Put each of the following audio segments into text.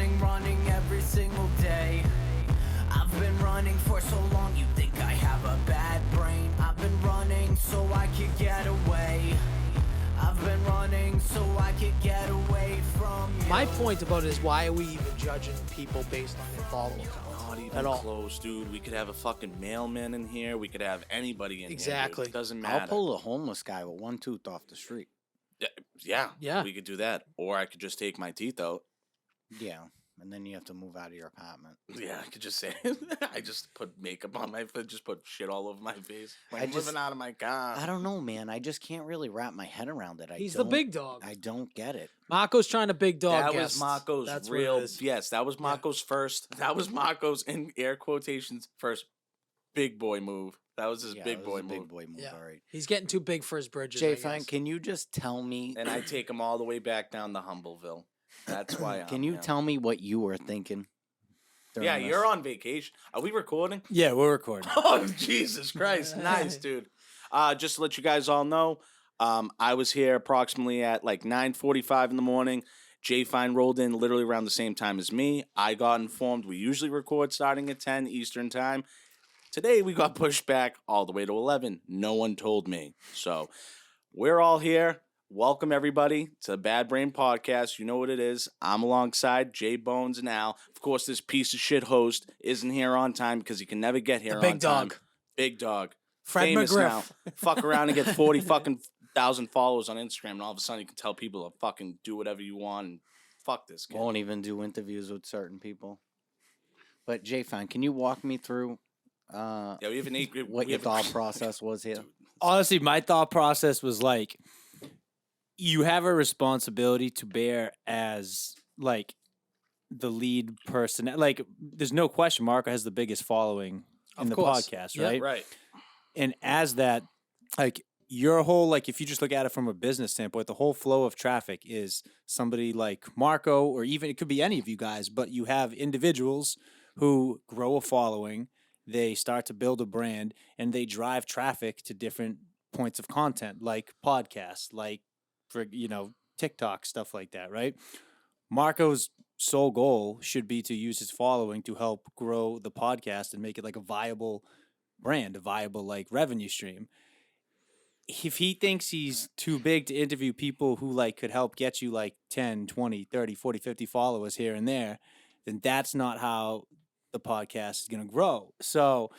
running every single day. I've been running for so long, you think I have a bad brain. I've been running so I could get away. I've been running so I could get away from you. My point about it is, why are we even judging people based on their follow count? Not even at all. close, dude. We could have a fucking mailman in here. We could have anybody in Exactly. here. Dude. It doesn't matter. I'll pull a homeless guy with one tooth off the street. Yeah. We could do that. Or I could just take my teeth out. Yeah, and then you have to move out of your apartment. Yeah, I could just say, I just put makeup on my face, just put shit all over my face. Like, I'm just- living out of my car. I don't know, man. I just can't really wrap my head around it. He's the big dog. I don't get it. Marco's trying to big dog That guest. was Marco's That's what real. it is. Yes, that was Marco's first. That was Marco's, in air quotations, first big boy move. That was his big boy move. Big boy move. Yeah. All right. He's getting too big for his bridges. Jay I Fine, guess. can you just tell me? And I take him all the way back down to Humbleville. That's why. Can you tell me what you were thinking? Yeah, during you're this? on vacation. Are we recording? Yeah, we're recording. Oh, Jesus Christ. Nice, dude. Just to let you guys all know, I was here approximately at like 9:45 in the morning. Jay Fine rolled in literally around the same time as me. I got informed we usually record starting at 10 Eastern time. Today, we got pushed back all the way to 11. No one told me. So, we're all here. Welcome, everybody, to the Bad Brain Podcast. You know what it is. I'm alongside Jay Bones and Al. Of course, this piece of shit host isn't here on time because he can never get here The on big time. dog. Big dog. Fred Famous McGriff. now. Fuck around and get 40 fucking thousand followers on Instagram, and all of a sudden you can tell people to fucking do whatever you want and fuck this kid. Won't even do interviews with certain people. But Jay Fine, can you walk me through Yeah, we have an what your thought process was here? Honestly, my thought process was like, you have a responsibility to bear as like the lead person. Like, there's no question Marco has the biggest following in Of the course. podcast, Yeah. right? Right. And as that, like, your whole, like, if you just look at it from a business standpoint, the whole flow of traffic is somebody like Marco, or even it could be any of you guys, but you have individuals who grow a following, they start to build a brand, and they drive traffic to different points of content, like podcasts, like, for, TikTok, stuff like that, right? Marco's sole goal should be to use his following to help grow the podcast and make it like a viable brand, a viable like revenue stream. If he thinks he's too big to interview people who like could help get you like 10, 20, 30, 40, 50 followers here and there, then that's not how the podcast is going to grow. So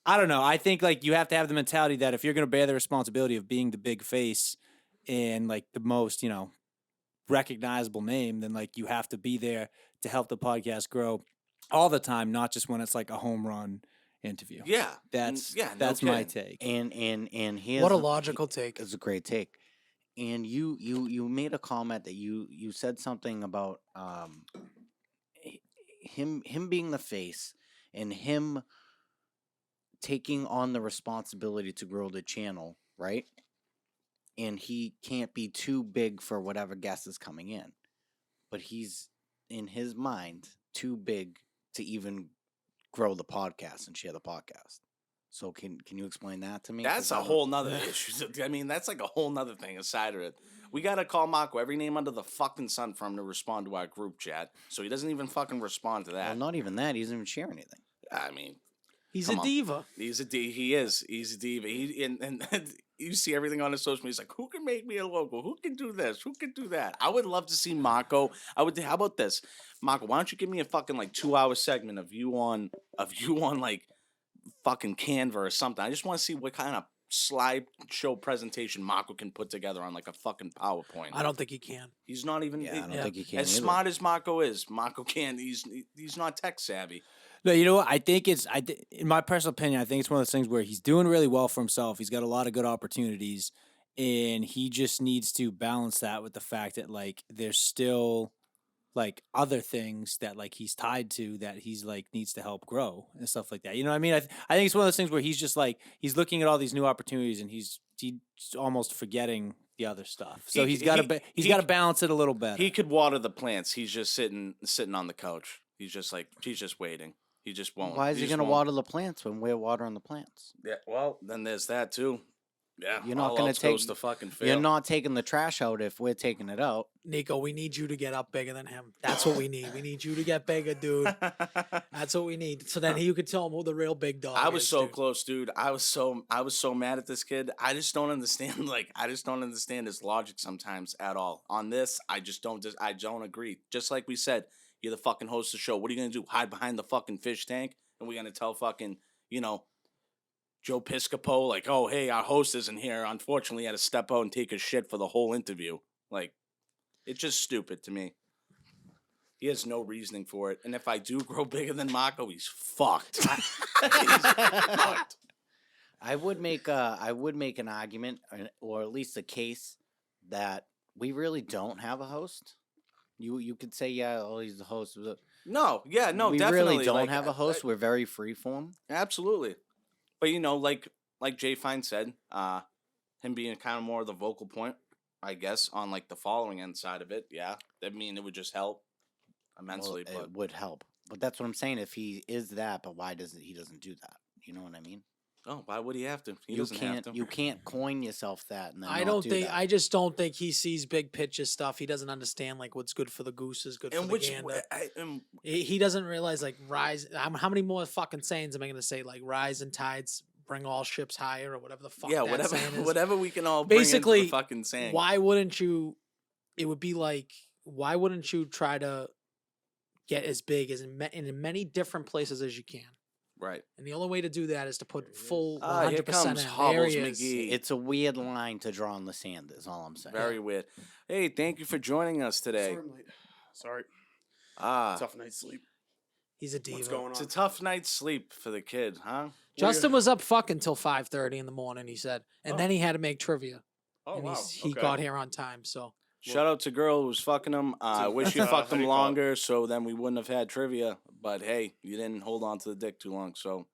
I don't know. I think like you have to have the mentality that if you're going to bear the responsibility of being the big face and like the most, recognizable name, then like you have to be there to help the podcast grow all the time, not just when it's like a home run interview. Yeah. That's no my kidding. take. And here's What a logical take. It's a great take. And you made a comment that you said something about him being the face and him taking on the responsibility to grow the channel, right? And he can't be too big for whatever guest is coming in. But he's, in his mind, too big to even grow the podcast and share the podcast. So can you explain that to me? That's 'Cause a I don't- whole nother issue. I mean, that's like a whole nother thing aside of it. We got to call Marco every name under the fucking sun for him to respond to our group chat. So he doesn't even fucking respond to that. Well, not even that. He doesn't even share anything. I mean, He's Come a on. diva. he's a diva. He is. He's a diva. And you see everything on his social media. He's like, who can make me a logo? Who can do this? Who can do that? I would love to see Marco. How about this? Marco, why don't you give me a fucking like 2-hour segment of you on like fucking Canva or something? I just want to see what kind of slideshow presentation Marco can put together on like a fucking PowerPoint. I don't think he can. He's not even Yeah, I don't think he can as either. smart as Marco is. Marco can't. He's not tech savvy. No, you know what? I think in my personal opinion, I think it's one of those things where he's doing really well for himself. He's got a lot of good opportunities, and he just needs to balance that with the fact that like there's still like other things that like he's tied to that he's like needs to help grow and stuff like that. You know what I mean? I think it's one of those things where he's just like he's looking at all these new opportunities and he's almost forgetting the other stuff. So he's got to balance it a little better. He could water the plants. He's just sitting on the couch. He's just waiting. He just won't. Why is he just going to won't. water the plants when we're watering the plants? Yeah, well, then there's that too. Yeah, You're not all gonna else goes take. to fucking fail. You're not taking the trash out if we're taking it out. Nico, we need you to get up bigger than him. That's what we need. We need you to get bigger, dude. That's what we need. So then you could tell him who the real big dog is. I was so dude. close, dude. I was so mad at this kid. I just don't understand. Like, I just don't understand his logic sometimes at all. On this, I just don't. I don't agree. Just like we said, you're the fucking host of the show. What are you gonna do? Hide behind the fucking fish tank? And we're gonna tell fucking, Joe Piscopo, like, oh, hey, our host isn't here. Unfortunately, he had to step out and take a shit for the whole interview. Like, it's just stupid to me. He has no reasoning for it. And if I do grow bigger than Marco, he's fucked. He's fucked. I would make an argument, or at least a case, that we really don't have a host. You could say, yeah, oh, he's the host. No, yeah, no, we definitely. really don't like, have a host. We're very freeform. Absolutely. But, like Jay Fine said, him being kind of more of the vocal point, I guess, on, like, the following end side of it, yeah. I mean, it would just help immensely. Well, but it would help. But that's what I'm saying. If he is that, but why doesn't he do that? You know what I mean? oh, why would he have to? He You doesn't have can't. to. You can't coin yourself that. And then I not don't do think. that. I just don't think he sees big picture stuff. He doesn't understand like what's good for the goose is good for And the which gander. and He doesn't realize like rise. How many more fucking sayings am I gonna say? Like rise and tides bring all ships higher, or whatever the fuck. yeah, that saying is. whatever we can all bring into Basically, the fucking saying. Why wouldn't you? It would be like, why wouldn't you try to get as big as in many different places as you can? Right. And the only way to do that is to put full Here 100% comes in. Hobbles There he is. McGee. It's a weird line to draw in the sand. Is all I'm saying. Very weird. Hey, thank you for joining us today. Sorry, I'm late. Sorry. Ah, Tough night's sleep. He's a diva. What's going it's on? a tough night's sleep for the kid, huh? Justin was up fucking till 5:30 in the morning. He said, and then he had to make trivia. Oh, and wow. he Okay. got here on time. So Shout out to girl who was fucking him. I wish you how fucked do him you call it? longer, so then we wouldn't have had trivia. But hey, you didn't hold on to the dick too long, so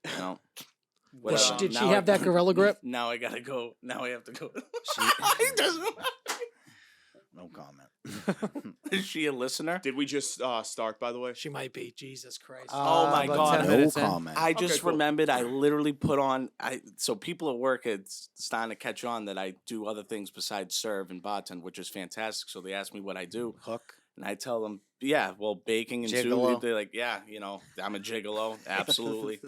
did she, whatever. did she Now have that gorilla grip? Now I gotta go. Now I have to go. She- He doesn't. No comment. Is she a listener? Did we just start, by the way? She might be. Jesus Christ. Oh my about God. 10 No minutes in. comment. I just cool. remembered I literally put on so people at work it's starting to catch on that I do other things besides serve and bartend, which is fantastic. So they ask me what I do. Hook. And I tell them, yeah, well, baking and Gigolo. soup. They're like, yeah, I'm a gigolo, absolutely.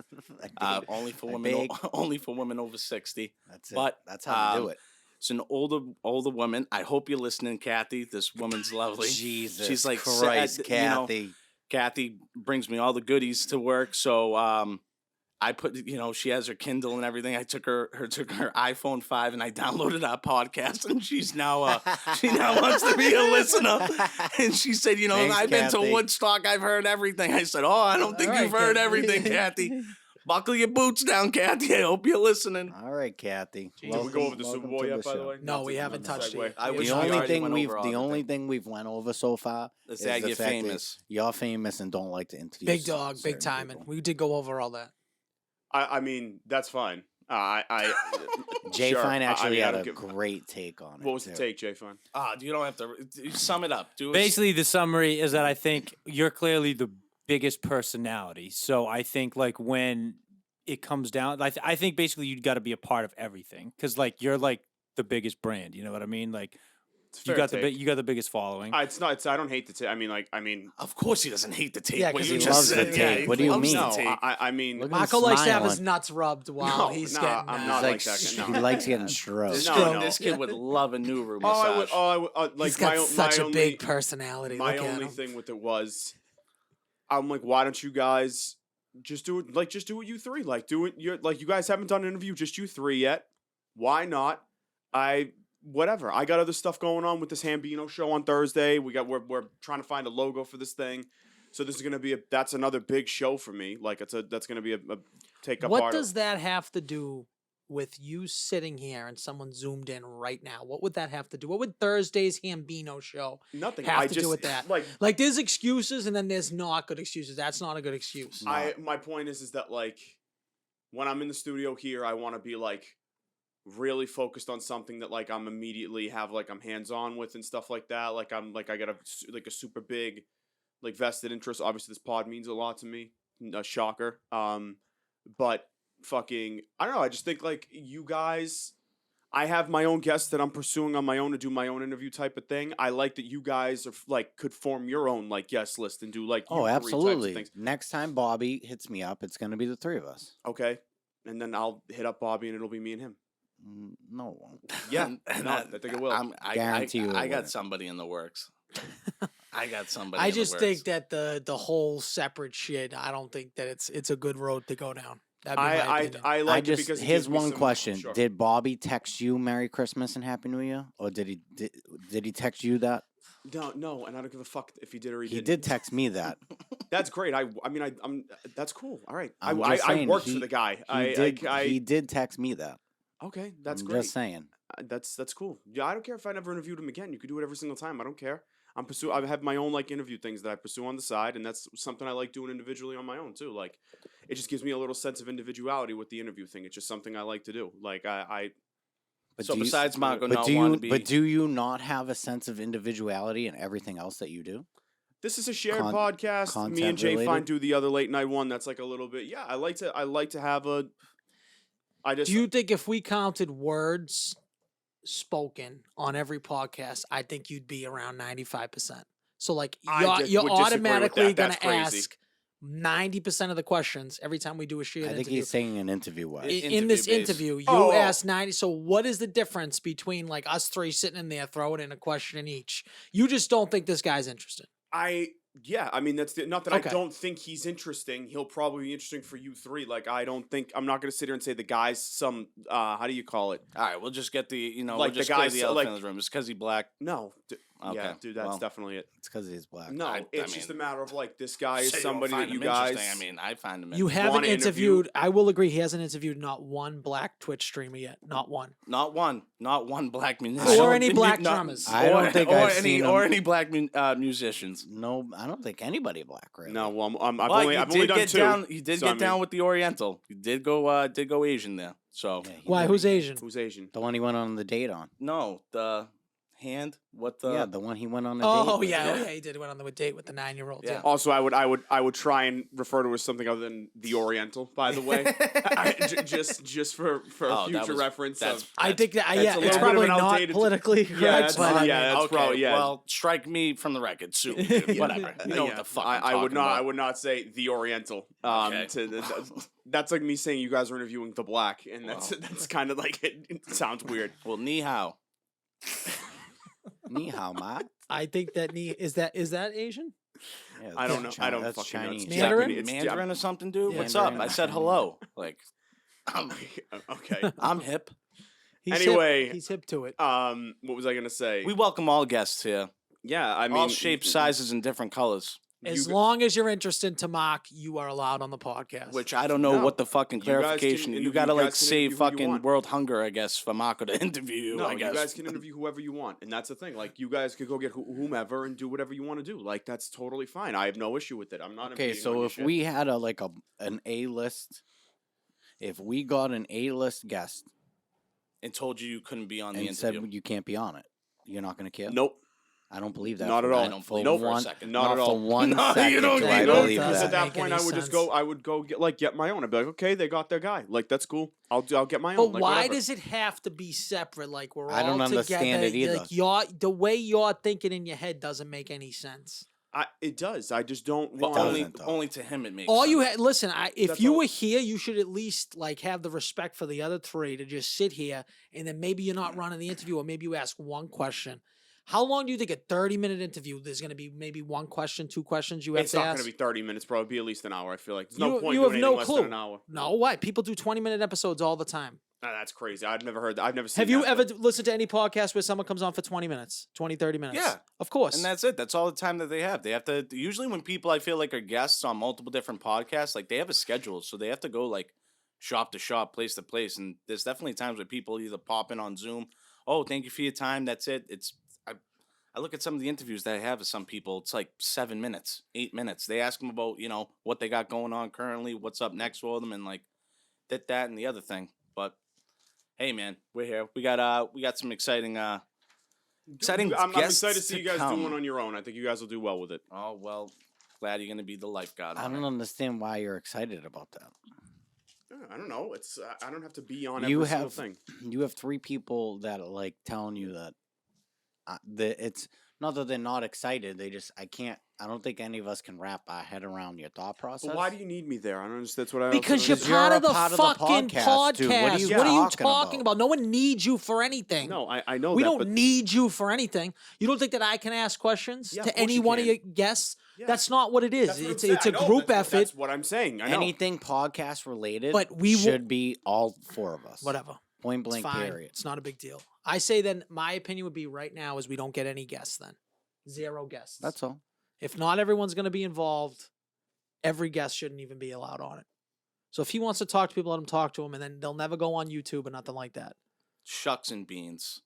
Only for I women, bake. only for women over 60. That's it. But, That's how to do um, it. It's an older woman. I hope you're listening, Kathy. This woman's lovely. Jesus she's like Christ, sad, Kathy. Kathy brings me all the goodies to work, so I put, she has her Kindle and everything. I took her iPhone 5 and I downloaded our podcast, and she's now she now wants to be a listener. And she said, Thanks, I've been Kathy. to Woodstock, I've heard everything. I said, I don't think All right, you've heard Kathy. everything, Kathy. Buckle your boots down, Kathy. I hope you're listening. All right, Kathy. Did we go over the Super Bowl yet, by the way? No, Not we to- haven't not to touched it segue. yet. I The wish The we only already thing went we've over all the the only things. thing we've went over so far Is is that the you're fact famous. that you're famous and don't like to introduce Big dog, big certain timing. people. We did go over all that. I mean, that's fine. I Jay sure. Fine actually I had don't a give- great take on it. What was the too. take, Jay Fine? You don't have to sum it up. Do it. Basically, the summary is that I think you're clearly the biggest personality. So I think like when it comes down, I think basically you got to be a part of everything because like you're like the biggest brand. You know what I mean? Like It's a you fair got take. you got the biggest following. It's not. I don't hate the take. I mean. Of course, he doesn't hate the tape. Yeah, what 'cause you he just loves the said. Yeah, tape. he What do you loves mean? the No, tape. I mean. Look at him Marco likes to have his smiling. nuts rubbed while he's getting. I'm He's not like, like that. he No. likes getting stroked. This, No, kid, no. this kid would love a new room Oh, massage. I would, like He's got my, such my a only, big personality. My Look at only him. thing with it was, I'm like, why don't you guys just do it? Like, just do it, you three. Like, do it. You're like, you guys haven't done an interview, just you three yet. Why not? Whatever. I got other stuff going on with this Hambino show on Thursday. We're trying to find a logo for this thing. So this is gonna be that's another big show for me. Like that's gonna be a take up What part does of. that have to do with you sitting here and someone zoomed in right now? What would that have to do? What would Thursday's Hambino show Nothing. have I to just do with that? like Like there's excuses and then there's not good excuses. That's not a good excuse. my point is that like when I'm in the studio here, I want to be like really focused on something that like I'm immediately have like I'm hands on with and stuff like that. Like I got a super big like vested interest. Obviously, this pod means a lot to me. A shocker. But fucking, I don't know. I just think like you guys, I have my own guests that I'm pursuing on my own to do my own interview type of thing. I like that you guys are like could form your own like guest list and do like you Oh, three types of absolutely. things. Next time Bobby hits me up, it's gonna be the three of us. Okay, and then I'll hit up Bobby and it'll be me and him. No, it won't. Yeah, And no, I think it will. Guarantee you it I got wouldn't. somebody in the works. I got somebody. I in the just works. think that the whole separate shit. I don't think that it's a good road to go down. That'd be my opinion. I I like it just because it here's gives me one some- question: sure. Did Bobby text you Merry Christmas and Happy New Year, or did he text you that? No, and I don't give a fuck if he did or he He didn't. did text me that. That's great. I'm that's cool. All right. I'm I just saying, worked he- for the guy. He did text me that. Okay, that's I'm great. just saying. That's cool. Yeah, I don't care if I never interviewed him again. You could do it every single time. I don't care. I have my own like interview things that I pursue on the side, and that's something I like doing individually on my own too. Like, it just gives me a little sense of individuality with the interview thing. It's just something I like to do. Like But So do you- besides Marco but not do wanting you to be, but do you not have a sense of individuality in everything else that you do? this is a shared Con- podcast. Me and content Jay Fine related? do the other late night one. That's like a little bit. Yeah, I like to have a. I just Do you think if we counted words spoken on every podcast, I think you'd be around 95%. So like I you're, just you're would disagree with automatically that. gonna That's crazy. ask 90% of the questions every time we do a shared I think interview. he's saying an interview way. In this interview-based. interview, you Oh. asked 90. So what is the difference between like us three sitting in there throwing in a question each? You just don't think this guy's interested. Yeah, I mean not that Okay. I don't think he's interesting. He'll probably be interesting for you three. Like I'm not gonna sit here and say the guy's some how do you call it? all right, we'll just get the Like we'll the just guys, clear the elephant like- in the room. It's because he black. No, yeah, Okay, dude, that's well. definitely it. It's because he's black. No, I it's just a mean, matter of like this guy is Say you don't somebody find that you him guys. interesting. I mean, I find him. You interesting. haven't wanna interview- interviewed. I will agree. He hasn't interviewed not one black Twitch streamer yet. Not one. not one black musician, Or any black drummers. I don't think I've any seen or him. any black musicians. No, I don't think anybody black really. No, well, I've But only you I've only did done get two. down. You did so, get I down mean, with the Oriental. You did go Asian there. So Yeah, he Why? did. Who's Asian? who's Asian? The one he went on the date on. no, the hand. What the? Yeah, the one he went on the date. Oh with. yeah, he did. He went on the date with the 9-year-old. Yeah. Yeah. Also, I would try and refer to it as something other than the Oriental. By the way, just for Oh, that future was- reference. that's- Of, I think that That's yeah, a it's little bit of probably an not outdated- politically correct. that's- but I yeah, mean, that's okay, probably- yeah. Well, strike me from the record, sue me, dude. Whatever. You know what the fuck I'm I would talking not. about. I would not say the Oriental. Okay. That's like me saying you guys are interviewing the black, and that's kind of like it sounds weird. Well, ni hao. Ni hao, ma. I think that is that Asian? Yeah, I don't that's know. I don't That's fucking know. Chinese. It's Mandarin? Japanese. It's Mandarin or something, dude. Yeah. What's up? Mandarin. I said hello. Like, Okay. I'm hip. He's Anyway, hip, he's hip to it. What was I gonna say? We welcome all guests here. Yeah, I mean, All shapes, sizes, and different colors. As you- long as you're interested to mock, you are allowed on the podcast. Which I don't know No. what the fucking You guys can clarification. You interview- gotta you like guys can save interview who you fucking want. world hunger, I guess, for Marco to interview you. No, I guess you guys can interview whoever you want, and that's the thing. Like, you guys could go get whomever and do whatever you want to do. Like, that's totally fine. I have no issue with it. I'm not. Okay, impeding on so your if shit. we had an A list, if we got an A list guest and told you you couldn't be on the and said interview. you can't be on it, you're not going to care. nope, I don't believe that. Not for at all. I one- don't for believe Nope. it for a one- second. Not at all. for one No, you second don't do think I so? believe because Doesn't at that. that make point any I would just sense. go. I would go get my own. I'd be like, okay, they got their guy. Like, that's cool. I'll get my But own. Like, why whatever. does it have to be separate? Like we're all I don't understand together. it Like the way you're thinking in your head doesn't make any sense. It does. I just don't But want. doesn't, only, though. only to him it makes All you sense. listen. If That's you all- were here, you should at least like have the respect for the other three to just sit here, and then maybe you're not running the interview, or maybe you ask one question. How long do you think a 30-minute interview? There's going to be maybe one question, two questions you have It's to not ask. going to be 30 minutes. Probably be at least an hour. I feel like there's no point you doing have no anything less clue. than an hour. No, why? People do 20-minute episodes all the time. Nah, that's crazy. I've never heard that. I've never seen. Have you that, ever but- listened to any podcast where someone comes on for 20 minutes, 20, 30 minutes? Yeah. Of course. And that's it. That's all the time that they have. They have to usually when people I feel like are guests on multiple different podcasts, like they have a schedule, so they have to go like shop to shop, place to place. And there's definitely times where people either pop in on Zoom. Oh, thank you for your time. That's it. I look at some of the interviews that I have with some people. It's like 7 minutes, 8 minutes. They ask them about what they got going on currently, what's up next for them, and like that and the other thing. But hey, man, we're here. We got some exciting exciting. I'm guests excited to see you guys come. do one on your own. I think you guys will do well with it. Oh well, glad you're gonna be the lifeguard. I on don't it. understand why you're excited about that. I don't know. It's I don't have to be on You every single have thing. you have 3 people that are like telling you that it's not that they're not excited. They just I don't think any of us can wrap our head around your thought process. But why do you need me there? I don't understand. That's what I Because also you're don't you're part a of the part of the fucking podcast, dude. What are podcast. you What are you talking talking about? No one needs you for anything. understand. No, I know We that. don't but need you for anything. You don't think that I can ask questions Yeah, to of course any you one of can. your guests? Yeah. That's not what it is. That's what I'm It's saying. it's I a know. group That's effort. That's what I'm saying. I know. anything podcast related? But we will- should be all 4 of us. Whatever. Point It's blank. fine. Period. It's not a big deal. I say then my opinion would be right now is we don't get any guests then. 0 guests. That's all. If not everyone's going to be involved, every guest shouldn't even be allowed on it. So if he wants to talk to people, let him talk to him, and then they'll never go on YouTube or nothing like that. Shucks and beans.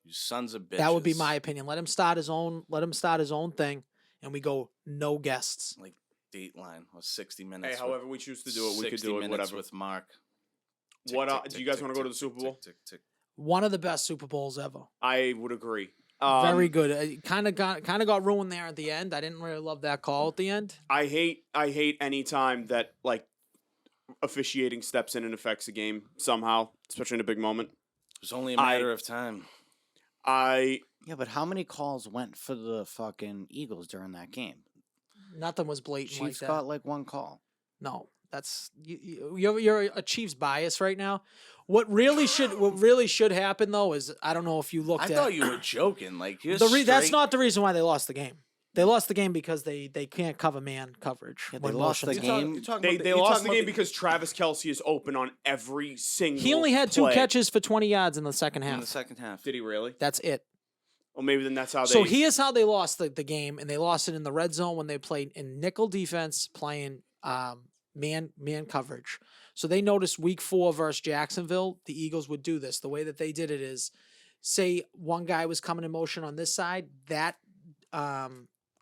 You sons of bitches. That would be my opinion. Let him start his own. Let him start his own thing, and we go no guests. like Dateline or 60 Hey, minutes. however we choose to do it, we could 60 do it. minutes Whatever. with Marc. What? Tick, Do tick, you guys tick, want to go to tick, the Super tick, Bowl? tick, tick. One of the best Super Bowls ever. I would agree. Very good. It kind of got ruined there at the end. I didn't really love that call at the end. I hate any time that like officiating steps in and affects a game somehow, especially in a big moment. It was only a matter of time. I Yeah, but how many calls went for the fucking Eagles during that game? Nothing was blatant like Chiefs that. got like 1 call. No, that's you're a Chiefs bias right now. What really should happen though is I don't know if you looked I at thought you were joking. Like you're that's straight- not the reason why they lost the game. They lost the game because they can't cover man coverage. Yeah, when they lost motion's the on. game. they lost the game because Travis Kelce is open on every single. He only had 2 play. catches for 20 yards in the second in half. the second half. Did he really? That's it. Well, maybe then that's how they. So here's how they lost the game, and they lost it in the red zone when they played in nickel defense, playing man coverage. So they noticed week 4 versus Jacksonville, the Eagles would do this. The way that they did it is, say one guy was coming in motion on this side, that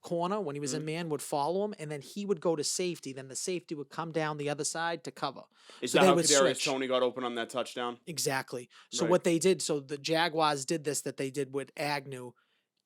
corner when he was in man would follow him, and then he would go to safety. Then the safety would come down the other side to cover. Is so that they how would Kadarius switch. Toney got open on that touchdown? Exactly. So Right. what they did, so the Jaguars did this that they did with Agnew,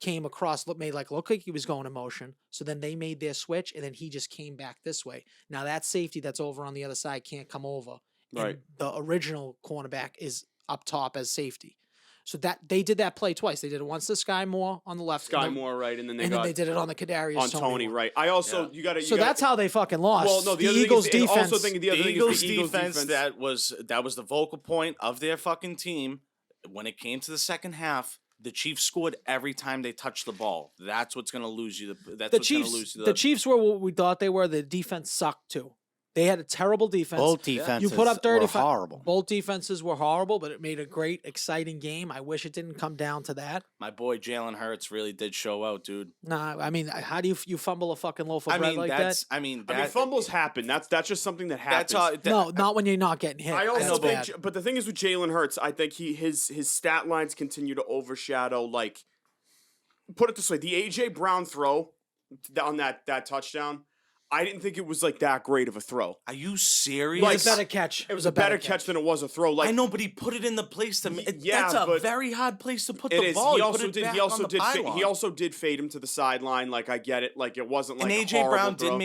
came across, look like he was going in motion. So then they made their switch, and then he just came back this way. Now that safety that's over on the other side can't come over. Right. And the original cornerback is up top as safety. So that they did that play twice. They did it once to Sky Moore on the left, Sky and then, Moore, right, and then they and got then they did it on the Kadarius on Toney, one. right. I also Yeah. you got to. So that's how they fucking lost. Well, no, the other Eagles thing is, defense. Also think the other The thing Eagles, is the Eagles defense, that was the vocal point of their fucking team. When it came to the second half, the Chiefs scored every time they touched the ball. That's what's going to lose you. That's the what's Chiefs, going to lose you. the Chiefs were what we thought they were. The defense sucked too. They had a terrible defense. Both defenses You put up were 35. horrible. Both defenses were horrible, but it made a great, exciting game. I wish it didn't come down to that. My boy Jalen Hurts really did show out, dude. Nah, I mean, how do you fumble a fucking loaf of I bread mean, like that's. that? I mean, fumbles happen. That's just something that happens. That's all. No, not when you're not getting hit. I also That's think, bad. but the thing is with Jalen Hurts, I think his stat lines continue to overshadow. Like, put it this way: the AJ Brown throw on that touchdown, I didn't think it was like that great of a throw. Are you serious? It was a better catch. It was a better catch than it was a throw. Like I know, but he put it in the place to. yeah, That's a but very hard place to put it the is. ball. He put also it did. back He also on the did. pylon. He also did fade him to the sideline. Like I get it. Like it wasn't like And a AJ horrible Brown throw.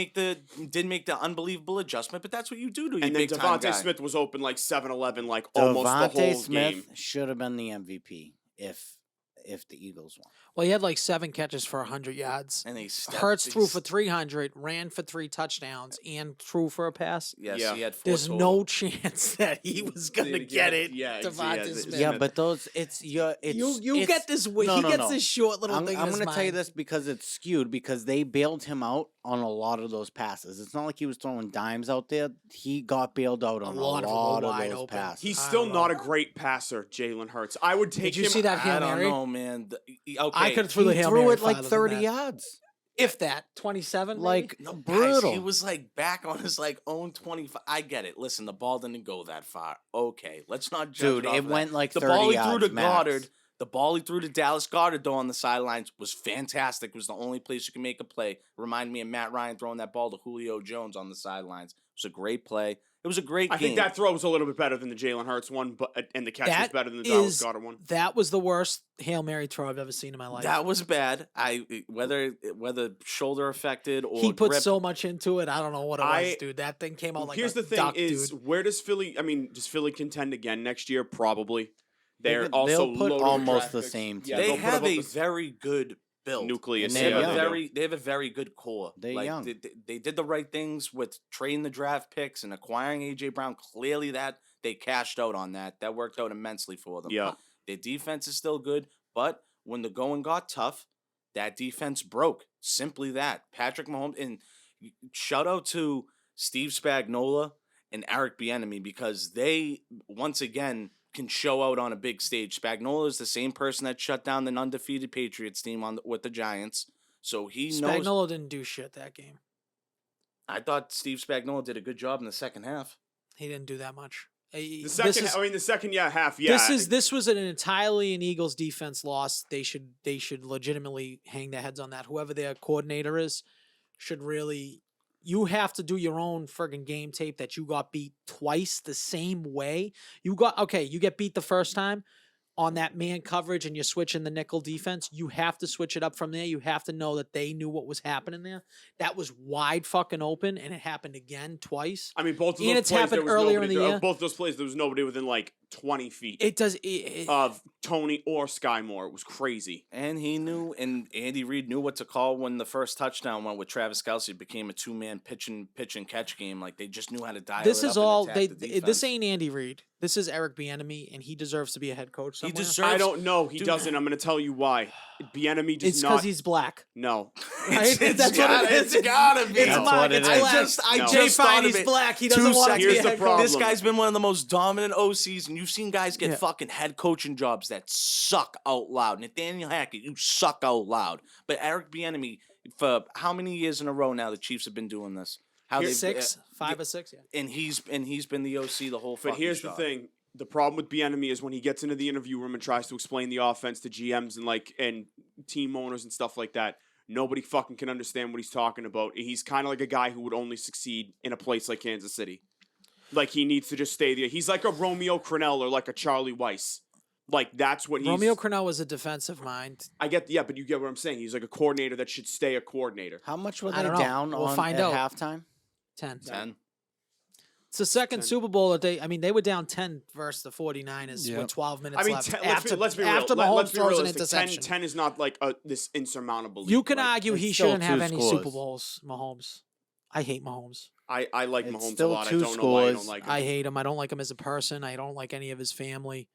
did make the unbelievable adjustment, but that's what you do to your And then big time Devontae guy. Smith was open like 7-11, like almost the Devontae whole Smith game. should have been the MVP if the Eagles won. Well, he had like 7 catches for 100 yards. And they stepped, Hurts they threw s- for 300, ran for 3 touchdowns, and threw for a pass. Yes, Yeah. he had 4 There's total. no chance that he was gonna Did get get it. it. Yeah, Devontae yeah, Smith. Yeah, but those it's your it's you it's, get this. no, He no, gets no. this short little thing. I'm in his gonna tell you mind. this because it's skewed because they bailed him out on a lot of those passes. It's not like he was throwing dimes out there. He got bailed out on a lot lot of them were of wide those open. passes. He's I still don't not know. a great passer, Jalen Hurts. I would take Did you him. see that Hail I don't Mary? know, man. Okay. I could have threw the he Hail threw Mary it like farther than 30 that. yards. If that, 27. Like No, guys, brutal. he was like back on his like own 25. I get it. Listen, the ball didn't go that far. Okay, let's not judge Dude, it off it of that. went like the 30 ball he yards threw to max. Goddard. The ball he threw to Dallas Goddard though on the sidelines was fantastic. It was the only place you can make a play. Reminded me of Matt Ryan throwing that ball to Julio Jones on the sidelines. It was a great play. It It was a great I game. think that throw was a little bit better than the Jalen Hurts one, but and the catch was That better than the Dallas is- Goddard one. That was the worst Hail Mary throw I've ever seen in my life. That was bad. Whether shoulder affected or He put grip, so much into it. I don't know what it was, I- dude. That thing came out like Here's a the thing: duck, is dude. where does Philly? I mean, does Philly contend again next year? Probably. They're They'll also put loaded with almost draft the picks. same Yeah, team. they they'll put have about a the very good build. nucleus. And They they're have a young. they have a very good core. They're like, young. They did the right things with trading the draft picks and acquiring AJ Brown. Clearly, that they cashed out on that. That worked out immensely for them. Yeah. Their defense is still good, but when the going got tough, that defense broke. Simply that. Patrick Mahomes, and shout out to Steve Spagnuolo and Eric Bieniemy, because they once again can show out on a big stage. Spagnuolo is the same person that shut down the undefeated Patriots team with the Giants, so he knows. Spagnuolo didn't do shit that game. I thought Steve Spagnuolo did a good job in the second half. He didn't do that much. The second, the second half. Yeah, This was an entirely an Eagles defense loss. They should legitimately hang their heads on that. Whoever their coordinator is should really. You have to do your own friggin' game tape that you got beat twice the same way. You get beat the first time on that man coverage and you're switching the nickel defense. You have to switch it up from there. You have to know that they knew what was happening there. That was wide fucking open, and it happened again twice. I mean, both of And those it's plays, happened there was earlier nobody, in the year. both those plays, there was nobody within like 20 feet It does. of Tony or Sky Moore. It was crazy. And he knew, and Andy Reid knew what to call when the first touchdown went with Travis Kelce. It became a two-man pitch and catch game. Like, they just knew how to dial This it is up all and they. attack the This defense. ain't Andy Reid. This is Eric Bieniemy, and he deserves to be a head coach somewhere. He deserves. I don't know. He Dude. doesn't. I'm going to tell you why. Bieniemy does It's not. because he's black. No. Right? It's That's what it is. It's gotta be. It's That's Marc. what it It's is. black. No. Jay just Fine, thought of he's it. black. He 2 doesn't want to be a Here's the head problem. coach. This guy's been one of the most dominant OCs, and you've seen guys get Yeah. fucking head coaching jobs that suck out loud. Nathaniel Hackett, you suck out loud. But Eric Bieniemy, for how many years in a row now the Chiefs have been doing this? How Here's they've- 5 or 6. Yeah. and he's been the OC the whole. But fucking here's shot. the thing. The problem with Bieniemy is when he gets into the interview room and tries to explain the offense to GMs and team owners and stuff like that, nobody fucking can understand what he's talking about. He's kind of like a guy who would only succeed in a place like Kansas City. Like, he needs to just stay there. He's like a Romeo Crennel or like a Charlie Weiss. Like, that's what he's... Romeo Crennel was a defensive mind. but you get what I'm saying. He's like a coordinator that should stay a coordinator. How much were I they don't know. down We'll on find at out. halftime? 10. 10. It's the second 10. Super Bowl that they were down 10 versus the 49ers Yep. with 12 minutes I mean, left. 10, after let's be real. after Let's Mahomes be throws an realistic. interception. 10 is not like this insurmountable lead. You can Like, argue it's he still shouldn't have 2 any scores. Super Bowls, Mahomes. I hate Mahomes. I like It's Mahomes a still lot. I 2 don't know why I don't scores. like him. I hate him. I don't like him as a person. I don't like any of his family.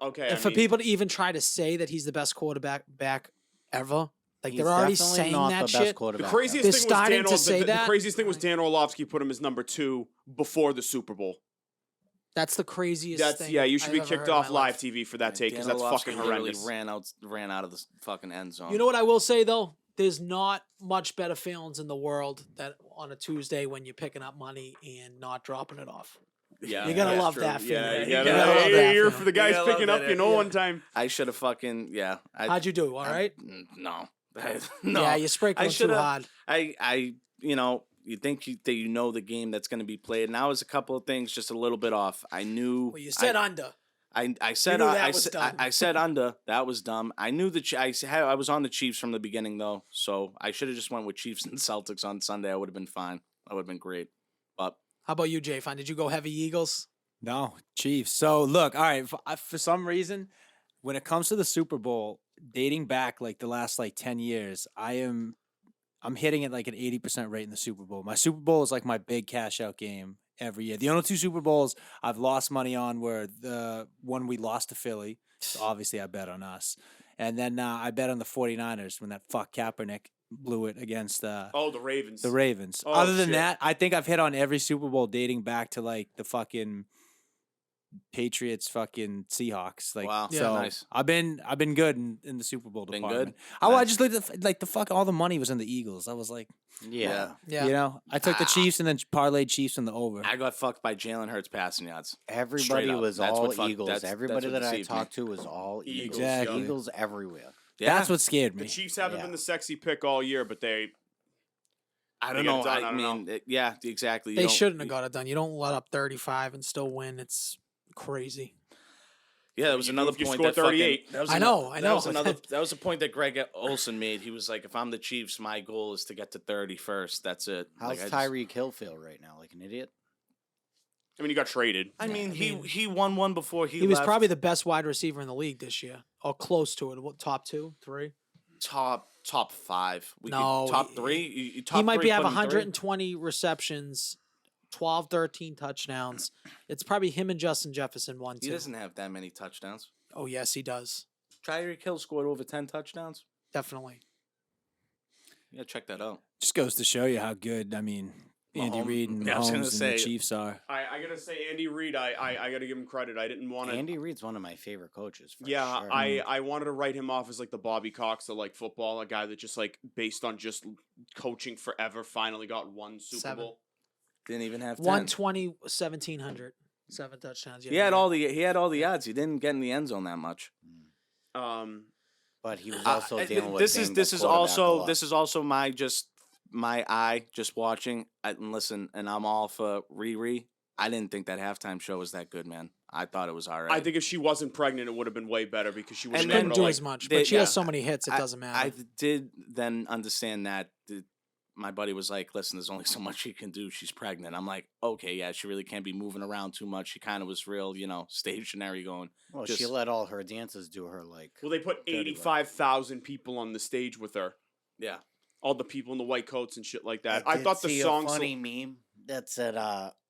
Okay, And for people to even try to say that he's the best quarterback ever, like He's they're already definitely saying not that the best shit. quarterback. The craziest They're thing was starting Dan to say the that. craziest thing was Dan Orlovsky put him as number 2 before the Super Bowl. That's the craziest That's thing. you should I've be ever kicked heard in off my life. live TV for that take because Dan that's Orlovsky fucking literally horrendous. ran out of the fucking end zone. You know what I will say though? There's not much better feelings in the world that on a Tuesday when you're picking up money and not dropping it off. Yeah, You're gonna that's love true. that Yeah, feeling. you You're gotta gonna love hey, that you're feeling. for the guys You gotta picking love up. that, You know, yeah. one time. I should have fucking How'd you do? All right. No, no. Yeah, you sprinkling too shoulda- hard. You think that you know the game that's going to be played, and I was a couple of things just a little bit off. I knew. Well, you said under. I said knew that I was said dumb. I said under. That was dumb. I knew I was on the Chiefs from the beginning though, so I should have just went with Chiefs and Celtics on Sunday. I would have been fine. That would have been great. But How about you, Jay? Fine. Did you go heavy Eagles? No, Chiefs. So look, all right. For some reason, when it comes to the Super Bowl, dating back like the last like 10 years, I'm hitting it like an 80% rate in the Super Bowl. My Super Bowl is like my big cash out game every year. The only 2 Super Bowls I've lost money on were the one we lost to Philly. So obviously, I bet on us. And then I bet on the 49ers when that fuck Kaepernick blew it against The Ravens. the Ravens. Oh, Other than shit. that, I think I've hit on every Super Bowl dating back to like the fucking Patriots, fucking Seahawks. Like, Wow. Yeah, so nice. I've been good in the Super Bowl Been department. good? I Nice. just looked at like the fuck all the money was in the Eagles. I was like, Yeah. Yeah. you know, I took the Ah. Chiefs and then parlayed Chiefs in the over. I got fucked by Jalen Hurts passing yards. Everybody up. was That's all what fuck- Eagles. that's Everybody what that I deceived me. talked to was all Eagles. Exactly. Eagles everywhere. Yeah. That's what scared The me. Chiefs haven't Yeah. been the sexy pick all year, but I They don't get it know. done, I I don't know. mean, yeah, exactly. You They don't- shouldn't have got it done. You don't let up 35 and still win. It's crazy. Yeah, that was You do another if you point. score that fucking- 38. that was I know, I That was know. another. That was a point that Greg Olson made. He was like, "If I'm the Chiefs, my goal is to get to 30 first. That's it." How's Like, Tyreek Hill feel right now? Like an idiot? I mean, he got traded. I mean, I mean, he won one before he He was left. probably the best wide receiver in the league this year, or close to it. What, top 2, 3? top 5. No, top he- 3. He might be have put him 120 receptions, 12, 13 touchdowns. It's probably him and Justin Jefferson one, He two. doesn't have that many touchdowns. Oh yes, he does. Tyreek Hill scored over 10 touchdowns. Definitely. Yeah, check that out. Just goes to show you how good, I mean, Andy Mahomes- Reid and yeah, I was gonna Mahomes and say- the Chiefs are. I gotta say, Andy Reid, I gotta give him credit. I didn't want to. Andy Reid's one of my favorite coaches. For Yeah, sure. I wanted to write him off as like the Bobby Cox of like football, a guy that just like based on just coaching forever finally got one Super 7. Bowl. Didn't even have 10. 120, 1,700, 7 touchdowns. He had all the odds. He didn't get in the end zone that much. But he was also dealing with this banged is up quarterback a also lot. this is also my eye just watching. And listen, and I'm all for Riri. I didn't think that halftime show was that good, man. I thought it was all right. I think if she wasn't pregnant, it would have been way better because she would have She And been couldn't able to, do like, as much, they- but she has yeah. so many hits, it doesn't matter. I did then understand that. My buddy was like, "Listen, there's only so much she can do. She's pregnant." I'm like, "Okay, yeah, she really can't be moving around too much. She kind of was real, stationary going." Well, she just- let all her dancers do her like. Well, they put Dirty work. 85,000 people on the stage with her. Yeah. All the people in the white coats and shit like that. I I did thought the see song. a funny meme that said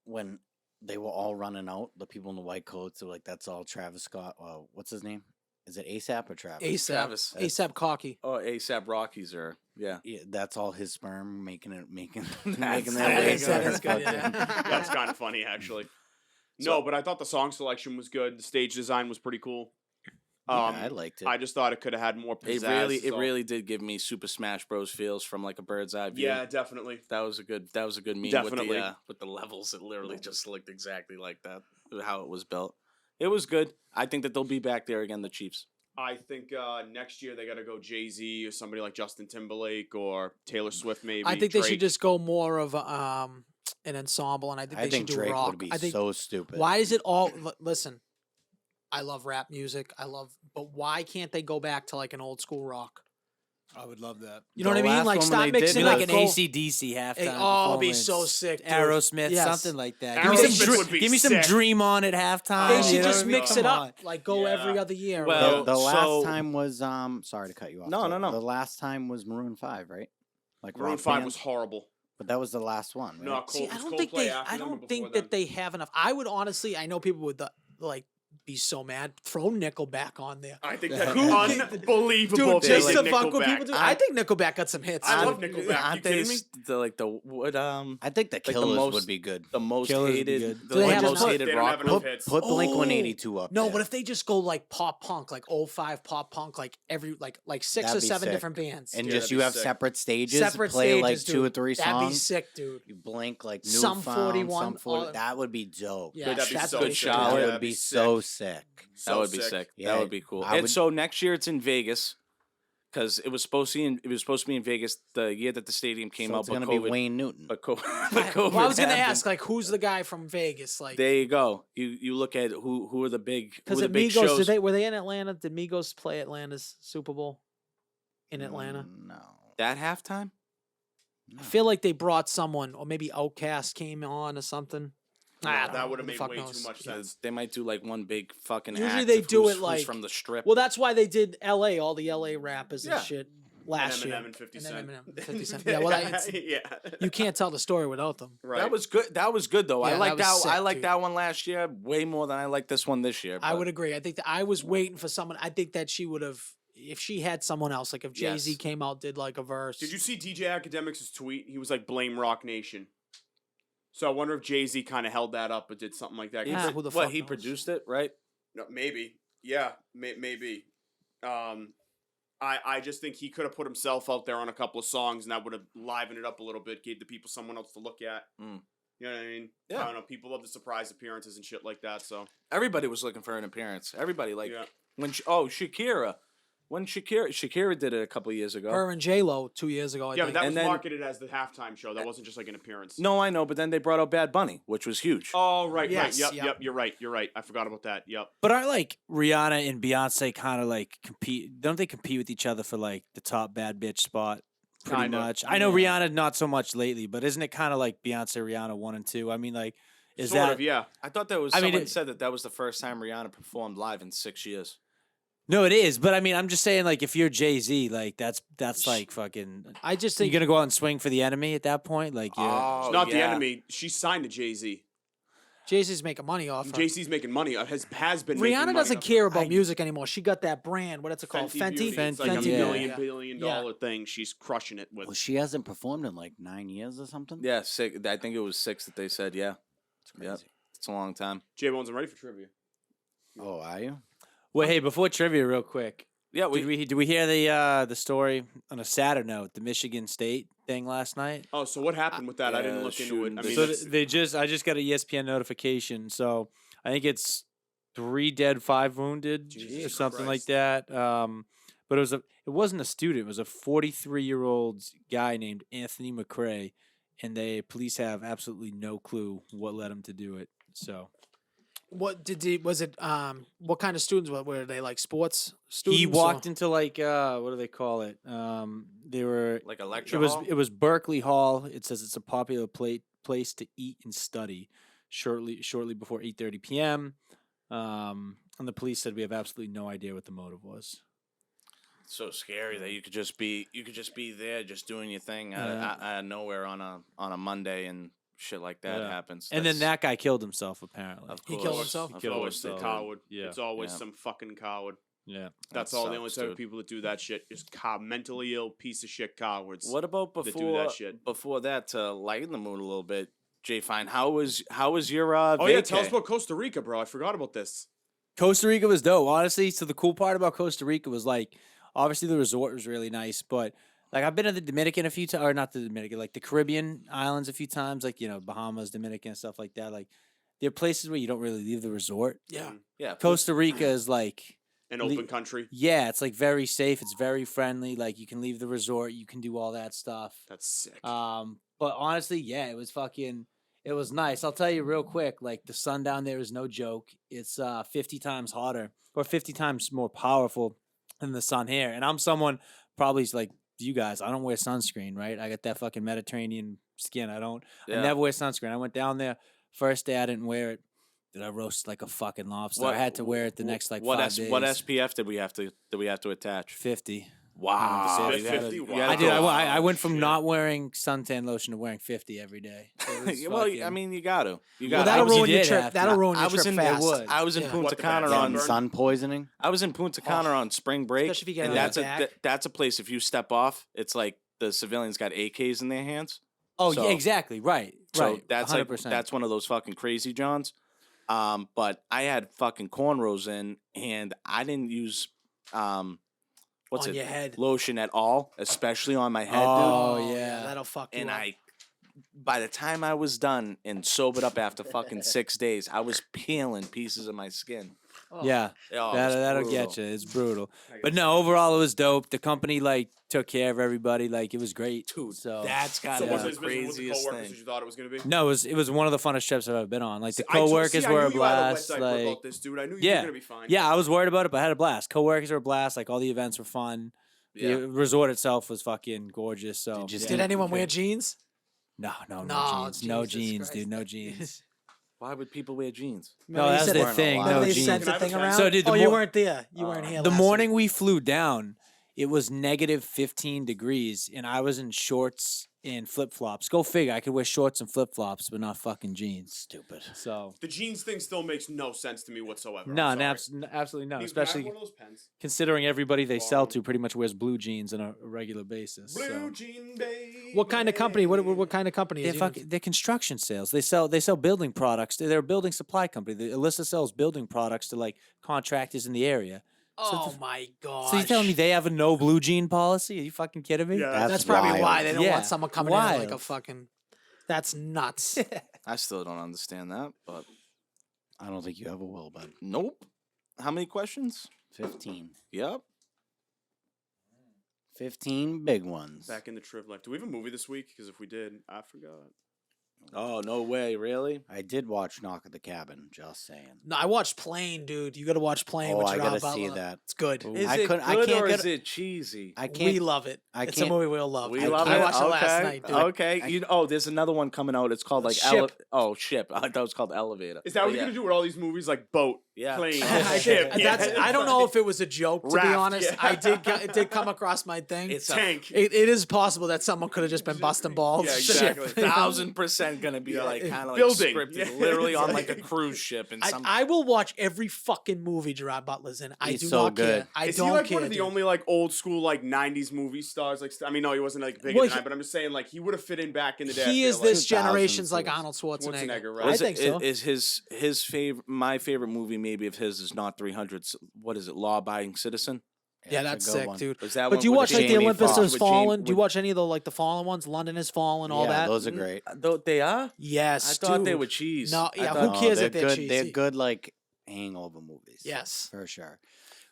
when they were all running out, the people in the white coats were like, "That's all Travis Scott." What's his name? Is it ASAP or Travis? ASAP, Travis. ASAP Cocky. Oh, ASAP Rockies are yeah. Yeah, that's all his sperm making making That's- their way to that her is gut. good, yeah. That's kind of funny, actually. No, but I thought the song selection was good. The stage design was pretty cool. Yeah, I liked it. I just thought it could have had more pizzazz. It so- really did give me Super Smash Bros. Feels from like a bird's eye view. Yeah, definitely. That was a good meme Definitely. with the levels. It literally just looked exactly like that, how it was built. It was good. I think that they'll be back there again, the Chiefs. I think next year they got to go Jay-Z or somebody like Justin Timberlake or Taylor Swift maybe. I think they should Drake. just go more of an ensemble, and I think I they think should do Drake rock. would be I think so stupid. why is it all? Listen, I love rap music. But why can't they go back to like an old school rock? I would love that. You know what I mean? Like stop Maybe mixing like like an go- ACDC halftime. Oh, it'd be performance, so sick, dude. Aerosmith, Yes. something like that. Aerosmith would be Give me some sick. Dream on at halftime. They Oh, should you know just what I mean? mix Come it up, on. like go every Yeah. other year. Well, The last so- time was sorry to cut you off. No, but no. The last time was Maroon 5, right? Like Maroon rock 5 band? was horrible. But that was the last one, right? No, See, Cold, I was don't think Coldplay they. after I them or don't before think them? that they have enough. I would honestly. I know people would like be so mad. Throw Nickelback on there. I think that's Who- unbelievable. Dude, to just like to fuck with Nickelback. people. I think Nickelback got some hits. I dude. love Nickelback. Aren't You they kidding me? I think the the Killers most- would be good. the most Killers would be hated good. the Do they have most enough? hated They don't rock have group? enough Put, hits. put Blink Oh. 182 up No, there. but if they just go like pop punk, like 05 pop punk, like every like 6 That'd or be 7 sick. different bands. and Yeah, just that'd you be have sick. separate stages, Separate play like stages, 2 or dude. 3 That'd be songs. sick, dude. You Blink like Some Newfound, 41, some 40. all- That would be dope. Yeah, That'd be that's so good sick. shit. That Yeah, would that'd be be so sick. sick. That would be sick. Yeah, That would be cool. I And would- so next year it's in Vegas because it was supposed to be in Vegas the year that the stadium came So out. it's But gonna COVID, be Wayne Newton. but COVID, Well, I was gonna happened. ask, like, who's the guy from Vegas? Like, There you go. You look at who are the big because the at big Migos, shows. were they in Atlanta? Did Migos play Atlanta's Super Bowl in Atlanta? No. That halftime? I feel like they brought someone, or maybe Outkast came on or something. No, I don't know, that who would have the made fuck way knows? too much sense. They might do like one big fucking. Usually act they of do who's- it like who's from the strip. Well, that's why they did L.A. All the L.A. rappers and Yeah. shit last Eminem year. and 50 then Cent. Eminem and 50 Cent. Yeah, well, yeah. you can't tell the story without them. Right. That was good. That was good though. I Yeah, like that was that. I sick, like dude. that one last year way more than I like this one this year. I but- would agree. I think that I was waiting for someone. I think that she would have, if she had someone else, like if Jay Z Yes. came out, did like a verse. Did you see DJ Academics' tweet? He was like, blame Rock Nation. So I wonder if Jay-Z kind of held that up or did something like that. He Ah, pro- who the what fuck he knows? produced it, right? No, maybe. Yeah, maybe. I just think he could have put himself out there on a couple of songs and that would have livened it up a little bit, gave the people someone else to look at. Mm. You know what I mean? Yeah. I don't know. People love the surprise appearances and shit like that. So Everybody was looking for an appearance. Everybody like yeah. when Shakira, When Shakira did it a couple years ago. Her and J Lo 2 years ago. I Yeah, think. but that was And then- marketed as the halftime show. That wasn't just like an appearance. No, I know, but then they brought out Bad Bunny, which was huge. Oh, right, Yes, right. yep. Yep. You're right. I forgot about that. Yep. But aren't like Rihanna and Beyonce kind of like compete? Don't they compete with each other for like the top bad bitch spot? Pretty Kinda, much. I know Rihanna not so much lately, but isn't it kind of like Beyonce, Rihanna 1 and 2? I mean, like, is Sort that? of, yeah. I thought that was. I mean, Someone it- said that was the first time Rihanna performed live in 6 years. No, it is. But I mean, I'm just saying, like, if you're Jay-Z, like, that's like fucking. I just You're think gonna go out and swing for the enemy at that point, like, yeah. It's not the enemy. She's signed to Jay-Z. Jay-Z's making money off her. Jay-Z's making money. Has been. making Rihanna money doesn't off care of about music anymore. She got that brand. What's it called? Fenty. Beauty. It's like a yeah. billion dollar thing. She's crushing it with. Well, she hasn't performed in like 9 years or something. Yeah, 6. I think it was 6 that they said. Yeah, It's crazy. Yep. It's a long time. J-Bones, I'm ready for trivia. Oh, are you? Well, hey, before trivia, real quick, Yeah, did we hear the story on a sadder note, the Michigan State thing last night? Oh, so what happened with that? I didn't yeah, look into it. I shooting. mean, So it's- I just got a ESPN notification. So I think it's 3 dead, 5 wounded, or Jesus something like Christ. that. But it wasn't a student. It was a 43-year-old guy named Anthony McCrae, and police have absolutely no clue what led him to do it. So What did he? Was it? What kind of students were they? Like sports students? he or- walked into like what do they call it? They were like a lecture It was hall? it was Berkeley Hall. It says it's a popular place to eat and study. Shortly before 8:30 p.m. And the police said we have absolutely no idea what the motive was. so scary that you could just be there, just doing your thing out of nowhere on a Monday and shit like that Yeah. happens. And then That's- that guy killed himself apparently. Of He course, killed himself? of It's always course the they coward. Yeah. It's always Yeah. some fucking coward. Yeah. That's That all the only sucks, type of dude. people that do that shit is mentally ill piece of shit cowards. What about that do before that shit. before that to lighten the mood a little bit? Jay Fine, how was your Oh yeah, vacay? tell us about Costa Rica, bro. I forgot about this. Costa Rica was dope, honestly. So the cool part about Costa Rica was like, obviously the resort was really nice, but like I've been to the Dominican a few times, or not the Dominican, like the Caribbean islands a few times, like Bahamas, Dominican, stuff like that. Like there are places where you don't really leave the resort. Yeah. Yeah, Costa Rica is like, An open country. yeah, it's like very safe. It's very friendly. Like you can leave the resort, you can do all that stuff. That's sick. But honestly, yeah, it was nice. I'll tell you real quick, like the sun down there is no joke. It's 50 times hotter or 50 times more powerful than the sun here. And I'm someone probably like you guys. I don't wear sunscreen, right? I got that fucking Mediterranean skin. I Yeah. never wear sunscreen. I went down there first day. I didn't wear it. Did I roast like a fucking lobster? I had to wear it the next like 5 days. What SPF did we have to attach? 50. Wow, Wow. you gotta- 50? you Wow. gotta I did. go- I went from shit. not wearing suntan lotion to wearing 50 every day. It was well, I fucking- mean, you got to. You Well, got. that'll was- you ruin your did trip. have to. That'll ruin your I was trip in fast. I was in Yeah. Punta What, the Cana bad on. sunburn? Sun poisoning. I was in Punta Cana on spring break, Especially if you get and an that's attack. that's a place. If you step off, it's like the civilians got AKs in their hands. Oh, So- yeah, exactly. Right. So right. that's 100%. like that's one of those fucking crazy Johns. But I had fucking cornrows in, and I didn't use what's On it your head. lotion at all, especially on my head, Oh, yeah. That'll fuck dude. you And up. by the time I was done and sobered up after fucking 6 days, I was peeling pieces of my skin. Yeah. Oh, it was That'll brutal. get you. It's brutal. But no, overall it was dope. The company like took care of everybody. Like it was great. Dude, so that's got So to yeah. was be it the as miserable with the craziest coworkers thing. as you thought it was gonna be? no, it was one of the funnest trips I've ever been on. Like the I told- coworkers see, I were knew a you had a wet blast. diaper Like about this, dude. I knew you yeah. were gonna be fine. yeah, I was worried about it, but I had a blast. Coworkers were a blast. Like all the events were fun. Yeah. The resort itself was fucking gorgeous. So Did you yeah. Did anyone wear jeans? No, No, jeans. No Jesus jeans, Christ. dude. No jeans. Why would people wear jeans? No, Remember you that's said the that- thing. Remember No Remember they jeans. sent Can I the have a thing pen? around? So, dude, the oh, you more- weren't there. You weren't here. The last morning week. we flew down, it was negative 15 degrees, and I was in shorts and flip flops. Go figure. I could wear shorts and flip flops, but not fucking jeans. Stupid. So The jeans thing still makes no sense to me whatsoever. no, I'm sorry. absolutely no. Nico, can I have Especially one of those pens? considering everybody they sell Bottom. to pretty much wears blue jeans on a regular basis. Blue so. jean baby. What kind of company? What kind of company They're, is they're construction sales. They sell building products. They're a building supply company. Alyssa sells building products to like contractors in the area. Oh my god! So you're telling me they have a no blue jean policy? Are you fucking kidding me? Yeah. that's probably wild. why they don't Yeah, want someone coming in like a wild. fucking. That's nuts. I still don't understand that, but I don't think you ever will, bud. nope. How many questions? 15. Yep. 15 big ones. Back in the trip life. Do we have a movie this week? Because if we did, I forgot. Oh, no way, really? I did watch Knock at the Cabin, just saying. No, I watched Plane, dude. You got to watch Plane. Oh, with I Gerard gotta see Butler. that. It's good. Is I it couldn't- I good can't or get is it cheesy? I We can't. love it. I It's a can't- movie we'll love. We I, love I it. watched it last Okay. night, dude. Okay. There's another one coming out. It's called like Ship. Ship. I thought it was called Elevator. Is that But what you're going to do with all these movies? Like Boat, Yeah. Plane, I, Ship. did, yeah, that's, I don't know if it was a joke, to be Raft, honest. yeah. It did come across my thing. It's Tank. It is possible that someone could have just been busting balls. Yeah, Ship. exactly. 1,000% gonna be Yeah. like kind of like Building. scripted, Yeah. literally on like a cruise ship and some. I will watch every fucking movie Gerard Butler's in. I He's do so not good. care. I Is don't he like care. one of the dude. only like old school like '90s movie stars? Like, I mean, no, he wasn't like bigger Well, than I, but I'm just saying like he would have fit in back in the day. I He feel is like. this 2000s generation's like was Arnold Schwarzenegger. Schwarzenegger, right? I Was think it, so. Is his favorite? My favorite movie maybe of his is not 300. What is it? Law Abiding Citizen. Yeah, it's a that's good sick, one. dude. Was that But one do you with watch like the Jamie Olympus Foxx- Has with Fallen? Jamie- Do you watch any of the fallen ones? London Has Fallen, all Yeah, that. those are great. They are. Yes, I thought they dude. were cheese. No, I yeah, thought- who cares they're if they're good. cheesy? They're good, like hangover movies. Yes. for sure.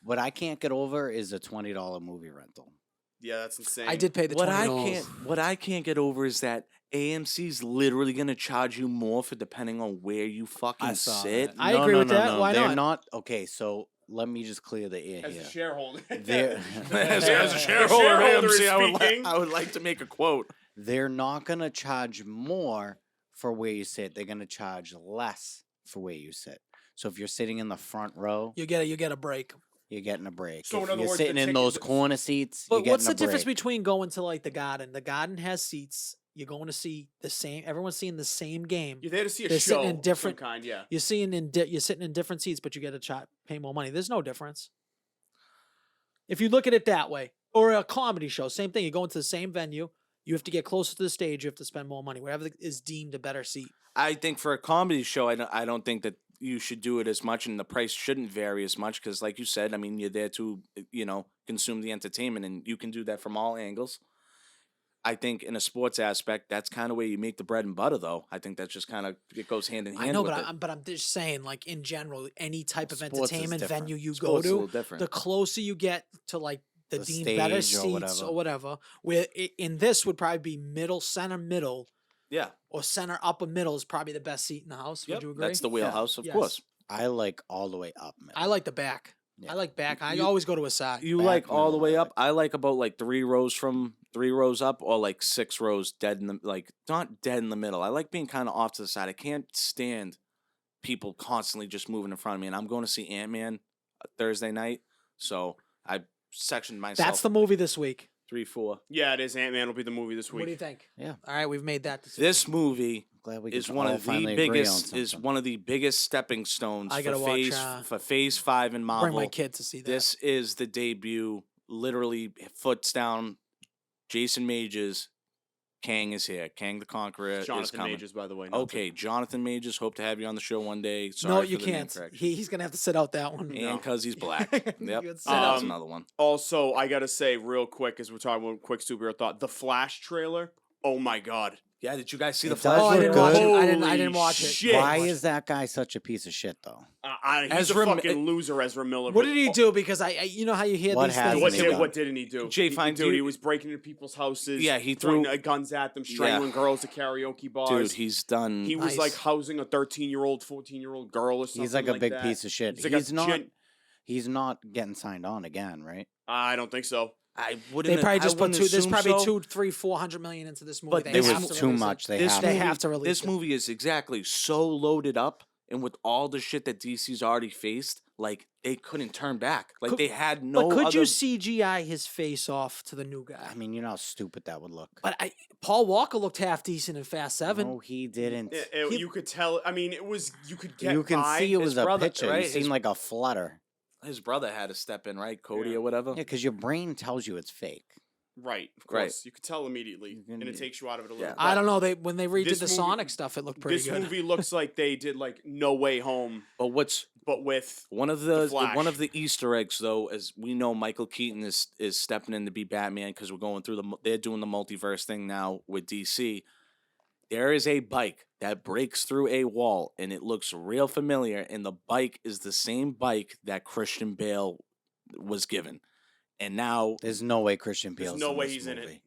What I can't get over is a $20 movie rental. Yeah, that's insane. I did pay the What $20. I can't get over is that AMC's literally gonna charge you more for depending on where you fucking saw sit. that. I agree with that. Why They're not? not. Okay, so let me just clear the air as a here. shareholder. They're, As a The shareholder of shareholder is AMC, speaking. I would like to make a quote. they're not gonna charge more for where you sit. They're gonna charge less for where you sit. So if you're sitting in the front row, You get a break. you're getting a break. So if in other you're words, the sitting in ticket- those corner seats, you're But getting what's a the difference break. between going to like the Garden? The Garden has seats. You're going to see the same. Everyone's seeing the same game. You're there to see a They're show sitting in of different- some kind. Yeah. You're sitting in different seats, but you get to pay more money. There's no difference. If you look at it that way, or a comedy show, same thing. You go into the same venue. You have to get closer to the stage. You have to spend more money. Wherever is deemed a better seat. I think for a comedy show, I don't think that you should do it as much, and the price shouldn't vary as much because, like you said, I mean, you're there to consume the entertainment, and you can do that from all angles. I think in a sports aspect, that's kind of where you make the bread and butter, though. I think that's just kind of it goes hand in hand. I know, with but it. I'm just saying, like in general, any type of Sports is entertainment different. venue you Sports is a go little to, different. the closer you get to like the The deemed better stage or seats whatever. or whatever, where in this would probably be middle, Yeah, or center upper middle is probably the best seat in the house. yep, Would you agree? that's the wheelhouse, of Yes. course. I like all the way up. Man. I like the back. Yeah. I like back. I You- always go to a side. You Back like all the middle, way I up. I like about like 3 rows up, or like 6 rows dead in the not dead in the middle. I like being kind of off to the side. I can't stand people constantly just moving in front of me. And I'm going to see Ant-Man Thursday night, so I sectioned myself. That's the movie this week. 3, 4. Yeah, it is. Ant-Man will be the movie this What do you week. think? Yeah. All right, we've made that decision. This movie Glad we is can one all of the finally agree on biggest something. stepping stones I for gotta watch, phase 5 in Marvel. Bring my kid to see that. This is the debut, literally foots down. Jason Majors, Kang is here. Kang the Conqueror is Jonathan coming. Majors, by the way. not Okay, Jonathan Majors. Hope to have you on the show one day. Sorry no, for you the name can't. correction. He's gonna have to sit out that one. And because he's black. You Yep, could that's sit out. another one. Also, I gotta say real quick, as we're talking about quick superhero thought, the Flash trailer. Oh my god! Yeah, did you guys see It the does Flash? Oh, I look didn't good. watch it. I Holy didn't watch it. shit. Why is that guy such a piece of shit, though? He's Ezra a Mi- fucking loser, Ezra Miller. What but- did he do? Because I you know how you hear What these hasn't things. What, he did, done? what didn't he do? Jay, he, fine, dude, do he you- was breaking into people's houses. Yeah, he throwing threw- guns at them, strangling girls at karaoke bars. Dude, he's done. he was Nice. like housing a 13-year-old, 14-year-old girl or something. He's like a big that. piece of shit. He's like a He's not getting signed on again, right? I don't think so. I They wouldn't. probably I just put wouldn't two. There's assume probably so. 2, 3, 400 million into this movie. But They this have was to too release it. much. They This have They to. have to release This it. movie is exactly so loaded up, and with all the shit that DC's already faced, like they couldn't turn back. Like Could- they had no. But could other... you CGI his face off to the new guy? I mean, you know how stupid that would look. But Paul Walker looked half decent in Fast 7. No, he didn't. He- You could tell. I mean, it was. You could get You can by. see it was his a brother, picture. right? It seemed His- like a flutter. His brother had to step in, right? Cody Yeah. or whatever. Yeah, because your brain tells you it's fake. Right, of Right. course. You could tell immediately, You can- and it takes you out of it a little. Yeah. bit. I don't know. When they redid This the movie- Sonic stuff, it looked pretty This good. movie looks like they did like No Way Home, But what's but with one of The the Flash. one of the Easter eggs though, as we know, Michael Keaton is stepping in to be Batman because we're going through they're doing the multiverse thing now with DC. There is a bike that breaks through a wall, and it looks real familiar. And the bike is the same bike that Christian Bale was given. and now There's no way Christian There's Bale's no in way this he's in movie. it.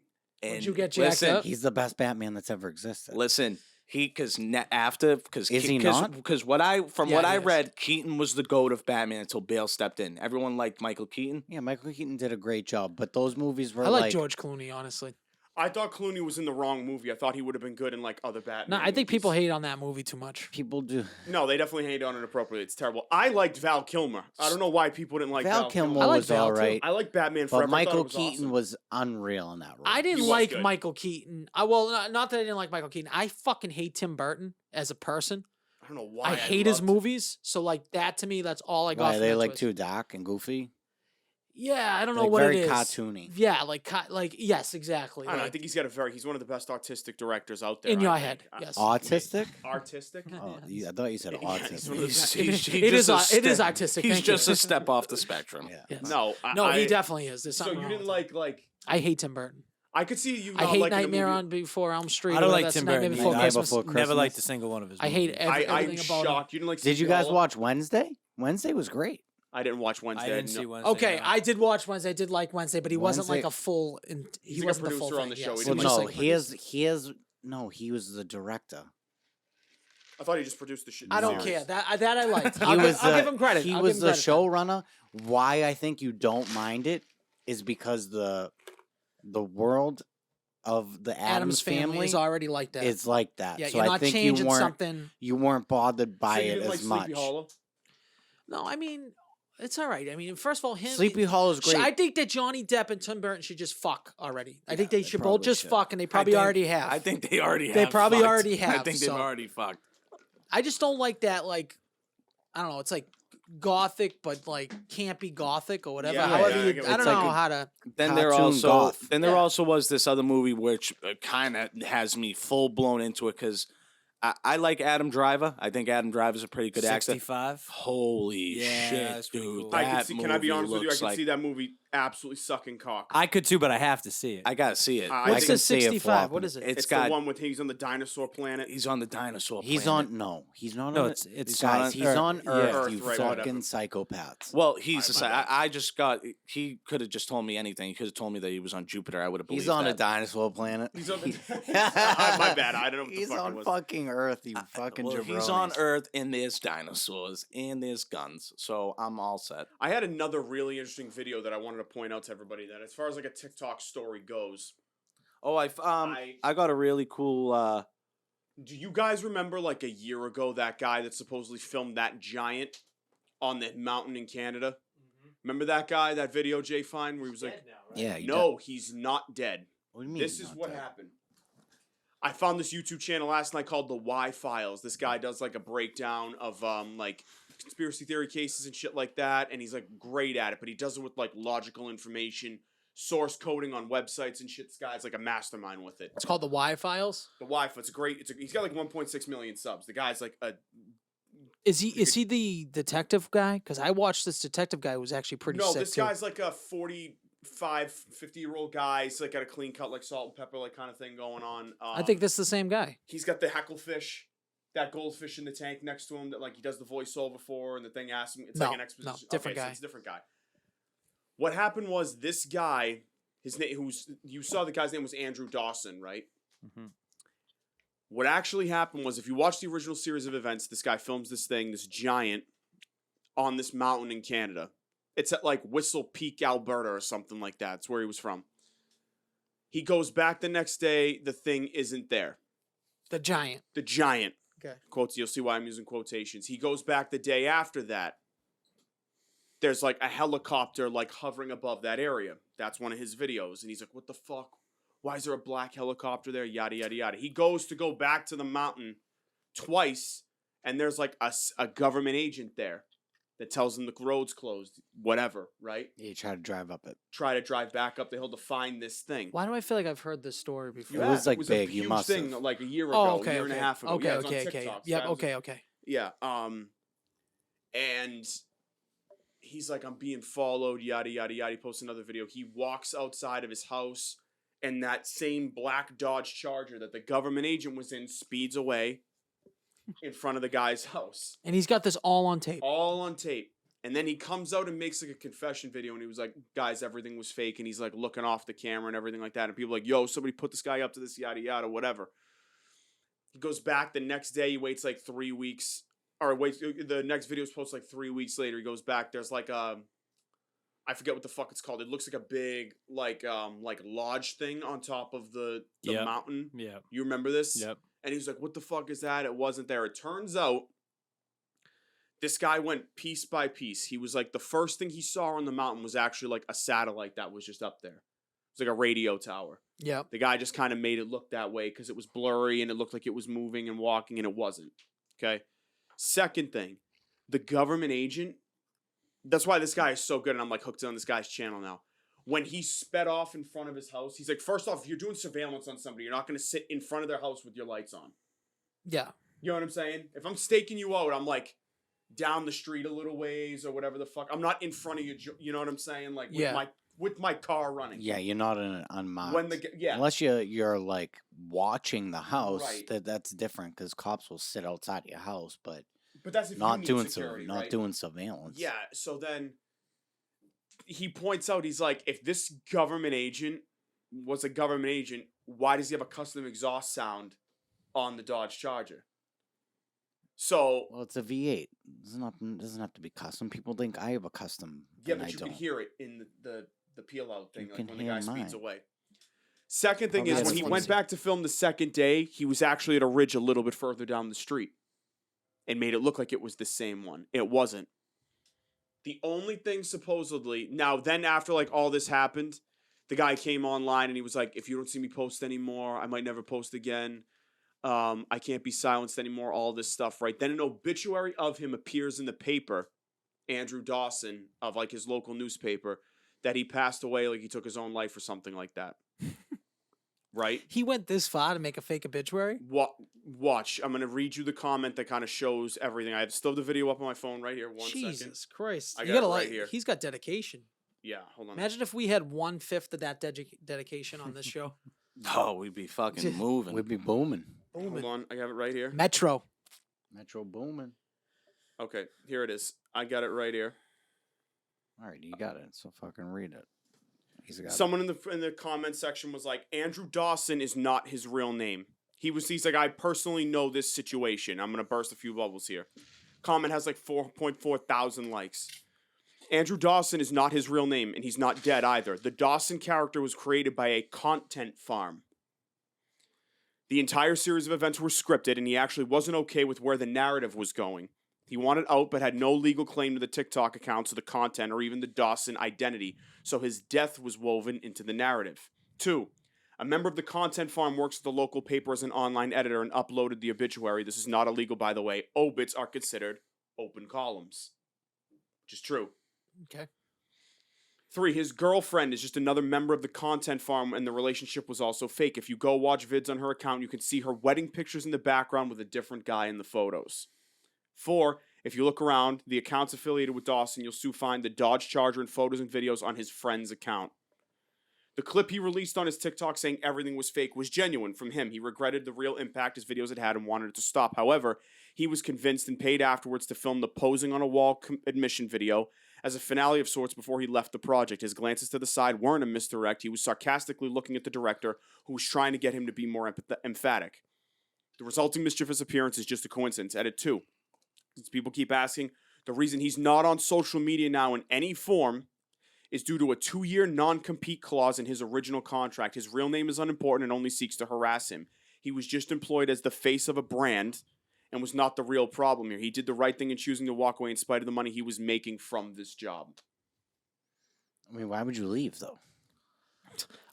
and Would you get jacked listen, up? He's the best Batman that's ever existed. listen. Because after because Is he not? Because what I Yeah, what he I is. read, Keaton was the GOAT of Batman until Bale stepped in. Everyone liked Michael Keaton. Yeah, Michael Keaton did a great job, but those movies were I like like George Clooney, honestly. I thought Clooney was in the wrong movie. I thought he would have been good in like other Batman. No, I think people movies. hate on that movie too much. people do. No, they definitely hate on it appropriately. It's terrible. I liked Val Kilmer. I don't know why people didn't like Val Val Kilmer I like was Val, all too. right, I like Batman Forever. but I thought Michael it was Keaton awesome. was unreal in that role. I didn't was like good. Michael Keaton. Not that I didn't like Michael Keaton. I fucking hate Tim Burton as a person. I don't know why. I hate his loved- movies. So like that to me, that's all I got. Why from they that like twist. too dark and goofy? Yeah, I don't know Like what very it is. cartoony. Yeah, like yes, exactly. I don't know. I like, think he's one of the best artistic directors out there. in your I head, think. yes. Autistic? Artistic. Oh, I thought you said Yeah, he's one of the autistic. best. It is artistic, He's thank you. just a step off the spectrum. Yeah. Yes. No, No, he I- definitely is. There's So something you wrong didn't with him. like? I hate Tim Burton. I could see you. I not hate liking a Nightmare movie. on Before Elm Street. I or don't whatever like that's Tim Nightmare Burton. Before Nightmare Christmas. Before Never liked a Christmas. single one of his I movies. hate I'm everything about him. shocked. You didn't like? Did you Sleepy guys Hollow? watch Wednesday? Wednesday was great. I didn't watch Wednesday. I didn't no- see Wednesday. Okay, no. I did watch Wednesday. I did like Wednesday, but he wasn't like Wednesday- a full. He He's like a wasn't the full producer on thing, the show. yes. He Well, didn't was like- just no, he was the director. I thought he just produced the shit. I don't No. care. That I liked. He I'll, was I'll give him credit. He I'll was give him the credit for that. showrunner. Why I think you don't mind it is because the world of the Adam's family is already like that. is like that. Yeah, so you're I not think changing something. you weren't bothered by So you it didn't as like much. Sleepy Hollow? No, I mean it's all right. I mean, first of all, him. Sleepy Hollow's great. I think that Johnny Depp and Tim Burton should just fuck already. I think they they should both probably just should. fuck, and they I probably think- already have. I think they already have. They probably fucked. already I have, think so- they've already fucked. I just don't like that. Like, I don't know. It's like gothic, but like campy gothic or whatever. Yeah, However, yeah, I you, get I what don't you're know saying. how to. Then there Cartoon also goth. then there Yeah. also was this other movie which kind of has me full blown into it because I like Adam Driver. I think Adam Driver's a pretty good actor. 65. Holy Yeah, shit, that's pretty dude! cool. I That could see. Can I be movie honest with you? I looks could like- see that movie absolutely sucking cock. I could too, but I have to see it. I gotta see it. I What's think the see it 65? flopping. What is it? It's it's got the one with he's on the dinosaur planet. he's on the dinosaur. He's planet. on no, he's not No, on it's guys, on he's Earth. on Yeah. Earth, Earth, you right, fucking whatever. psychopaths. Well, he's Alright, my bad. I just got. He could have just told me anything. He could have told me that he was on Jupiter. I would have believed He's on that. a dinosaur planet. He's on the. My bad. I don't know what the He's fuck it on was. fucking Earth, you fucking Well, he's on jabronis. Earth, and there's dinosaurs, and there's guns. So I'm all set. I had another really interesting video that I wanted to point out to everybody. That as far as like a TikTok story goes, Oh, I got a really cool. do you guys remember like a year ago that guy that supposedly filmed that giant on the mountain in Canada? Remember that guy? That video, Jay Fine, where he was like, Yeah, you "No, he's not dead." What do you mean? This he's is not what dead? happened. I found this YouTube channel last night called The Y Files. This guy does like a breakdown of like conspiracy theory cases and shit like that, and he's like great at it. But he does it with like logical information, source coding on websites and shit. This guy's like a mastermind with it. It's called the Y Files. The Y Files, it's a great. He's got like 1.6 million subs. The guy's like a Is he the detective guy? Because I watched this detective guy who was actually pretty no. sick This too. guy's like a 50-year-old guy. He's like got a clean cut, like salt and pepper, like kind of thing going on. I think this is the same guy. He's got the hecklefish, that goldfish in the tank next to him that like he does the voiceover for, and the thing asks him. It's like No, an exposition. no, different okay, so guy. it's a different guy. What happened was this guy, his name, you saw the guy's name was Andrew Dawson, right? Mhm. What actually happened was, if you watch the original series of events, this guy films this thing, this giant, on this mountain in Canada. It's at like Whistle Peak, Alberta, or something like that. It's where he was from. He goes back the next day. The thing isn't there. The giant. The giant. Okay. Quotes. You'll see why I'm using quotations. He goes back the day after that. There's like a helicopter like hovering above that area. That's one of his videos, and he's like, "What the fuck? Why is there a black helicopter there?" Yada yada yada. He goes to go back to the mountain twice, and there's like a government agent there that tells him the road's closed. Whatever, right? Yeah, you try to drive up it. Try to drive back up the hill to find this thing. Why do I feel like I've heard this story before? It was, like, a big, you huge must thing have. like a year ago, Oh, okay, a year and a okay. half ago. Okay, Yeah, it's on okay, okay. TikTok. Yep, Guys, okay, okay. Yeah. And he's like, "I'm being followed, yada yada yada." He posts another video. He walks outside of his house, and that same black Dodge Charger that the government agent was in speeds away in front of the guy's house. And he's got this all on tape. All on tape. And then he comes out and makes like a confession video, and he was like, guys, everything was fake, and he's like looking off the camera and everything like that. And people are like, yo, somebody put this guy up to this, yada yada, whatever. He goes back the next day, he waits like 3 weeks, or waits, the next video is posted like 3 weeks later. He goes back, there's like I forget what the fuck it's called. It looks like a big like lodge thing on top of the mountain. Yeah. You remember this? Yep. And he was like, what the fuck is that? It wasn't there. It turns out this guy went piece by piece. He was like, the first thing he saw on the mountain was actually like a satellite that was just up there. It was like a radio tower. Yeah. The guy just kind of made it look that way because it was blurry and it looked like it was moving and walking, and it wasn't. Okay. Second thing, the government agent. That's why this guy is so good, and I'm like hooked on this guy's channel now. When he sped off in front of his house, he's like, first off, if you're doing surveillance on somebody, you're not going to sit in front of their house with your lights on. Yeah. You know what I'm saying? If I'm staking you out, I'm like down the street a little ways or whatever the fuck. I'm not in front of you. You know what I'm saying? Like with my car running. Yeah, you're not in an unmarked. Yeah. Unless you're like watching the house, Right. that's different because cops will sit outside your house, but that's if not you need doing security, not right? doing surveillance. Yeah. So then he points out, he's like, if this government agent was a government agent, why does he have a custom exhaust sound on the Dodge Charger? So Well, it's a V8. It doesn't have to be custom. People think I have a custom. yeah, and but I you don't. can hear it in the peel out thing, You like can when the hear guy speeds mine. away. Second thing Probably is, has when he a went flimsy- back to film the second day, he was actually at a ridge a little bit further down the street and made it look like it was the same one. It wasn't. The only thing supposedly, now then after like all this happened, the guy came online and he was like, if you don't see me post anymore, I might never post again. I can't be silenced anymore, all this stuff, right? Then an obituary of him appears in the paper, Andrew Dawson, of like his local newspaper, that he passed away, like he took his own life or something like that. Right? He went this far to make a fake obituary? Watch. I'm going to read you the comment that kind of shows everything. I still have the video up on my phone right here. One second. Jesus Christ. I You got gotta it right like, here. he's got dedication. Yeah, hold on. Imagine if we had 1/5 of that dedication on this show. Oh, we'd be fucking moving. We'd be booming. Hold on. I have it right here. Metro. Metro booming. Okay, here it is. I got it right here. All right, you got it. So fucking read it. He's got Someone in the comment section was like, Andrew Dawson is not his real name. He's like, I personally know this situation. I'm gonna burst a few bubbles here. Comment has like 4.4 thousand likes. Andrew Dawson is not his real name, and he's not dead either. The Dawson character was created by a content farm. The entire series of events were scripted, and he actually wasn't okay with where the narrative was going. He wanted out, but had no legal claim to the TikTok accounts, or the content, or even the Dawson identity, so his death was woven into the narrative. 2. A member of the content farm works at the local paper as an online editor and uploaded the obituary. This is not illegal, by the way. Obits are considered open columns, which is true. Okay. 3, his girlfriend is just another member of the content farm, and the relationship was also fake. If you go watch vids on her account, you can see her wedding pictures in the background with a different guy in the photos. 4, if you look around, the accounts affiliated with Dawson, you'll soon find the Dodge Charger and photos and videos on his friend's account. The clip he released on his TikTok saying everything was fake was genuine from him. He regretted the real impact his videos had and wanted it to stop. However, he was convinced and paid afterwards to film the posing on a wall admission video as a finale of sorts before he left the project. His glances to the side weren't a misdirect. He was sarcastically looking at the director, who was trying to get him to be more emphatic. The resulting mischievous appearance is just a coincidence. Edit 2. Since people keep asking, the reason he's not on social media now in any form is due to a 2-year non-compete clause in his original contract. His real name is unimportant and only seeks to harass him. He was just employed as the face of a brand and was not the real problem here. He did the right thing in choosing to walk away in spite of the money he was making from this job. I mean, why would you leave though?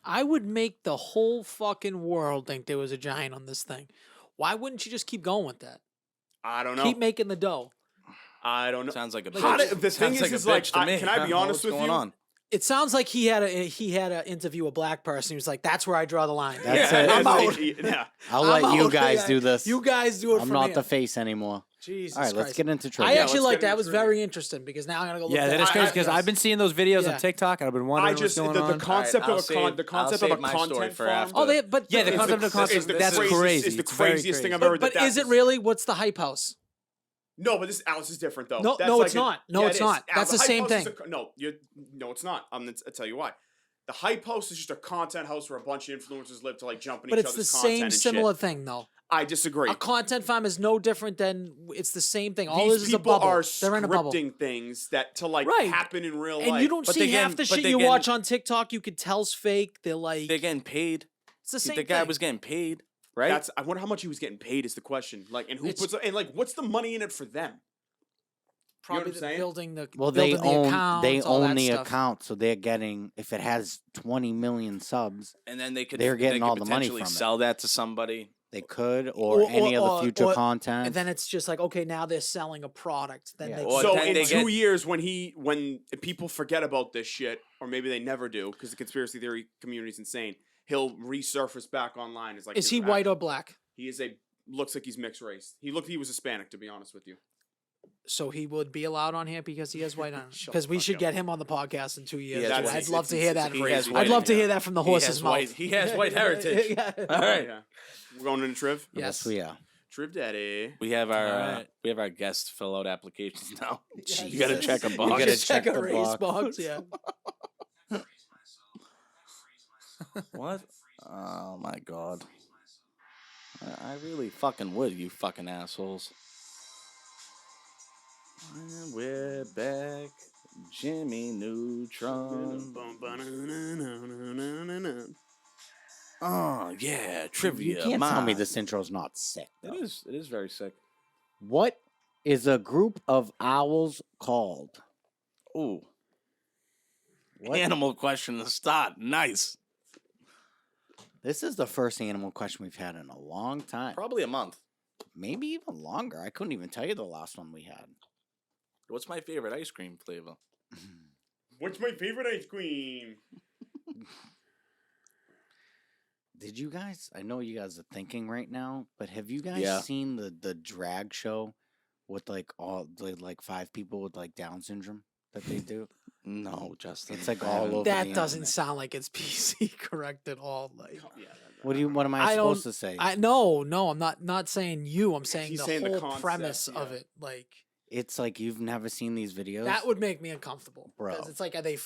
I would make the whole fucking world think there was a giant on this thing. Why wouldn't you just keep going with that? I don't know. Keep making the dough. I don't know. Sounds like a How bitch. did- the thing Sounds is like a like, bitch to me. can I be honest What's with going you? on? It sounds like he had to interview a black person. He was like, "That's where I draw the line." That's Yeah, it. I'm out. Yeah. I'll I'm let you out. guys Yeah. do this. You guys do it I'm for not me. the face anymore. Jesus All right, let's Christ. get into I trivia. actually let's like get that. into It was trivia. very interesting because now I'm gonna go. Yeah, look that is crazy because I- I've been seeing those videos Yeah. on TikTok and I've been wondering I what's just going the on. concept I'll of a save- the concept I'll of a save my story content for farm. after. Oh, but Yeah, the is concept of is concept, the that's craziest- crazy. Is the It's very craziest thing I've crazy. ever heard. But that is it was- really? What's the hype house? No, but this Alice is different though. No, That's no, like it's a- not. No, yeah, it's it is. not. That's The the Hype same House is thing. no, it's not. I'll tell you why. The Hype House is just a content house where a bunch of influencers live to like jump in But each it's the other's content same and similar shit. thing, though. I disagree. A content farm is no different than it's the same thing. All These this is a people bubble. are They're in a bubble. scripting things that to like Right. happen in real And life. you don't But see they half getting- the but shit they you getting- watch on TikTok. You could tell's fake. They're like, They're getting paid. it's the same The guy thing. was getting paid, right? That's I wonder how much he was getting paid is the question. Like, and who It's- puts and like what's the money in it for them? Probably what I'm saying? building the Well, they building the own accounts, all that the stuff. account, so they're getting, if it has 20 million subs, and then they could They're getting they could all the money potentially from it. sell that to somebody. they could, or any of the future content. And then it's just like, okay, now they're selling a product. Then Yeah. they Or So then in they 2 get- years, when people forget about this shit, or maybe they never do, because the conspiracy theory community is insane, he'll resurface back online. As like, is his he act- white or black? He is looks like he's mixed race. He was Hispanic, to be honest with you. So he would be allowed on here because he has white on. Shut Because the we fuck should up. get him on the podcast in 2 years. has I'd white- love to hear that. he has I'd white- love to hear that from the He horse's has mouth. white- he has white heritage. Yeah. All right. Yeah. We're going into Triv. Yes. we are. Triv Daddy. We have our Alright. we have our guests fill out applications now. Yes. You gotta check a You box. gotta Just check check a the race box. box. Yeah. What? Oh my god. I really fucking would, you fucking assholes. And we're back. Jimmy Neutron. Oh yeah, trivia. You can't tell me Marc. this intro's not sick. Though. It is very sick. What is a group of owls called? Ooh. What? Animal question to start. Nice. This is the first animal question we've had in a long time. Probably a month. Maybe even longer. I couldn't even tell you the last one we had. What's my favorite ice cream flavor? What's my favorite ice cream? Did you guys? I know you guys are thinking right now, but have you guys Yeah. seen the drag show with like all the like 5 people with like Down syndrome that they do? No, Justin. It's like I all haven't- over. That the doesn't internet. sound like it's PC correct at all. Like, Yeah. What am I, I supposed don't- to say? no, I'm not saying you. I'm saying He's the saying the whole concept, premise of yeah. it. Like, It's like you've never seen these videos. that would make me uncomfortable. Bro. Because it's like, are they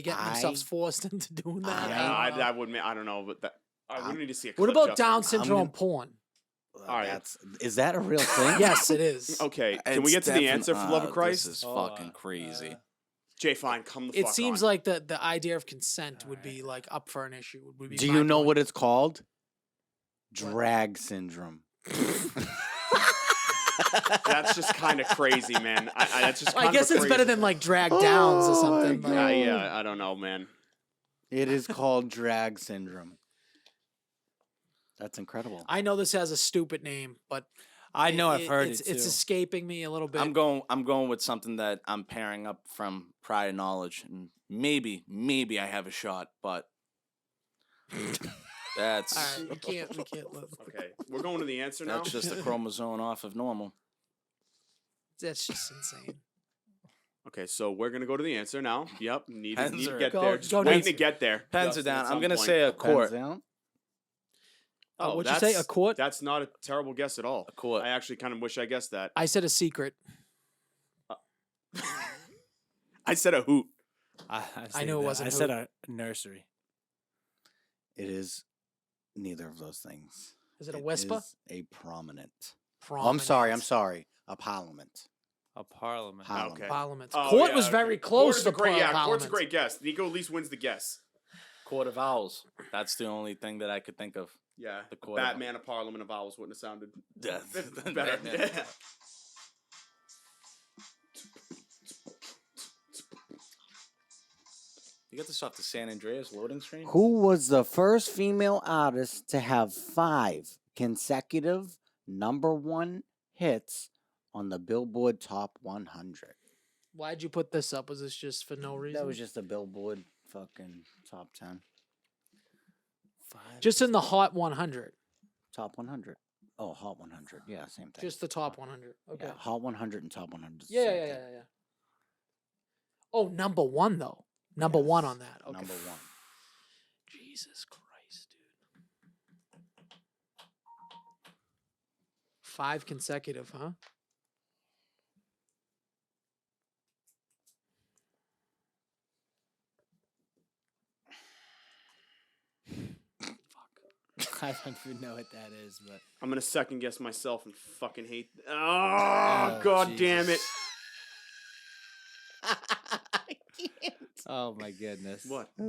getting themselves forced into doing that? Yeah, I don't know. I would. I don't know, but that. I would need to see a What clip, about Justin. Down syndrome gonna- porn? right. Is that a real thing? Yes, it is. Okay, can we It's get to the defin- answer for the love of This Christ? is Hold fucking on. crazy. Jay, fine, come the It fuck seems on. like the idea of consent would be like up for an issue. Would be Do you know mind-blowing. what it's called? Drag syndrome. That's just kind of crazy, man. That's just. I kinda guess it's better crazy. than like drag downs or Oh my something. God. like- Yeah, I don't know, man. It is called drag syndrome. That's incredible. I know this has a stupid name, but I know I've heard it's, it too. It's escaping me a little bit. I'm going with something that I'm pairing up from prior knowledge, and maybe I have a shot, but that's All right, we can't. Okay, we're going to the answer now. that's just a chromosome off of normal. That's just insane. Okay, so we're gonna go to the answer now. Yep, need Pens to are- get Go- there. Just go waiting to- to get there. Pens Justin, are down. at I'm some gonna point. say a Pens quart. down? What'd you say? A quart? That's not a terrible guess at all. A quart. I actually kind of wish I guessed that. I said a secret. I said a hoot. I knew it wasn't I said hoop. a nursery. It is neither of those things. Is it a whisper? is a prominent. Oh, I'm sorry. A parliament. A parliament. Parliament. Okay. Parliament. Oh, Court yeah, was okay. very Quart close is to a great, yeah, Parliament. Quart's a great guess. Nico at least wins the guess. Quart of owls. That's the only thing that I could think of. Yeah, The Court of- Batman of Parliament of Owls wouldn't have sounded Yeah, better. Batman. Yeah. You got this off the San Andreas loading screen? Who was the first female artist to have 5 consecutive #1 hits on the Billboard Top 100? Why'd you put this up? Was this just for no reason? That was just a Billboard fucking top 10. just in the Hot 100. Top 100. Oh, Hot 100. Yeah, same thing. Just the top 100. Okay. Yeah, Hot 100 and Top 100. is the Yeah, same yeah, thing. yeah. Oh, number 1 though. Number 1 Yes, on that. Okay. Number 1. Jesus Christ, dude. 5 consecutive, huh? I don't even know what that is, but I'm gonna second guess myself and fucking hate. Oh, Oh, god damn it! Jesus. Oh my goodness. What? What?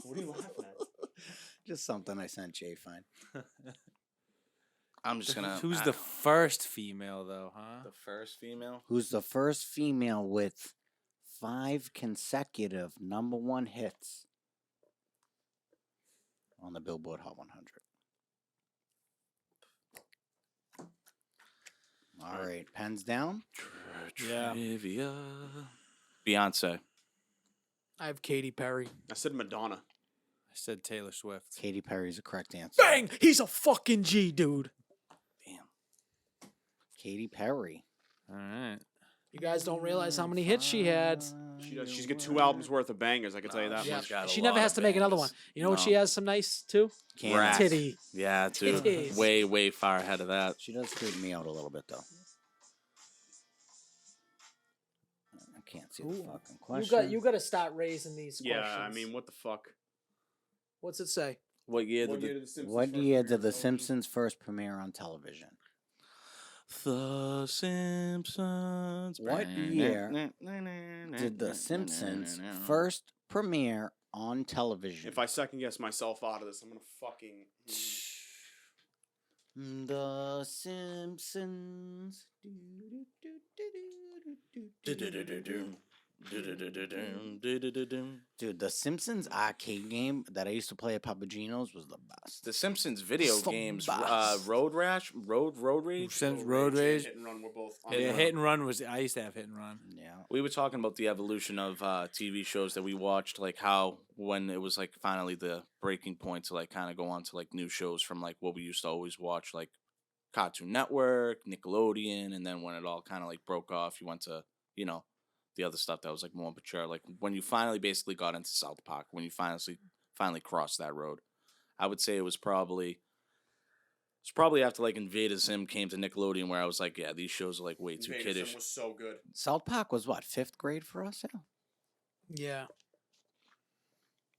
What are you laughing at? Just something I sent Jay. Fine. I'm just gonna. Who's I- the first female though, huh? the first female? Who's the first female with 5 consecutive #1 hits on the Billboard Hot 100? All right, pens down. Yeah. Trivia. Beyonce. I have Katy Perry. I said Madonna. I said Taylor Swift. Katy Perry's the correct answer. Bang! He's a fucking G, dude. Damn. Katy Perry. All right. You guys don't realize how many hits she had. She does. She's got 2 albums worth of bangers. I can tell you that she's Yeah, much. got a she never lot has of to make another one. bangers. You know what No. she has some nice too? Can't. Rat. Titty. Yeah, dude. Titties. Way far ahead of that. She does creep me out a little bit, though. I can't see the Ooh. fucking question. You got to start raising these Yeah, questions. I mean, what the fuck? What's it say? What year What did year the did The Simpsons What first year premiere did on The television? Simpsons first premiere on television? The Simpsons? What year Did The Simpsons first premiere on television? If I second guess myself out of this, I'm gonna fucking. The Simpsons. Dude, the Simpsons arcade game that I used to play at Papagino's was the best. The Simpsons video It's the games, best. Road Rage. Road Rage. Hit and Run were both. Hit and Yeah, Run. Hit and Run was. I used to have Hit and Run. Yeah. We were talking about the evolution of TV shows that we watched, like how when it was like finally the breaking point to like kind of go on to like new shows from like what we used to always watch, like Cartoon Network, Nickelodeon, and then when it all kind of like broke off, you went to the other stuff that was like more mature. Like when you finally basically got into South Park, when you finally crossed that road, I would say it was probably after like Invader Zim came to Nickelodeon, where I was like, yeah, these shows are like way too Invader Zim kiddish. was so good. South Park was what, 5th grade for us? Yeah. Yeah.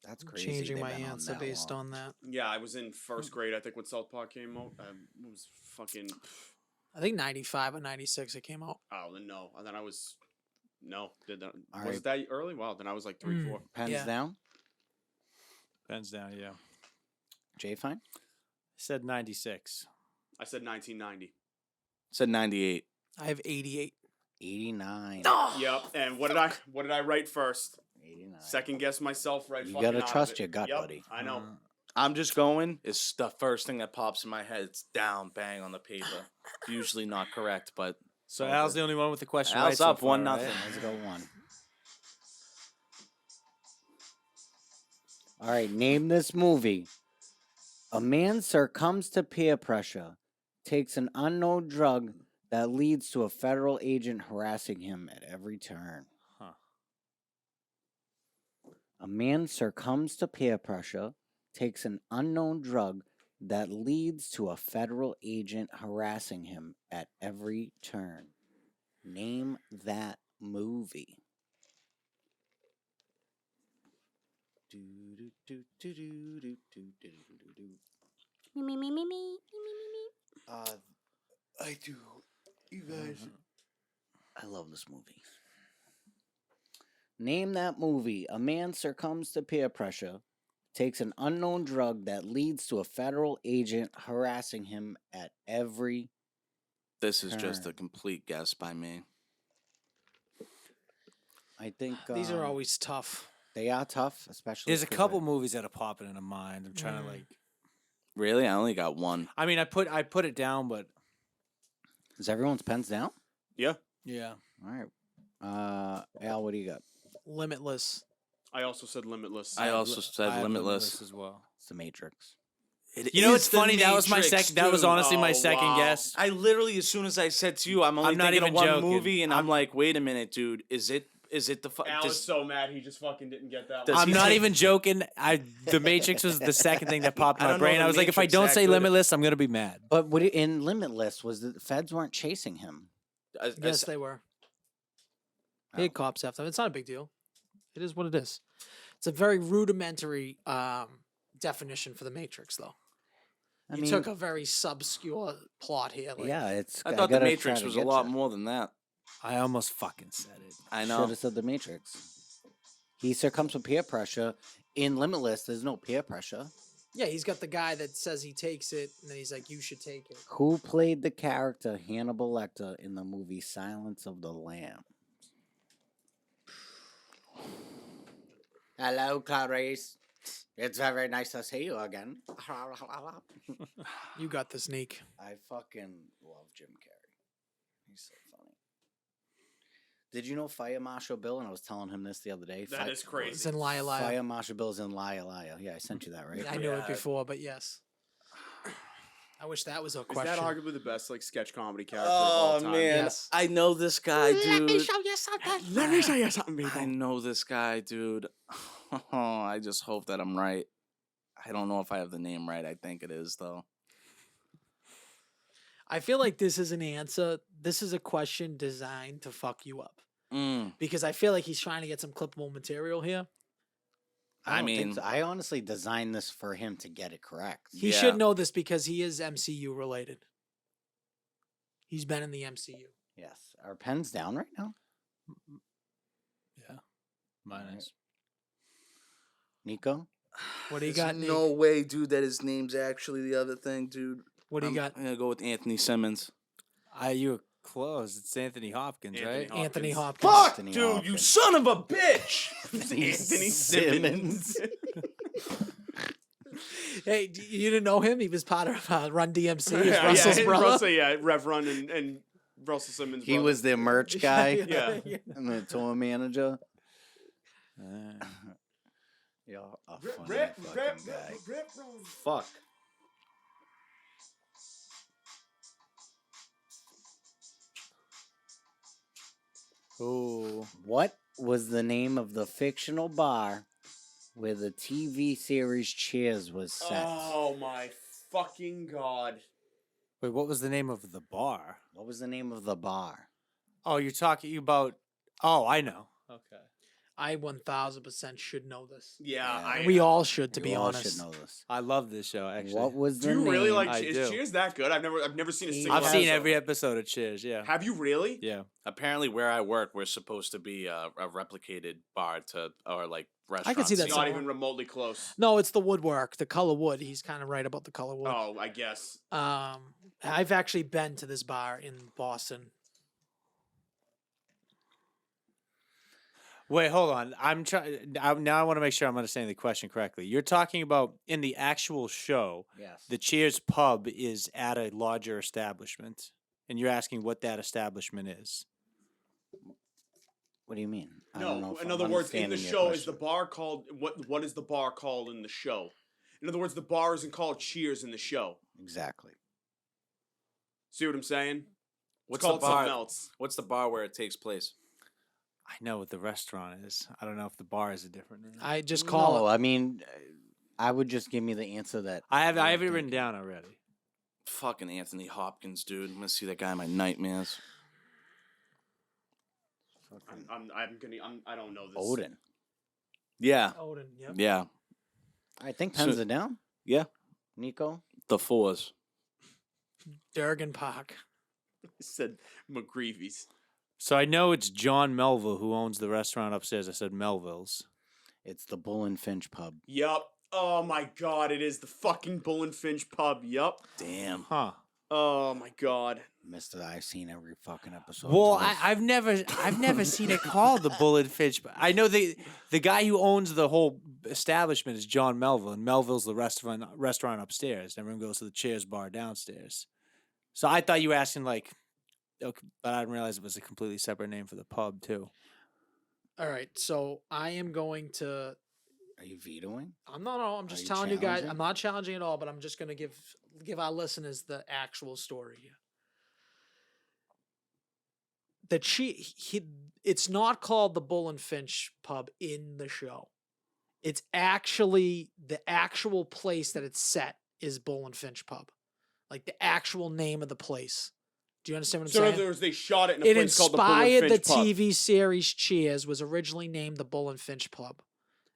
That's crazy. Changing they've my been on answer that based long. on that. Yeah, I was in first grade, I think, when South Park came out. It was fucking. I think 95 or 96 it came out. Oh, then no. And then I was. No. Did that, All was right. it that early? Wow, then I was like 3, Mm. 4. Pens Yeah. down. Pens down. Yeah. Jay, fine. Said 96. I said 1990. Said 98. I have 88. 89. Yep. And what did I write first? 89. Second guess myself right You fucking gotta out of trust it. your gut, Yep, buddy. I know. I'm just going. It's the first thing that pops in my head. It's down, bang on the paper. Usually not correct, but So Al's the only one with the question. Al's right so up far, 1-0. right? Let's go 1. All right, name this movie. A man succumbs to peer pressure, takes an unknown drug that leads to a federal agent harassing him at every turn. Huh. A man succumbs to peer pressure, takes an unknown drug that leads to a federal agent harassing him at every turn. Name that movie. I do. You guys. I love this movie. Name that movie. A man succumbs to peer pressure, takes an unknown drug that leads to a federal agent harassing him at every. this is just a Turn. complete guess by me. I think These are always tough. they are tough, especially. There's a 'cause couple movies that are popping into mind. I'm trying to like. Really? I only got one. I mean, I put it down, but Is everyone's pens down? Yeah. yeah. All right. Al, what do you got? Limitless. I also said Limitless. I also I said have Limitless. as well. It's The Matrix. You know what's funny? That was my second. That was honestly my Oh, second wow. guess. I literally, as soon as I said to you, I'm only not thinking even of one joking. movie, and I'm like, wait a minute, dude. Is it the Al is so mad he just fucking didn't get that Does one. I'm he not take- even joking. The Matrix was the second thing that popped in I my don't know brain. the I was like, if I Matrix don't that say good. Limitless, I'm gonna be mad. But what in Limitless was the feds weren't chasing him. Yes, they were. He had cops after him. It's not a big deal. It is what it is. It's a very rudimentary definition for the Matrix, though. You took a very obscure plot here. Like, yeah, it's. I thought the gotta Matrix try to was a get lot ya. more than that. I almost fucking said it. I Should know. have said the Matrix. He succumbs to peer pressure. In Limitless, there's no peer pressure. yeah, he's got the guy that says he takes it, and then he's like, "You should take it." Who played the character Hannibal Lecter in the movie Silence of the Lambs? Hello, Clarice. It's very nice to see you again. You got this, Nick. I fucking love Jim Carrey. He's so funny. Did you know Fire Marshal Bill? And I was telling him this the other day. That is It's crazy. in Liar Liar. Fire Marshal Bill's in Liar Liar. Yeah, I sent you that, right? I knew it Yeah. before, but yes. I wish that was a Is question. that arguably the best like sketch comedy character Oh of all time? man, Yes. I know this guy, dude. you something. Let me tell you something, I people. know this guy, dude. I just hope that I'm right. I don't know if I have the name right. I think it is though. I feel like this is an answer. This is a question designed to fuck you up because I feel like he's trying to get some clippable material here. I I don't think mean- so. I honestly designed this for him to get it correct. He Yeah. should know this because he is MCU related. He's been in the MCU. Yes. Are pens down right now? Yeah. Mine Alright. is. Nico? What do you There's got, Nick? no way, dude, that his name's actually the other thing, dude. What do you got? I'm gonna go with Anthony Simmons. You were close. It's Anthony Hopkins, Anthony right? Anthony Hopkins. Hopkins. Fuck, Anthony dude, you Hopkins. son of a bitch! Anthony Simmons. Simmons. Hey, you didn't know him? He was part of Run DMC. His Yeah, Russell's brother. Russell, yeah, Rev Run and Russell Simmons. He brother. was the merch guy Yeah. and the tour manager. You're a funny fucking guy. Fuck. Oh. What was the name of the fictional bar where the TV series Cheers was set? Oh my fucking god! Wait, what was the name of the bar? What was the name of the bar? Oh, you're talking about. Oh, I know. Okay. I 1000% should know this. Yeah, Yeah. We all should, to You be all honest. should know this. I love this show, actually. What was the Do you name? really like? I Is do. Cheers that good? I've never seen a single. I've seen episode. every episode of Cheers, yeah. Have you really? Yeah. Apparently, where I work, we're supposed to be a replicated bar or like restaurant. see that Not somewhere. even remotely close. No, it's the woodwork, the color wood. He's kind of right about the color wood. Oh, I guess. I've actually been to this bar in Boston. Wait, hold on. I'm trying. Now I want to make sure I'm understanding the question correctly. You're talking about in the actual show, Yes. the Cheers pub is at a larger establishment, and you're asking what that establishment is. What do you mean? I don't know No, if in I'm other words, in the understanding your show, is the question. bar called what is the bar called in the show? In other words, the bar isn't called Cheers in the show. Exactly. See what I'm saying? What's It's called the bar? something else. What's the bar where it takes place? I know what the restaurant is. I don't know if the bar is a different name. I just call No, it. I mean, I would just give me the answer that I have you're it written thinking. down already. Fucking Anthony Hopkins, dude. I'm gonna see that guy in my nightmares. Fucking I don't know this. Odin. Yeah, Odin, yep. yeah, I think So- pens are down. yeah. Nico. The fours. Durgan Park. I said McGreevy's. So I know it's John Melville who owns the restaurant upstairs. I said Melville's. It's the Bull and Finch pub. Yup. Oh my god, it is the fucking Bull and Finch pub. Yup. Damn. Huh. Oh my god. Mister, I've seen every fucking episode. Well, twice. I've never seen it called the Bullet Finch. But I know the guy who owns the whole establishment is John Melville, and Melville's the restaurant upstairs. Everyone goes to the Cheers bar downstairs. So I thought you were asking like, okay, but I didn't realize it was a completely separate name for the pub too. All right, so I am going to. Are you vetoing? I'm not. I'm just you telling you guys. challenging? I'm not challenging at all, but I'm just going to give our listeners the actual story here. It's not called the Bull and Finch pub in the show. It's actually the actual place that it's set is Bull and Finch pub, like the actual name of the place. Do you understand what I'm So in saying? other words, they shot it in a It place called the Bull and inspired the Finch pub. TV series Cheers, was originally named the Bull and Finch pub.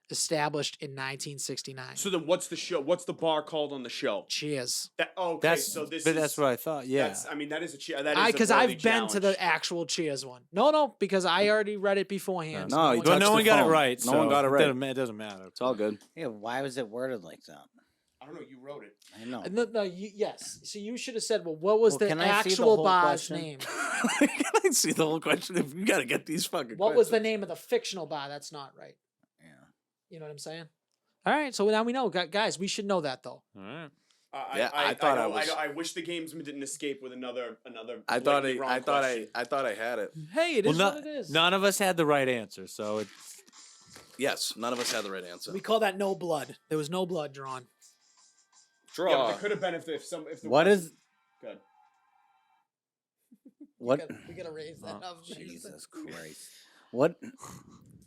established in 1969. So then, what's the show? What's the bar called on the show? Cheers. Okay, so this is. That's what I thought. Yeah. I mean, that is a cheer. That is Because a I've worthy been to the challenge. actual Cheers one. No, because I already read it beforehand. No, you one But touched no the one got it phone. right. No one so got it right. It doesn't matter. It's all good. Yeah, why was it worded like that? I don't know. You wrote it. I know. Yes. So you should have said, well, what was Well, the can I see the actual whole bar's question? name? Can I see the whole question? If you got to get these fucking. What was the questions. name of the fictional bar? That's not right. Yeah. You know what I'm saying? All right. So now we know. Guys, we should know that, though. All right. Yeah, I thought I was- I wish the gamesman didn't escape with another. I thought blatantly wrong I thought question. I thought I had it. Hey, it is what it is. None of us had the right answer, so it's Yes, none of us had the right answer. We call that no blood. There was no blood drawn. Draw. Yeah, but there could have been if the What is good. what? We gotta raise that up. Jesus Christ! What?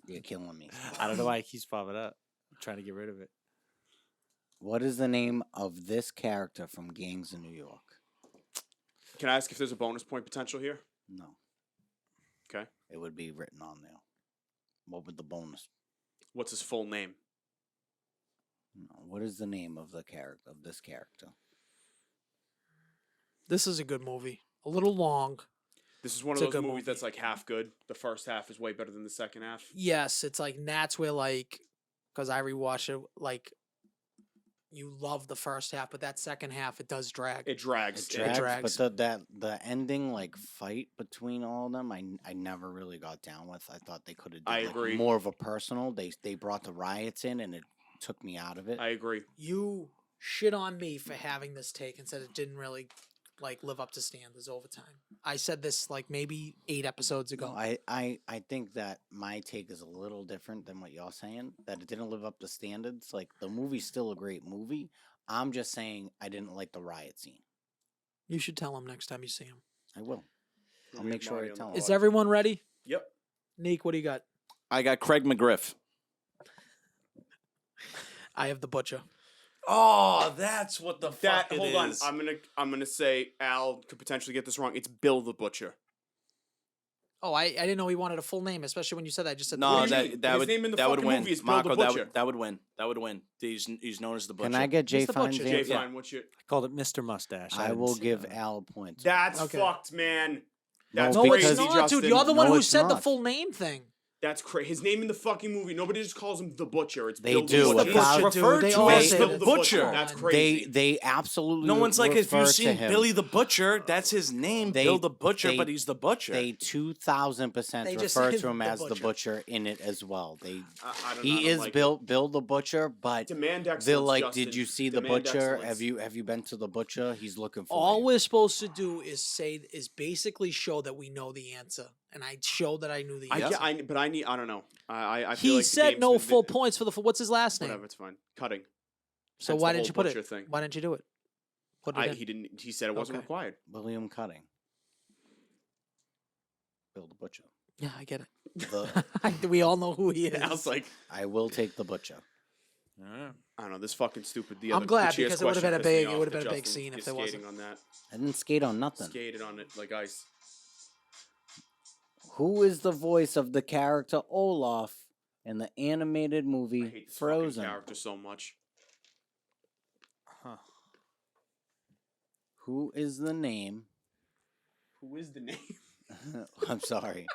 You're killing me. I don't know why it keeps popping up. I'm trying to get rid of it. What is the name of this character from Gangs in New York? Can I ask if there's a bonus point potential here? No. Okay. It would be written on there. What would the bonus? What's his full name? No. What is the name of the character of this character? This is a good movie. A little long. This is one It's of a those good movies movie. that's like half good. The first half is way better than the second half. Yes, it's like and that's where like, because I rewatched it. Like, you love the first half, but that second half it does drag. It drags. It drags. But the ending like fight between all of them, I never really got down with. I thought they could have. I agree. More of a personal. They brought the riots in, and it took me out of it. I agree. You shit on me for having this take and said it didn't really like live up to standards over time. I said this like maybe 8 episodes ago. No, I think that my take is a little different than what y'all saying. That it didn't live up to standards. Like the movie's still a great movie. I'm just saying I didn't like the riot scene. You should tell him next time you see him. I will. I'll We make have sure I Marty on tell the him. Is pod. everyone ready? Yep. Neek, what do you got? I got Craig McGriff. I have the butcher. Oh, that's what the That hold on. I'm gonna say Al could potentially get this wrong. It's Bill the Butcher. Oh, I didn't know he wanted a full name, especially when you said that. I just said No, do you mean? that His would name in the that would fucking win. movie is Bill the Marco, Butcher. that would win. That would win. He's known as the butcher. Can I get Jay the Fine's butcher. Jay answer? Fine, what's your? I called it Mr. Mustache. I didn't will say give that. Al points. That's Okay. fucked, man. No, That's No, crazy, it's not, Justin. dude. You're the one No, who it's said the not. full name thing. That's crazy. His name in the fucking movie. Nobody just calls him the Butcher. It's They Bill do. The The Butcher. butcher, referred They to all as say the that. butcher. That's They- crazy. They absolutely. No one's like, if refer you've to seen him. Billy the Butcher, that's his name, They- Bill the Butcher, they- but he's the butcher. They 2,000% They just refer said to him the as the butcher. butcher in it as well. I don't know, I He don't is like Bill the Butcher, but Demand excellence, they're like, Justin. did you see the Demand butcher? excellence. Have you been to the butcher? He's looking for All you. we're supposed to do is basically show that we know the answer, and I showed that I knew the answer. I don't know. I feel He like the said no gamesman full did- points for the full. What's his last name? Whatever, it's fine. Cutting. So Hence why the didn't you whole put it? butcher thing. Why didn't you do it? Put it in. He didn't. He said it wasn't Okay. required. William Cutting. Bill the Butcher. Yeah, I get it. The, We all know who he is. I was like, I will take the butcher. Alright. I don't know. This fucking stupid. I'm glad the cheers because it would've question been a pissed me big- it off would've that been a big Justin scene if is there skating wasn't. on that. I didn't skate on nothing. Skated on it like ice. Who is the voice of the character Olaf in the animated I movie hate this fucking Frozen? character so much. Huh. Who is the name? Who is the name? I'm sorry.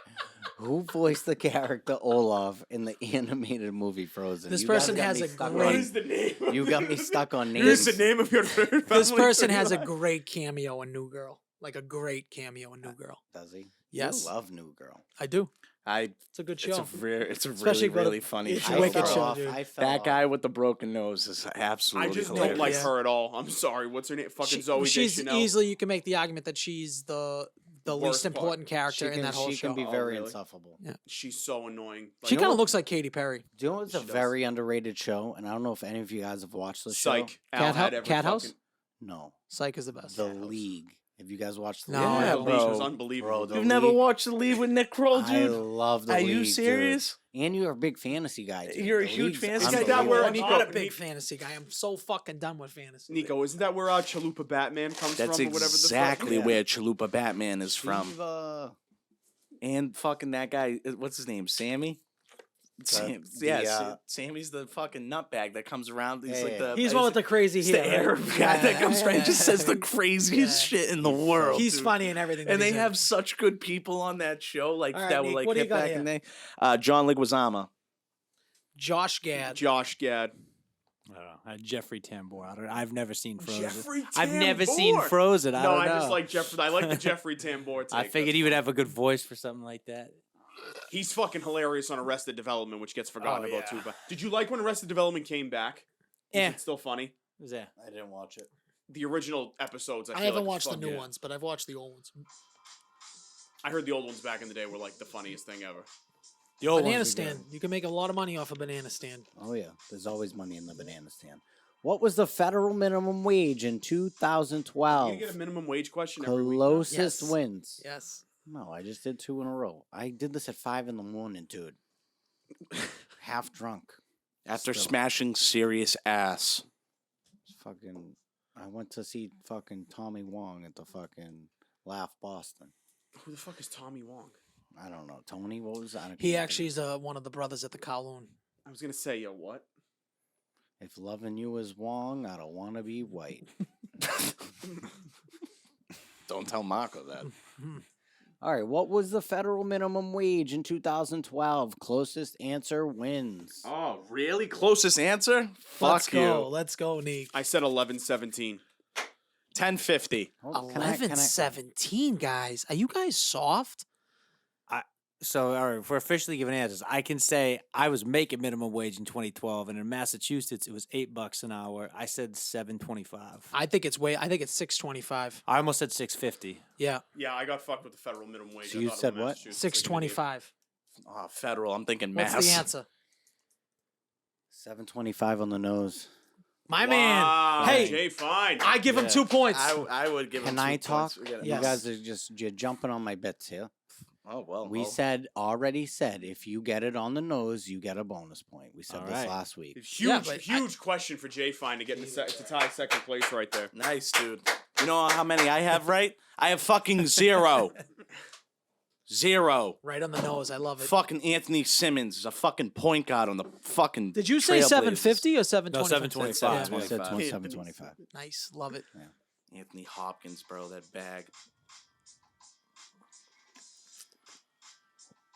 Who voiced the character Olaf in the animated movie Frozen? This You guys person got has me a stuck great- What on- is the name? of You got me your- stuck on Here's names. the name of your third This family person has a tree. great cameo in New Girl, like a great cameo in New Girl. Does he? Yes. You love New Girl. I do. It's a good It's show. it's a Especially really, for the- really funny it's show. a wicked bro. show, dude. I fell That off. guy with the broken nose is I absolutely just hilarious. don't like Yeah. her at all. I'm sorry. What's her name? Fucking Zoe she's Deschanel. easily you can make the argument that she's the Worst least part. important character in that whole she show. can be Oh, very really? insufferable. Yeah. She's so annoying. She Like, kind of looks like Katy Perry. Do you know what's a She does. very underrated show? And I don't know if any of you guys have watched the show. Psych. Al Cat, had every Cat House? fucking- No. Psych is the best. The League. Have you guys watched the No, League? I Yeah, haven't. Leash was bro. unbelievable. Bro, the You've never League- watched The League with Nick Kroll, I dude? love the Are League. you dude. serious? And you're a big fantasy guy. Dude. You're a The huge League's fantasy guy. unbelievable. Where I'm Nico- not a big Nico- fantasy guy. I'm so fucking done with fantasy. Nico, isn't that where Chalupa Batman comes That's from or whatever exactly the fuck? where Chalupa Batman is from. Diva. And fucking that guy, what's his name? Sammy? Sam, the, Sammy's the fucking nutbag that comes around. He's Yeah, like yeah. the He's one with the crazy he's hair. the right? Arab guy that comes straight and just says the Yeah. craziest shit in the He's so- world. He's dude. funny in everything. And that they he's in. have such good people on that show, like All right, that were Nick, like what do you hit got back here? in the day. John Leguizamo. Josh Gad. Josh Gad. I don't know. Jeffrey Tambor. I've never seen Frozen. Jeffrey I've never seen Tambor. Frozen. I No, don't I know. just like Jeffrey. I like the Jeffrey Tambor take. I figured That's he would funny. have a good voice for something like that. He's fucking hilarious on Arrested Development, which gets forgotten Oh, about too. yeah. But did you like when Arrested Development came back? Yeah. It's still funny. What was that? I didn't watch it. The original episodes. I, I feel haven't like watched the fuck new yeah. ones, but I've watched the old ones. I heard the old ones back in the day were like the funniest thing ever. The old Banana ones were stand. good. You can make a lot of money off a banana stand. Oh yeah, there's always money in the banana stand. What was the federal minimum wage in You 2012? get a minimum wage question every week. Closest Yes. wins. Yes. No, I just did 2 in a row. I did this at 5 in the morning, dude. Half drunk. After Still. smashing serious ass. Fucking, I went to see fucking Tommy Wong at the fucking Laugh Boston. Who the fuck is Tommy Wong? I don't know. Tony, what was that? He actually is one of the brothers at the Kowloon. I was gonna say, yo, what? If loving you is Wong, I don't want to be white. Don't tell Marco that. All right, what was the federal minimum wage in 2012? Closest answer wins. Oh, really? Closest answer? Let's Fuck go. you. Let's go, Nick. I said 11-17. 1050. Hold on, 11-17, guys. Are you guys soft? So, all right, if we're officially giving answers, I can say I was making minimum wage in 2012, and in Massachusetts, it was $8 an hour. I said $7.25. I think it's $6.25. I almost said $6.50. Yeah, Yeah, I got fucked with the federal minimum wage. So I you thought it said was what? Massachusetts, like an idiot. $6.25. Oh, federal. I'm thinking What's mass. the answer? 725 on the nose. My Wow, man. Hey, Jay, fine. I give him Yeah. 2 points. I would give Can him I 2 points. talk? We gotta- You Yes. guys are you're jumping on my bits here. Oh, well. We well. already said, if you get it on the nose, you get a bonus point. We said All this right. last week. Huge, but huge question for Jay Fine to get in to tie second place right there. Nice, dude. You know how many I have right? I have fucking 0. 0. Right on the nose. I love it. Fucking Anthony Simmons is a fucking point guard on the fucking. Did you say Trailblazers. 750 or 725? No, 725. Yeah. I said 25. 725. Nice. Love it. Anthony Hopkins, bro, that bag.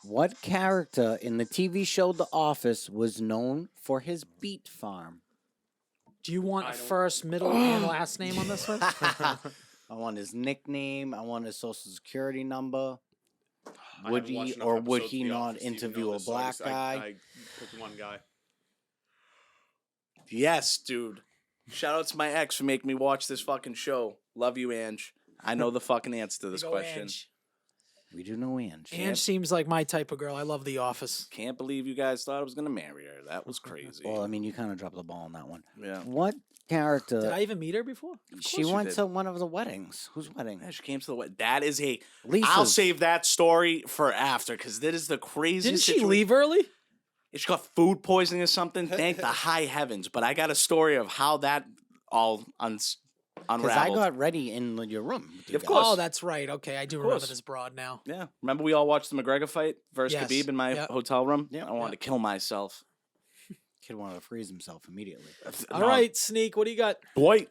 What character in the TV show The Office was known for his beet farm? Do you want I don't- first, middle, and last name on this one? I want his nickname. I want his social security number. I Would haven't watched he enough or would episodes he of The not Office to even interview know a this, so I black just- guy? I picked one guy. Yes, dude. Shout out to my ex for making me watch this fucking show. Love you, Ange. I know the fucking answer to this Go question. Ange. We do know Ange. Ange seems like my type of girl. I love The Office. Can't believe you guys thought I was gonna marry her. That was crazy. Well, I mean, you kind of dropped the ball on that one. yeah. What character? Did I even meet her before? She you went did. to one of the weddings. Whose wedding? Yeah, she came to the wedding. That is a. Lisa's. I'll save that story for after because that is the craziest. Didn't she situation. leave early? She got food poisoning or something. Thank the high heavens. But I got a story of how that all Because unraveled. I got ready in your room. with you Of guys. course. Oh, that's right. Okay, I do remember course. this broad now. Yeah. Remember we all watched the McGregor fight versus Yes. Khabib in my Yep. hotel room? Yep. I wanted to kill myself. Kid wanted to freeze himself immediately. All right, Sneak, what do you got? Dwight.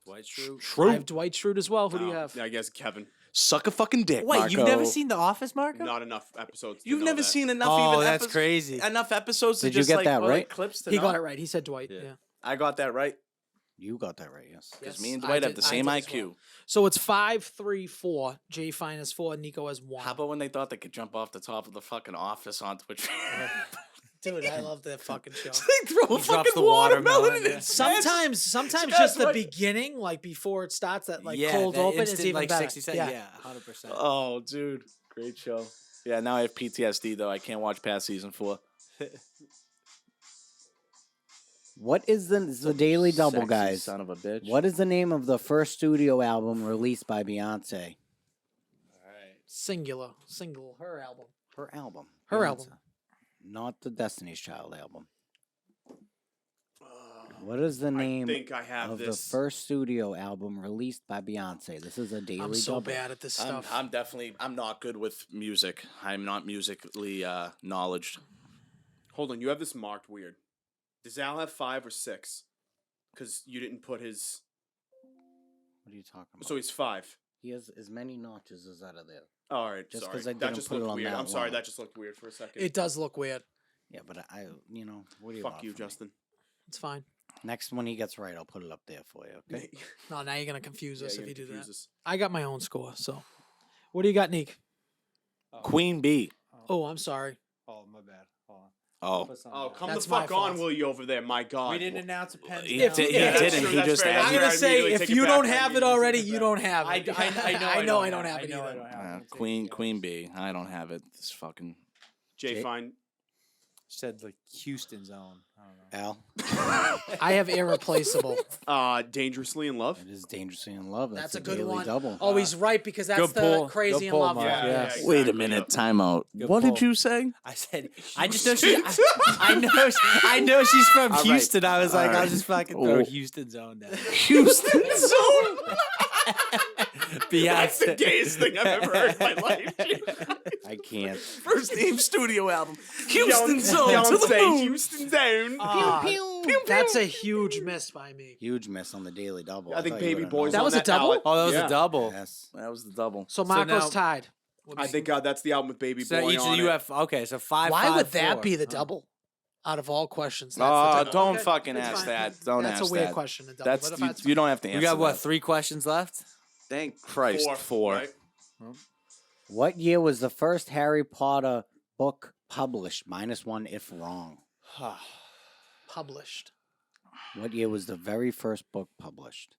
Dwight Schrute. I have Dwight Schrute as well. Who do you Oh, have? Yeah, I guess Kevin. Suck a fucking dick, Wait, you've never Marco. seen The Office, Marco? Not enough episodes. to You've know never that. seen enough Oh, even that's episodes- crazy. enough episodes to Did you just get like that or, like, right? clips to He know? got it right. He said Dwight. Yeah. Yeah. I got that right. You got that right, yes. Because Yes, me and I Dwight have did- the I same did as IQ. well. So it's 5-3-4. Jay Fine has 4. Nico has 1. How about when they thought they could jump off the top of the fucking office on Twitch? Dude, I love that fucking show. they throw a drops fucking the watermelon watermelon, in yeah. his head. Sometimes Yes, just the right. beginning, like before it starts, that like yeah, cold that open is instant, even like better. 60 seconds. Yeah, 100%. Oh, dude. Great show. Yeah, now I have PTSD, though. I can't watch past season 4. What is the Daily Double, Sexy guys? Son of a bitch. What is the name of the first studio album released by Beyonce? Single, her album. Her album. Her Beyonce. album. Not the Destiny's Child album. What is the I name think I have of the this. first studio album released by Beyonce? This is a Daily I'm so Double. bad at this I'm, stuff. I'm not good with music. I'm not musically knowledged. Hold on, you have this marked weird. Does Al have 5 or 6? Because you didn't put his. What are you talking about? So he's 5. He has as many notches as out of there. Oh, all right, Just sorry. 'cause I That didn't just put it looked on weird. that I'm sorry, line. that just looked weird for a second. It does look weird. Yeah, but what do you Fuck want you, from me? Justin. It's fine. Next one he gets right, I'll put it up there for you. Okay. No, now you're gonna confuse us Yeah, if you do confuse that. us. I got my own score. So, what do you got, Nick? Queen Bee. Oh, I'm sorry. Oh, my bad. Hold on. Oh. Put something Oh, down. come That's the my fuck on, fault. will you, over there? My God. We didn't announce a pen. He If- did- he yeah, that's didn't. true, He that's just fair. I'm asked. gonna I say immediately if take it you back. don't I have it immediately already, take it you back. don't have I it. know I don't have it I know I either. don't have it. Queen Bee. I don't have it. This fucking. Jay, Jay- fine. Said like Houston zone. I don't know. Al, I have irreplaceable. Dangerously in love. it is Dangerously in Love. That's That's a good daily one. double. Oh, he's right because that's Good the pull. Crazy Good in pull, Love Marc. one. Yeah. exactly. Wait a minute. Time out. Good What did pull. you say? I said I just know she. I know she's from All right. Houston. I was like, All I'll right. just fucking Oh. throw Houston zone down. Houston Zone. That's the Beyonce. gayest thing I've ever heard in my life. I can't. First name studio album. Houston Zone to the Beyonce, moon. Houston Zone. Ah, that's a huge miss by me. Huge miss on the daily double. I think thought you Baby would've Boy's That on was a that double? ballot. Oh, that was Yeah. a double. known. Yes. That was the double. So Marco's now- tied. I think that's the album with Baby So Boy each on of you it. have okay. So 5. Why 5, would that 4. be the Oh. double? Out of all questions, Oh, that's the double. don't Okay, fucking it's ask fine. that. Don't That's ask a weird that. question. A double, That's but if you, that's you don't have to answer We got what? that. 3 questions left. Thank Christ. 4. Right? What year was the first Harry Potter book published? -1 if wrong. published. What year was the very first book published?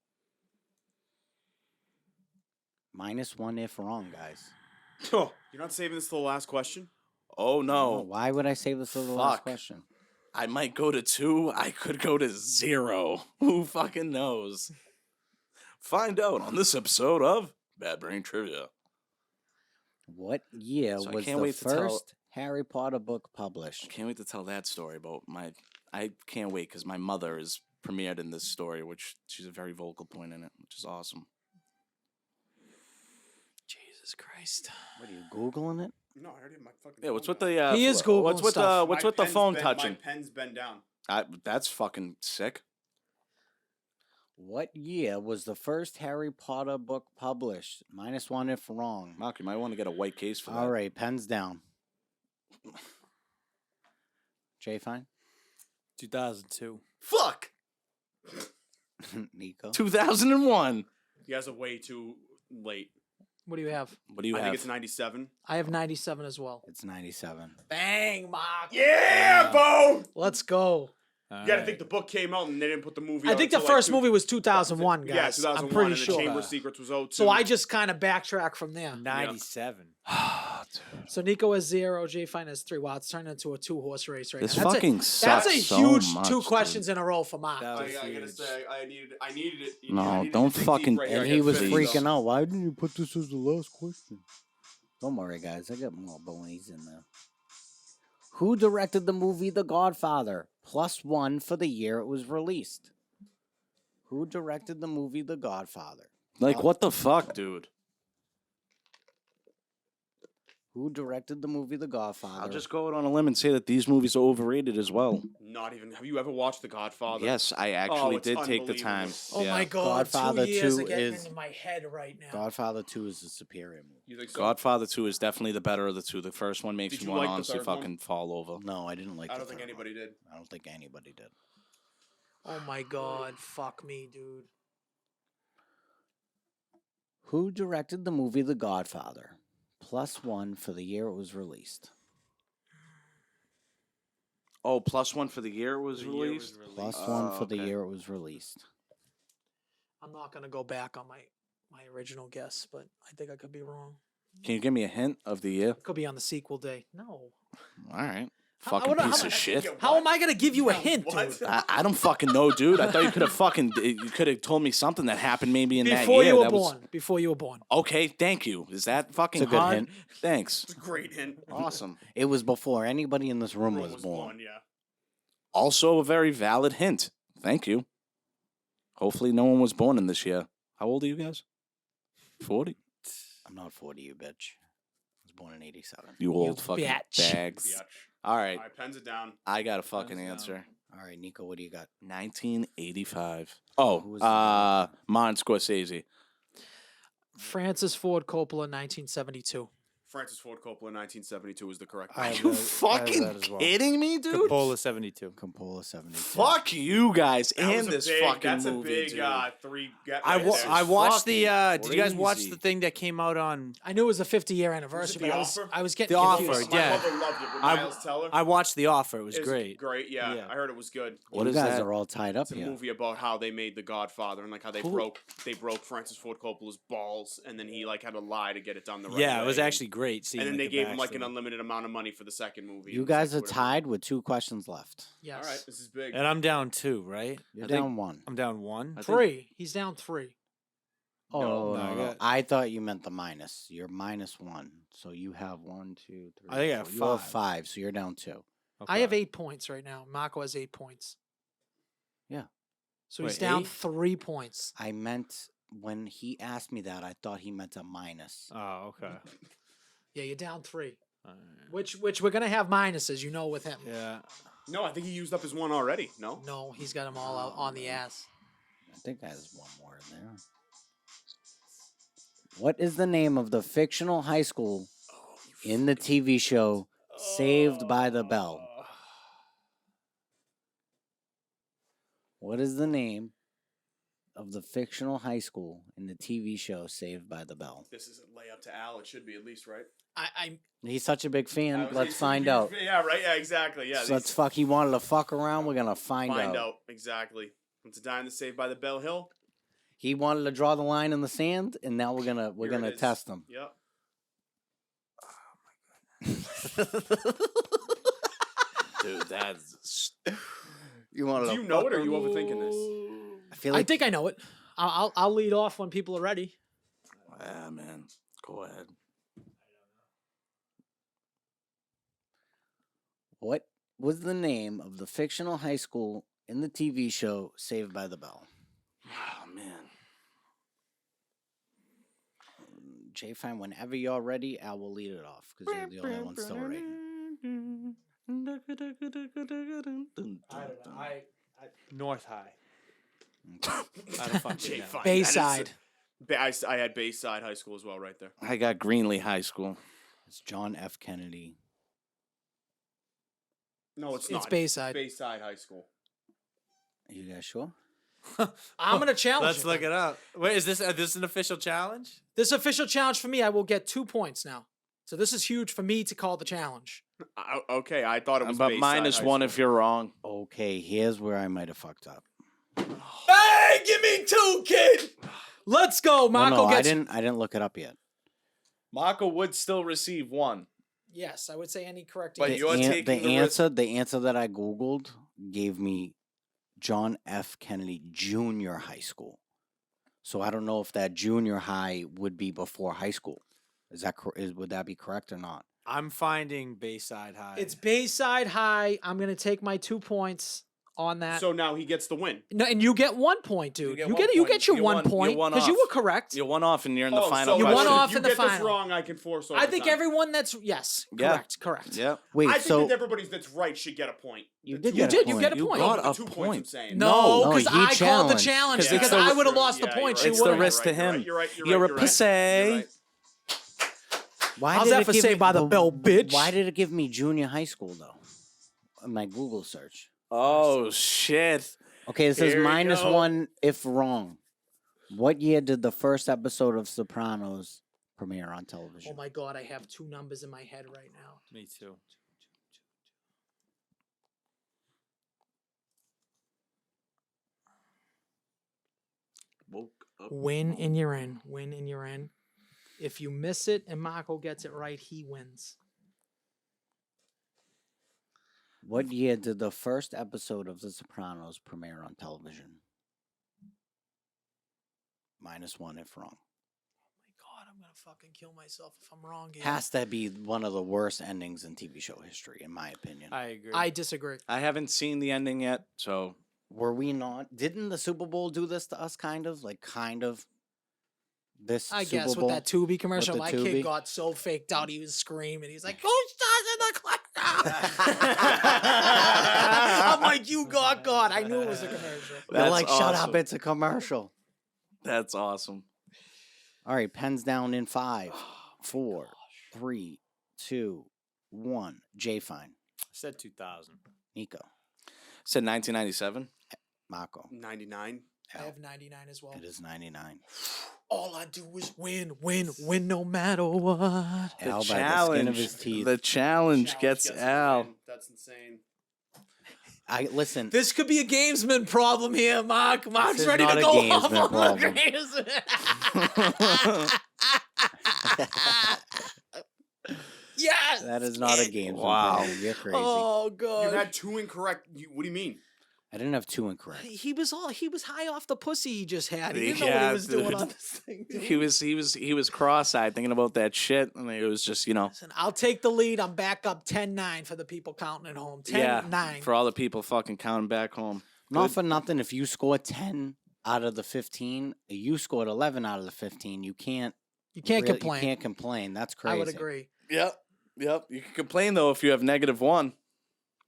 -1 if wrong, guys. Oh, you're not saving this to the last question? Oh no. Why would I save this for the last Fuck. question? I might go to 2. I could go to 0. Who fucking knows? Find out on this episode of Bad Brain Trivia. What year So I was can't the wait to tell- first Harry Potter book I published? can't wait to tell that story about my. I can't wait because my mother is premiered in this story, which she's a very vocal point in it, which is awesome. Jesus Christ. What are you Googling it? No, I already have my fucking Yeah, what's phone with down. the? He is what's Googling with stuff. the? What's My with the pen's phone bent- touching? My pen's bent down. That's fucking sick. What year was the first Harry Potter book published? -1 if wrong. Mark, you might want to get a white case for that. All right, pens down. Jay, fine. 2002. Fuck. Nico. 2001. You guys are way too late. What do you have? What do you I have? think it's 97. I have 97 as well. It's 97. Bang, Mark. Yeah, Bo! Let's go. You gotta think the book came out and they didn't put the movie I out think the until, like, first movie was 2001, guys. Yeah, 2001. I'm pretty and sure. The Chamber of Secrets was 02. So I just kind of backtrack from there. 97. So Nico has 0, Jay Fine has 3. Wow, it's turned into a 2-horse race right This now. fucking That's sucks a so huge much, 2 dude. questions in a row for Mark. That I was gotta huge. say, I needed it. No, I needed don't to dig fucking- deep right here. And I he gotta was finish freaking though. out. Why didn't you put this as the last question? Don't worry, guys. I got more bonies in there. Who directed the movie The Godfather? +1 for the year it was released. Who directed the movie The Godfather? Like, what the fuck, dude? Who directed the movie The Godfather? I'll just go out on a limb and say that these movies are overrated as well. Not even. Have you ever watched The Godfather? Yes, I actually it's did take the unbelievable. time. Oh Yeah. my God, Godfather 2 years 2 are getting is- into my head right now. Godfather 2 is a superior movie. You think so? Godfather 2 is definitely the better of the two. The first one makes Did you you want like to the honestly third one? fucking fall over. No, I didn't like I the don't think third one. anybody did. I don't think anybody did. Oh my God, fuck me, dude. Who directed the movie The Godfather? +1 for the year it was released. Oh, +1 for the year it was The year it released? was +1 for the okay. year it was released. I'm not gonna go back on my original guess, but I think I could be wrong. Can you give me a hint of the year? Could be on the sequel day. No. All right. How- Fucking how- piece how- of shit. How am I gonna give you a hint, What? dude? I don't fucking know, dude. I thought you could have fucking you could have told me something that happened maybe in that Before year. you were that was- born. Before you were born. Okay, thank you. Is that fucking It's a good hard? hint. Thanks. It's a great hint. Awesome. It was before anybody in this room Rome was born. Yeah. Also a very valid hint. Thank you. Hopefully no one was born in this year. How old are you guys? 40? I'm not 40, you bitch. I was born in 87. You old fucking bitch. bags. Biatch. All right, All right, pens it down. I got a fucking down. answer. All right, Nico, what do you got? 1985. Who Oh, was the Martin Scorsese. Francis Ford Coppola, 1972. Francis Ford Coppola, 1972 is the correct I answer. have You that- I have fucking that as well. kidding me, dude? Coppola 72. Coppola 72. Fuck you guys That was and a this big- fucking that's movie, a big dude. three. Get I, right wa- there. I watched the. fucking Did you guys watch crazy. the thing that came out on? I knew it was a 50-year Was it anniversary, The but Offer? I was getting The confused. Offer, My yeah. mother loved it with I- Miles Teller. I watched The Offer. It was It's great. Great, yeah. Yeah. I heard it was good. What you is guys that? are all tied up It's a here. movie about how they made The Godfather and like how they Who- broke Francis Ford Coppola's balls, and then he like had to lie to get it done the right Yeah, way. it was actually great. Seeing, And then like, they the gave him like an backstory. unlimited amount of money for the second movie. You and guys are whatever. tied with 2 questions left. Yes. All right, this is big. And I'm down 2, right? You're I think- down 1. I'm down 1. I think- 3. He's down 3. Oh, No, no, I no. got- I thought you meant the minus. You're -1. So you have 1, 2, 3. I think I have 4. You have 5. 5, so you're down 2. I have 8 points right now. Marco has 8 points. Yeah. So he's Wait, down 8? 3 points. I meant when he asked me that, I thought he meant a minus. Oh, okay. Yeah, you're down 3. Alright. Which we're gonna have minuses, with him. Yeah. No, I think he used up his one already. No. No, he's got them all out on the ass. I think there's one more in there. What is the name of the fictional high school in the TV show Saved by the Bell? What is the name of the fictional high school in the TV show Saved by the Bell? This is a layup to Al. It should be at least, right? I He's such a big fan. I was- Let's he's- find he's- out. Yeah, right. Yeah, exactly. Yeah. So let's fuck. He wanted to fuck around. We're gonna find out. Exactly. It's a dime to Saved by the Bell Hill. He wanted to draw the line in the sand, and now we're Here gonna it is. test him. Yep. Dude, that's You want Do you know it or are you overthinking this? I feel like think I know it. I'll lead off when people are ready. yeah, man. Go ahead. what was the name of the fictional high school in the TV show Saved by the Bell? Oh man. Jay, fine. Whenever you're ready, Al will lead it off because you're the only one still right. North High. I don't fucking Jay know. Fine. Bayside. I had Bayside High School as well, right there. I got Greenlee High School. It's John F. Kennedy. No, it's It's not. Bayside. Bayside High School. Are you guys sure? I'm gonna challenge. Let's look it up. Wait, is this an official challenge? This official challenge for me. I will get 2 points now. So this is huge for me to call the challenge. Okay, I thought it was But Bayside -1 High if School. you're wrong. Okay, here's where I might have fucked up. Hey, give me 2, kid. Let's go, Well, Marco. no, gets. I didn't look it up yet. Marco would still receive 1. Yes, I would say any correct But answer. you're taking the risk. The answer that I googled gave me John F. Kennedy Junior High School. So I don't know if that junior high would be before high school. Would that be correct or not? I'm finding Bayside High. It's Bayside High. I'm gonna take my 2 points on that. So now he gets the win. No, and you get 1 point, dude. get You one get point. your You're 1 one- you're point one because you off. were correct. You're 1 off and you're in the Oh, final so You question. won off if you in the get this final. wrong, I can force I think overtime. everyone that's yes, Yeah. correct. Yep. Wait, I think so that everybody that's right should get a point. you The did two- get You get a You point. got the a 2 points point. I'm saying. No, No, because he I called the challenged. challenge 'Cause it's because the- I would have lost Yeah, the you're point. right, You It's you're the right, wouldn't. risk to you're right, him. You're right. You're You're right. a You're right. pussy. You're right. why How's did that it for give Saved me- by the Bell, bitch? Why did it give me junior high school though? In my Google search. Oh shit. Okay, it says Here we go. -1 if wrong. What year did the first episode of Sopranos premiere on television? Oh my god, I have 2 numbers in my head right now. Me too. Woke up. Win and you're in. Win and you're in. If you miss it and Marco gets it right, he wins. What year did the first episode of The Sopranos premiere on television? -1 if wrong. My god, I'm gonna fucking kill myself if I'm wrong here. Has to be one of the worst endings in TV show history, in my opinion. I agree. I disagree. I haven't seen the ending yet, so Were we not? Didn't the Super Bowl do this to us? Kind of. this I Super guess Bowl? with that Tubi commercial, the my Tubi? kid got so faked out. He was screaming. He's like, "Who stars in the class?" I'm like, "You got God." I knew it was a commercial. They're That's like, shut up, awesome. it's a commercial. That's awesome. All right, pens down in 5, 4, 3, 2, 1. Jay Fine. I said 2000. Nico. Said 1997. Marco. 99. I have 99 as well. It is 99. All I do is win, win, win, no matter what. Al by the skin of his teeth. The challenge gets a Al. win. That's insane. I listen. This could be a gamesman problem here, Mark. Mark's is ready not to a go off gamesman on problem. the gamesman. Yes. That is not a game. Wow. You're crazy. Oh You god. had 2 incorrect. What do you mean? I didn't have 2 incorrect. He was high off the pussy he just had. He didn't know what Yeah, he was doing dude. on this thing. Dude. He was cross-eyed thinking about that shit, and it was just Listen, I'll take the lead. I'm back up 10-9 for the people counting at home. 10-9. for all the people fucking counting back home. Not for nothing. If you score 10 out of the 15, you scored 11 out of the 15. You can't. You can't really- complain. You can't complain. That's crazy. I would agree. Yep. You can complain though if you have -1.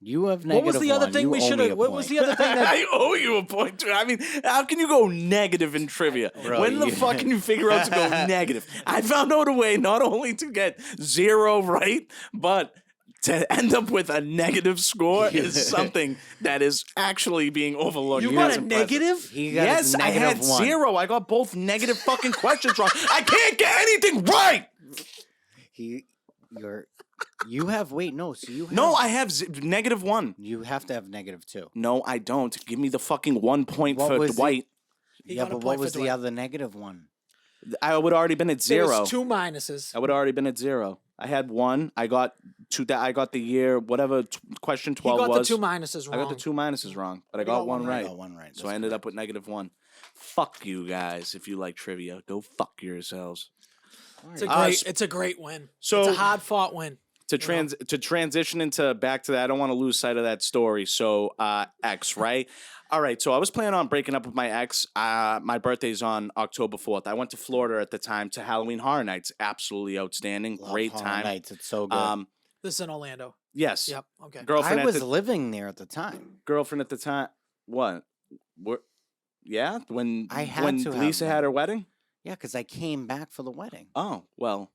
You have What was negative the other one. thing You we owe should me a have? What was point. the other thing that? I owe you a point too. I mean, how can you go negative in trivia? Bro, when the you- fuck can you figure out to go negative? I found out a way not only to get 0 right, but to end up with a negative score is something that is actually being overlooked. You That's got a impressive. negative? He got Yes, his I had negative one. 0. I got both negative fucking questions wrong. I can't get anything right. You have. Wait, no. So you have. No, I have -1. You have to have -2. No, I don't. Give me the fucking 1 point What for was the- Dwight. He Yeah, got a but point what for was the Dwight. other negative one? I would already been at There 0. was 2 minuses. I would already been at 0. I had 1. I got 2. I got the year whatever question He 12 got was. the 2 minuses I wrong. got the 2 minuses wrong, but I You got got 1 one right. right. I got 1 right. So That's I ended correct. up with -1. Fuck you guys if you like trivia. Go fuck yourselves. It's a Uh, great. It's a great win. so- it's a hard fought win. To transition into back to that, I don't want to lose sight of that story. So ex, right? All right. So I was planning on breaking up with my ex. My birthday's on October 4th. I went to Florida at the time to Halloween Horror Nights. Absolutely outstanding. Love Great Horror time. Nights. It's so good. This is in Orlando. Yes. Yep. Okay. Girlfriend I at was the living there at the time. girlfriend at the time. What? Yeah. When I had when to have Lisa had them. her wedding. Yeah, because I came back for the wedding. Oh well.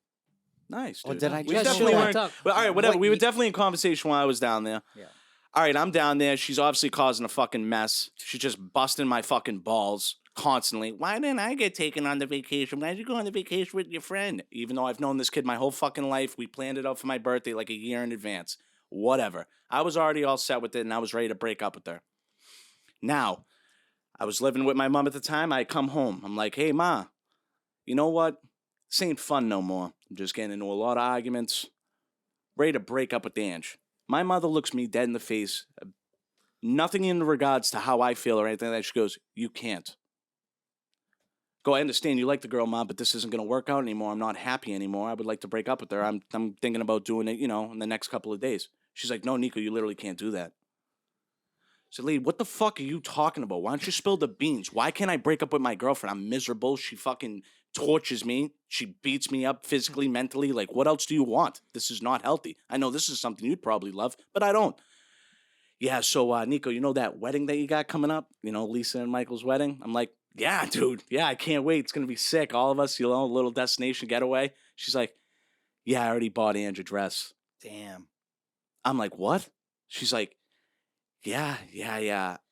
Nice. Or Dude. did I We just definitely show weren't. up? Well, all right, whatever. What We were ye- definitely in conversation while I was down there. Yeah. All right, I'm down there. She's obviously causing a fucking mess. She's just busting my fucking balls constantly. Why didn't I get taken on the vacation? Why did you go on the vacation with your friend? Even though I've known this kid my whole fucking life, we planned it out for my birthday like a year in advance. Whatever. I was already all set with it, and I was ready to break up with her. Now, I was living with my mom at the time. I come home. I'm like, hey, Ma, you know what? This ain't fun no more. I'm just getting into a lot of arguments. Ready to break up with Ange. My mother looks me dead in the face. Nothing in regards to how I feel or anything like that. She goes, you can't. Go, I understand you like the girl, Mom, but this isn't going to work out anymore. I'm not happy anymore. I would like to break up with her. I'm thinking about doing it, in the next couple of days. She's like, no, Nico, you literally can't do that. So, Lee, what the fuck are you talking about? Why don't you spill the beans? Why can't I break up with my girlfriend? I'm miserable. She fucking tortures me. She beats me up physically, mentally. Like, what else do you want? This is not healthy. I know this is something you'd probably love, but I don't. Yeah, so, Nico, you know that wedding that you got coming up? Lisa and Michael's wedding? I'm like, yeah, dude. Yeah, I can't wait. It's going to be sick. All of us, a little destination getaway. She's like, yeah, I already bought Ange a dress. Damn. I'm like, what? She's like, yeah.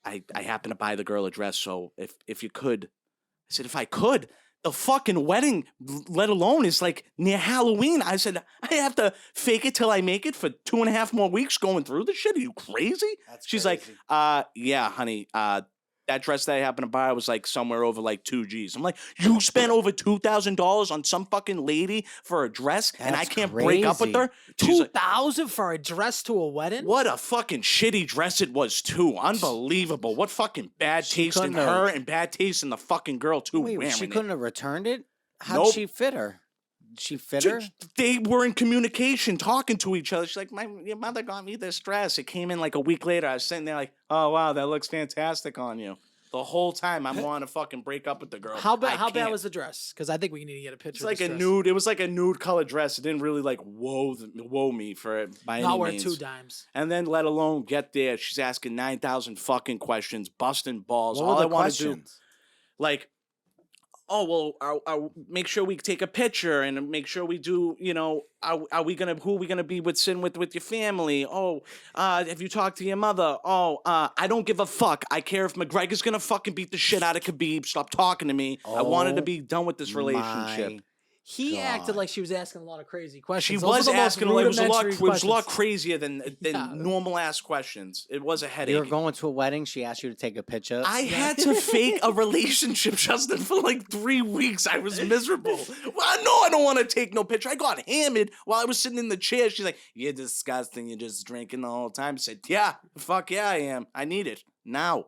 I happened to buy the girl a dress, so if you could. I said, if I could? The fucking wedding, let alone, is like near Halloween. I said, I have to fake it till I make it for 2.5 more weeks going through this shit? Are you crazy? That's She's crazy. like, yeah, honey, that dress that I happened to buy was like somewhere over like 2 G's. I'm like, you spent over $2,000 on some fucking lady for a dress and I That's can't break up with crazy. her? She's like, 2,000 for a dress to a wedding? what a fucking shitty dress it was too. Unbelievable. What fucking bad She taste in couldn't have- her and bad taste in the fucking girl too. Wait, wearing she it. couldn't have returned it? How'd Nope. she fit her? She fit her? They were in communication, talking to each other. She's like, your mother got me this dress. It came in like a week later. I was sitting there like, oh, wow, that looks fantastic on you. The whole time I'm wanting to fucking break up with the girl. How I bad can't. was the dress? Because I think we need to get a picture. It's of like this a dress. nude. It was like a nude color dress. It didn't really like whoa me for it by Not any worth means. 2 dimes. And then let alone get there, she's asking 9,000 fucking questions, busting balls. What All were I the want to do, questions? like, oh well, I'll make sure we take a picture and make sure we do. You know, who are we gonna be with sitting with your family? Oh, have you talked to your mother? Oh, I don't give a fuck. I care if McGregor's gonna fucking beat the shit out of Khabib. Stop talking to me. I wanted to Oh be done with this relationship. my He acted God. like she was asking a lot of crazy She questions. Those was are the most asking, like, it was a lot rudimentary crazier than Yeah. normal ass questions. It was a headache. You were going to a wedding. She asked you to take a picture. I had to fake a relationship, Justin, for like 3 weeks. I was miserable. Well, no, I don't want to take no picture. I got hammered while I was sitting in the chair. She's like, "You're disgusting. You're just drinking the whole time." I said, "Yeah, fuck yeah, I am. I need it now."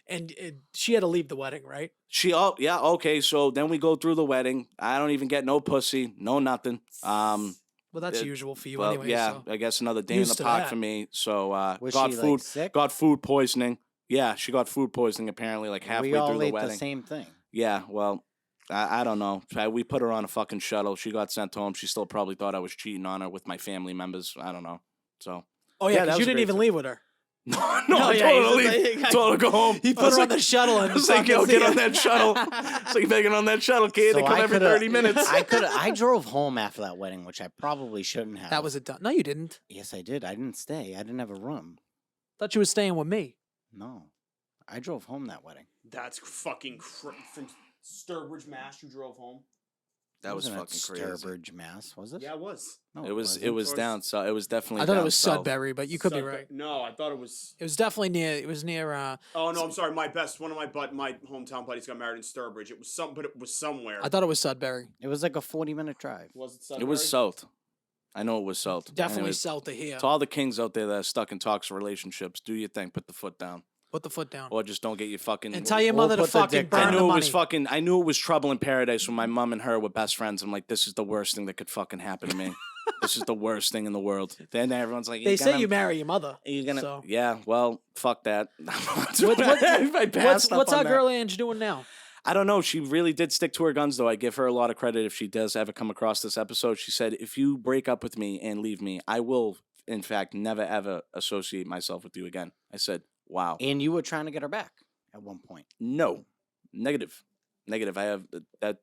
And she had to leave the wedding, right? Oh yeah, okay. So then we go through the wedding. I don't even get no pussy, no nothing. Well, that's It- usual for you Well, anyway. yeah, So. I guess another day in Used the to park that. for me. So Was got she food, like sick? got food poisoning. Yeah, she got food poisoning apparently like halfway we all through the ate wedding. the same thing. Yeah, well, I don't know. We put her on a fucking shuttle. She got sent home. She still probably thought I was cheating on her with my family members. I don't know. So Oh yeah, Yeah, that because was you a didn't great even time. leave with her. no, No, I yeah, told her he's to just leave. like- Told her to go home. He I put was her on like- the shuttle and I was like, yo, fucking get see on ya. that shuttle. It's like begging on that shuttle, kid. They So come I every coulda- 30 minutes. I drove home after that wedding, which I probably shouldn't have. That was a no, you didn't. Yes, I did. I didn't stay. I didn't have a room. Thought you were staying with me. No, I drove home that wedding. That's fucking from Sturbridge, Mass. You drove home. That was Wasn't fucking at crazy. Sturbridge, Mass. Was it? Yeah, it was. No, It was wasn't. down. So it was definitely. I thought it down was south. Sudbury, but you could be Sudbury- right. No, I thought it was. It was definitely near. It was near. Oh no, I'm sorry. One of my hometown buddies got married in Sturbridge. It was but it was somewhere. I thought it was Sudbury. It was like a 40-minute drive. Was it It Sudbury? was south. I know it was south. Definitely Anyways, south of here. to all the kings out there that are stuck in toxic relationships, do your thing. Put the foot down, Put the foot down. or just don't get your fucking. And tell your We'll mother to put the fucking dick burn I down. the knew it money. was fucking. I knew it was trouble in paradise when my mom and her were best friends. I'm like, this is the worst thing that could fucking happen to me. This is the worst thing in the world. Then everyone's like, They "You're say gonna- you marry your mother. You're gonna, so. yeah. Well, fuck that. What- I passed up What's on our that. girl Ange doing now? I don't know. She really did stick to her guns, though. I give her a lot of credit if she does ever come across this episode. She said, if you break up with me and leave me, I will, in fact, never, ever associate myself with you again. I said, wow. And you were trying to get her back at one point. No. Negative. I have that.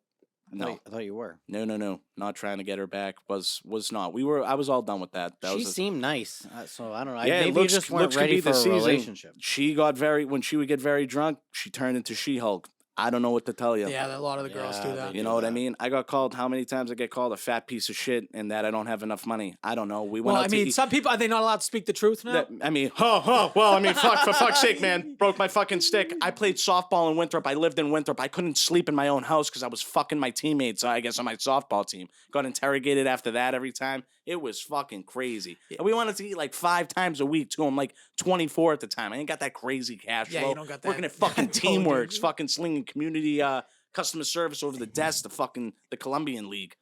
No. I thought you were. No. Not trying to get her back. Was not. I was all done with that. That She was a- seemed nice, so I don't know. Yeah, it Maybe looks- you just weren't looks could ready be for the a season. relationship. She got when she would get very drunk, she turned into She-Hulk. I don't know what to tell you. Yeah, a lot of the girls do Yeah, that. they You know what I mean? I got called. How many times I get called a fat piece of shit, and that I don't have enough money? I don't know. We went Well, out I to mean, eat. some people are they not allowed to speak the truth now? I mean, well, I mean, fuck, for fuck's sake, man. Broke my fucking stick. I played softball in Winthrop. I lived in Winthrop. I couldn't sleep in my own house because I was fucking my teammates, I guess, on my softball team. Got interrogated after that every time. It was fucking crazy. And we wanted to eat like 5 times a week, too. I'm like 24 at the time. I ain't got that crazy cash Yeah, flow. you don't got that. Working at fucking No, dude. Teamworks, fucking slinging community customer service over the desk, the Colombian League.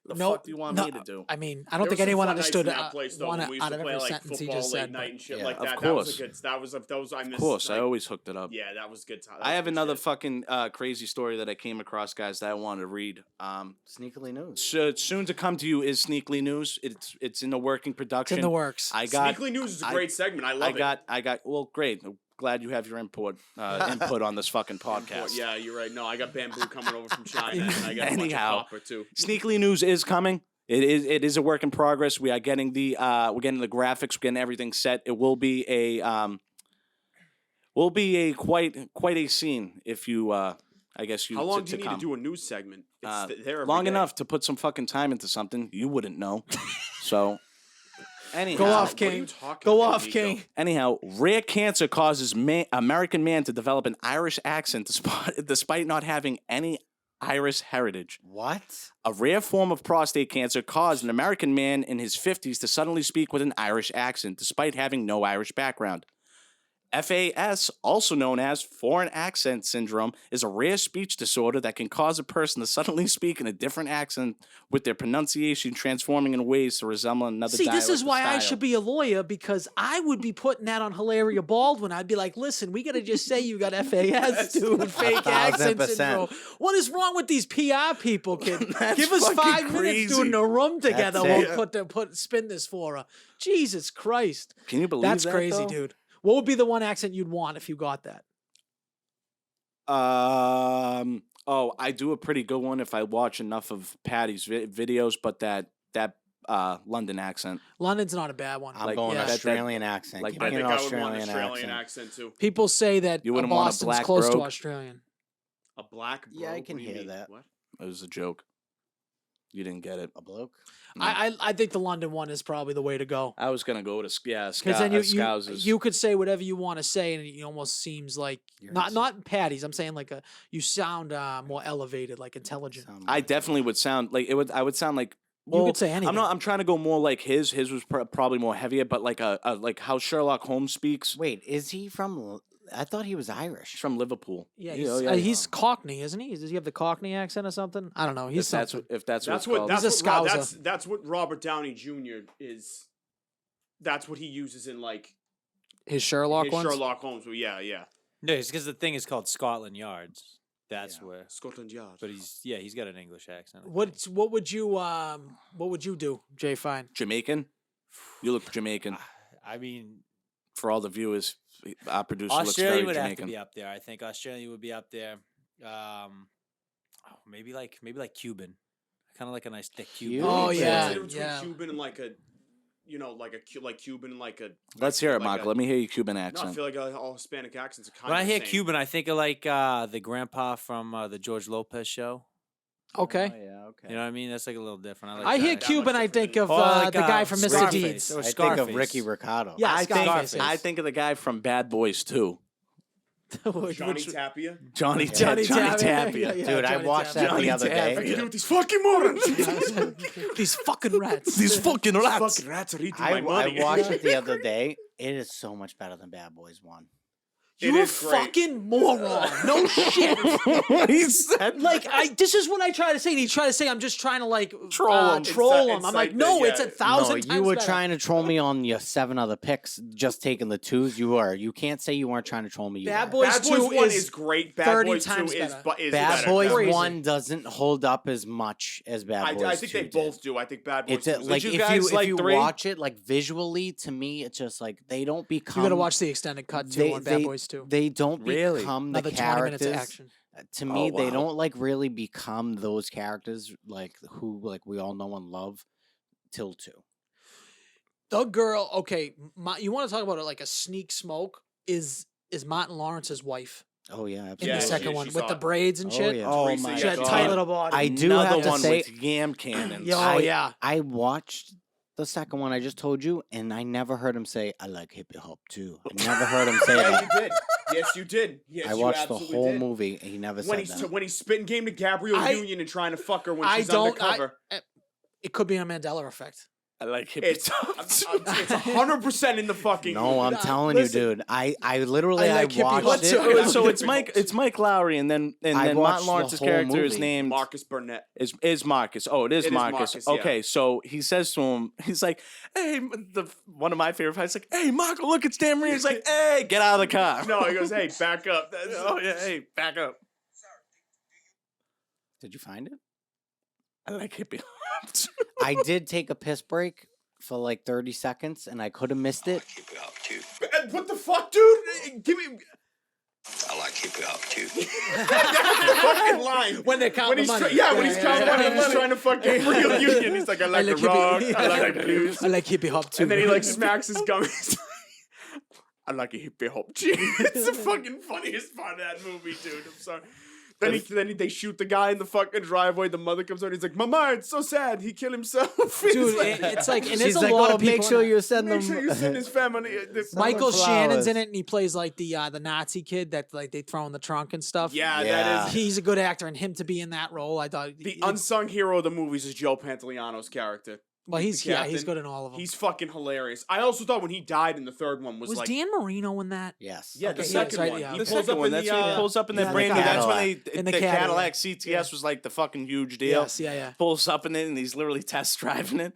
The fuck do you want me to do? I mean, I don't There think was some anyone fun nights understood in that place, though, one when we used out to of play every like sentence he football just late said. night and shit Yeah, like of that. course. That was I missed. Of course, I like, always hooked it up. Yeah, that was good time. I have another fucking crazy story that I came across, guys, that I wanted to read. Sneakily news. Soon to come to you is Sneakly News. It's in the working It's production. in the works. I got. Sneakly News is a I- great segment. I love it. I got. Well, great. Glad you have your input on this fucking podcast. Yeah, you're right. No, I got bamboo coming over from China, and I got a bunch Anyhow. of copper too. Sneakly News is coming. It is a work in progress. We are getting the graphics. We're getting everything set. It will be quite a scene if you I guess you. How long do you to need come. to do a news segment? It's there every Long day. enough to put some fucking time into something you wouldn't know. So, anyhow, Go off, What are you King. talking Go about, off, Nico? King. Anyhow, rare cancer causes American man to develop an Irish accent despite not having any Irish heritage. What? A rare form of prostate cancer caused an American man in his 50s to suddenly speak with an Irish accent despite having no Irish background. FAS, also known as foreign accent syndrome, is a rare speech disorder that can cause a person to suddenly speak in a different accent with their pronunciation transforming in ways to resemble another See, dialect this is or why I style. should be a lawyer, because I would be putting that on Hilaria Baldwin. I'd be like, listen, we got to just say you got FAS, dude, fake accent 1000%. syndrome. What is wrong with these PR people, kid? That's Give us fucking 5 minutes, crazy. dude, in a room together. That's We'll spin this for her. Jesus Christ. Can you believe That's that, crazy, though? dude. What would be the one accent you'd want if you got that? Oh, I do a pretty good one if I watch enough of Patty's videos, but that London accent. London's not a bad one. I'm Like, going yeah. Australian accent. like Give I me think an I would want an Australian Australian accent. accent too. People say that You wouldn't want a Boston's black close to brogue? Australian. A black. Yeah, I brogue? can What do you hear mean? that. What? It was a joke. You didn't get it. A bloke? I think the London one is probably the way to go. I was gonna go to Because then Scousers. you could say whatever you want to say, and it almost seems like You're not Patty's. I'm saying like you sound more elevated, like intelligent. Sound I like- definitely would sound like it would. I would sound like. You Well, could say anything. I'm trying to go more like his. His was probably more heavier, but like like how Sherlock Holmes speaks. Wait, is he from? I thought he was Irish. He's from Liverpool. Yeah, Yeah, he's Cockney, isn't he? Does he have the Cockney accent or something? I don't know. He's If that's something. if that's That's what what. it's That's He's a what. Scouser. That's what Robert Downey Jr. is. That's what he uses in like His Sherlock his ones. Sherlock Holmes. Well, yeah. No, it's because the thing is called Scotland Yards. That's Yeah. where. Scotland Yard. But he's got an English accent. I think. What would you do, Jay Fine? Jamaican. You look Jamaican. I mean, For all the viewers, our producer looks Australia very would have Jamaican. to be up there. I think Australia would be up there. Maybe like Cuban, kind of like a nice thick Cuban. Cuban? Oh, It's yeah, in between yeah. Cuban and like a, like Cuban and like a. Let's hear it, like Mark. a- Let me hear your Cuban No, I accent. feel like all Hispanic accents are kind When of. I hear the same. Cuban, I think of like the grandpa from the George Lopez show. Okay. Oh, yeah, okay. You know what I mean? That's like a little different. I like hear that. Cuban. I different think than- of Or like, the guy from Mr. Scarface Deeds. or I think Scarface. of Ricky Ricardo. Yeah, I Scarface. think I think of the guy from Bad Boys too. Johnny Tapia. Johnny Johnny Tapia. Tapia. Yeah, Dude, I Johnny watched Tapia. that the other day. I can do with these fucking morons. These fucking rats. These fucking rats. fucking rats are eating I my money. watched it the other day. It is so much better than Bad Boys 1. It You're a is great. fucking moron. No shit. He said Like this is what I try to say. And he tried to say I'm just trying to like Troll him. Troll him. It's I'm like like, no, the- it's yeah. 1,000 No, times you were better. trying to troll me on your 7 other picks, just taking the 2s. You were. You can't say you weren't trying to troll me. You Bad were. Boys Bad 2 Boys 1 is is great. Bad 30 Boys 2 times is, better. is Bad better. Boys Crazy. 1 doesn't hold up as much as Bad Boys I think 2 they did. both do. I think Bad Boys It's 2 a, is like you if guys you like if you 3? watch it like visually, to me, it's just like they don't become. You got to watch the extended cut too on Bad Boys 2. They don't Really? become the Another 20 minutes of characters. action. To me, Oh, they wow. don't like really become those characters like who like we all know and love till 2. The girl, okay, you want to talk about it like a sneak smoke is Martin Lawrence's wife Oh yeah, in absolutely. Yeah, the second she one with saw the it. braids and Oh, shit. yeah. Oh Teresa, my yeah, She had god! tight little body. I do Another have to one say, with yam cannons. Oh yeah. I watched the second one I just told you, and I never heard him say I like hip hop too. I never heard him say Yeah, that. you did. Yes, you did. Yes, I you watched the absolutely whole did. movie, and he never When said that. when he's spitting game to Gabrielle I- Union and trying to fuck her when I she's don't. undercover. It could be a Mandela effect. I like hip It's hop. it's 100% in the fucking. No, I'm Nah, telling listen. you, dude. I literally I I, like hippie watched hop it. too. So it's Mike Lowry, and then I Martin watched the Lawrence's whole character is movie. named Marcus Burnett. is Marcus. Oh, it is It is Marcus. Marcus, yeah. Okay, so he says to him, he's like, "Hey," one of my favorite fights, like, "Hey, Marco, look, it's Dan Marino." He's like, "Hey, get out of the car." No, he goes, "Hey, back up." Oh yeah, hey, back up. Did you find it? I like hippie. I did take a piss break for like 30 seconds, and I could have missed it. Hip hop too. What the fuck, dude? Give me I like hip hop too. that fucking line. When they're counting When the he's money. when he's counting money, he's yeah. trying to fucking real union. He's like, I like the hippie- rock, I like the blues. I like hippie hop too. And then he like smacks his gum. He's like, I like a hippie hop too. It's the fucking funniest part of that movie, dude. I'm sorry. They shoot the guy in the fucking driveway. The mother comes out. He's like, "Mama, it's so sad. He killed himself." He's Dude, like, it's like, and She's there's a like, lot "Oh, of people. make sure in it. you send make them." sure you send his family. Michael flowers. Shannon's in it, and he plays like the Nazi kid that like they throw in the trunk and stuff. Yeah, Yeah. that is He's a good actor, and him to be in that role, I thought the unsung hero of the movies is Joe Pantoliano's character. Well, he's the captain. he's good in all of them. He's fucking hilarious. I also thought when he died in the third one was like, Dan Marino in that? Yes. yeah, Okay, the yeah, second right, one. yeah. He The pulls second up one, in that's the, when he pulls up in that yeah, the brand new. That's when they In the the Cadillac. Cadillac CTS Yeah. was like the fucking huge deal. Yes, yeah. Pulls up in it and he's literally test driving it.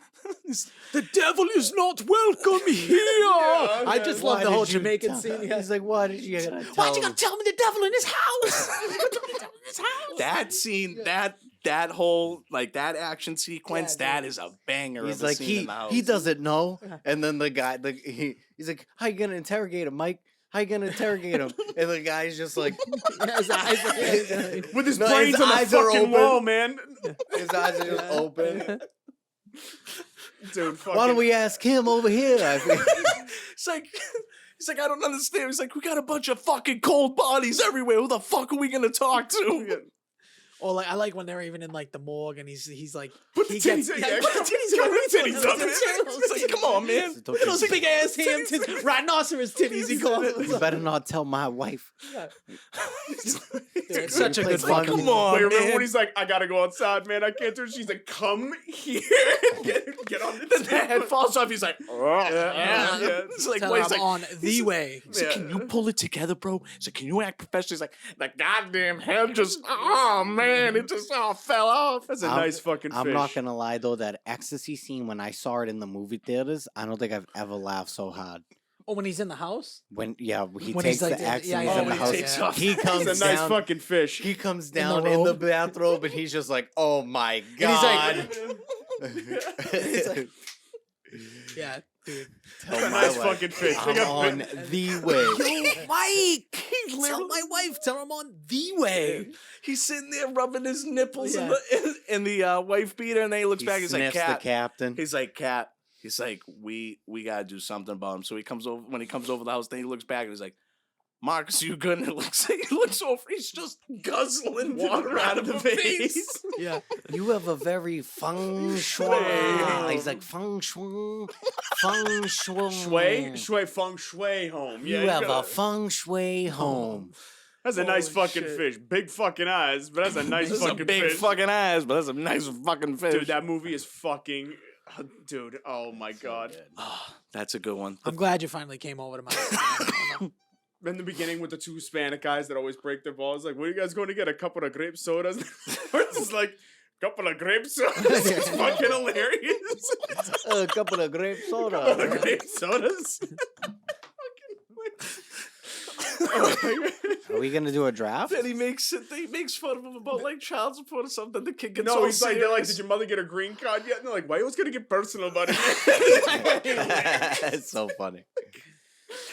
The devil is not welcome here. I just love Why the whole did you Jamaican tell- scene. He's like, why did you gonna Why'd you tell gonna tell me the devil in his house? Why'd you tell me the devil in his house? That scene, that whole like that action sequence, Yeah, that is a banger. He's of a like, scene in the house. he doesn't know. And then the guy, he's like, how you gonna interrogate him, Mike? How you gonna interrogate him? And the guy's just like, His eyes are- with his No, brains his on the eyes are fucking open. wall, man. his eyes are just open. Dude, fucking. Why don't we ask him over here? I think- It's like he's like, I don't understand. He's like, we got a bunch of fucking cold bodies everywhere. Who the fuck are we gonna talk to? Or like I like when they're even in like the morgue and he's like Put the he titties gets in, yeah, yeah, put the titties put the up, titties up. It's like, come on, man. those big ass ham titties, rhinoceros titties. He calls You them. better not tell my wife. It's such a Play good fun. fucking. Come on, Wait, remember man. when he's like, I gotta go outside, man. I can't do it. She's like, come here. get on The the head falls off. He's like, yeah. It's like, Tell wait, him he's like, on the way. he's like, can you pull it together, bro? He's like, can you act professional? He's like, the goddamn head just, oh man, it just all fell off. That's a I'm- nice fucking fish. I'm not gonna lie though, that ecstasy scene when I saw it in the movie theaters, I don't think I've ever laughed so hard. Oh, when he's in the house. When he When takes he's like the the- ecstasy yeah, in yeah, the when he house, takes off. he comes It's a nice down. fucking fish. He comes In the down in the robe. bathrobe and he's just like, "Oh my And he's god!" like, yeah, dude. Tell It's a my nice wife, fucking fish. They I'm got on the way. Yo, Mike, tell my wife, tell him on the way. He's sitting there rubbing his nipples Yeah. in the wife beater, and then he looks He back. He's like, sniffs the cat. captain. He's like, cat. He's like, we gotta do something about him. So he comes over. When he comes over the house, then he looks back and he's like, Marcus, you good? And it looks like he looks over. He's just guzzling water out of the face. Yeah, You have a very feng shui. He's like feng shui, feng shui. Shui feng shui home. Yeah, You have a gotta- feng shui home. That's a nice Holy fucking shit. fish. Big fucking eyes, but that's a nice That's a fucking big fish. fucking eyes, but that's a nice fucking fish. Dude, that movie is fucking. Dude, oh my god. That's a good one. I'm glad you finally came over to my house. In the beginning with the two Hispanic guys that always break their balls, like, what are you guys going to get? A couple of grape sodas? It's just like, couple of grape sodas. It's fucking hilarious. A couple of grape Couple soda. of grape sodas. Are we gonna do a draft? Then he makes fun of him about like child support or something. The kid gets No, all he's like, they're like, serious. did your mother get a green card yet? And they're like, why you always gonna get personal about it? It's so funny.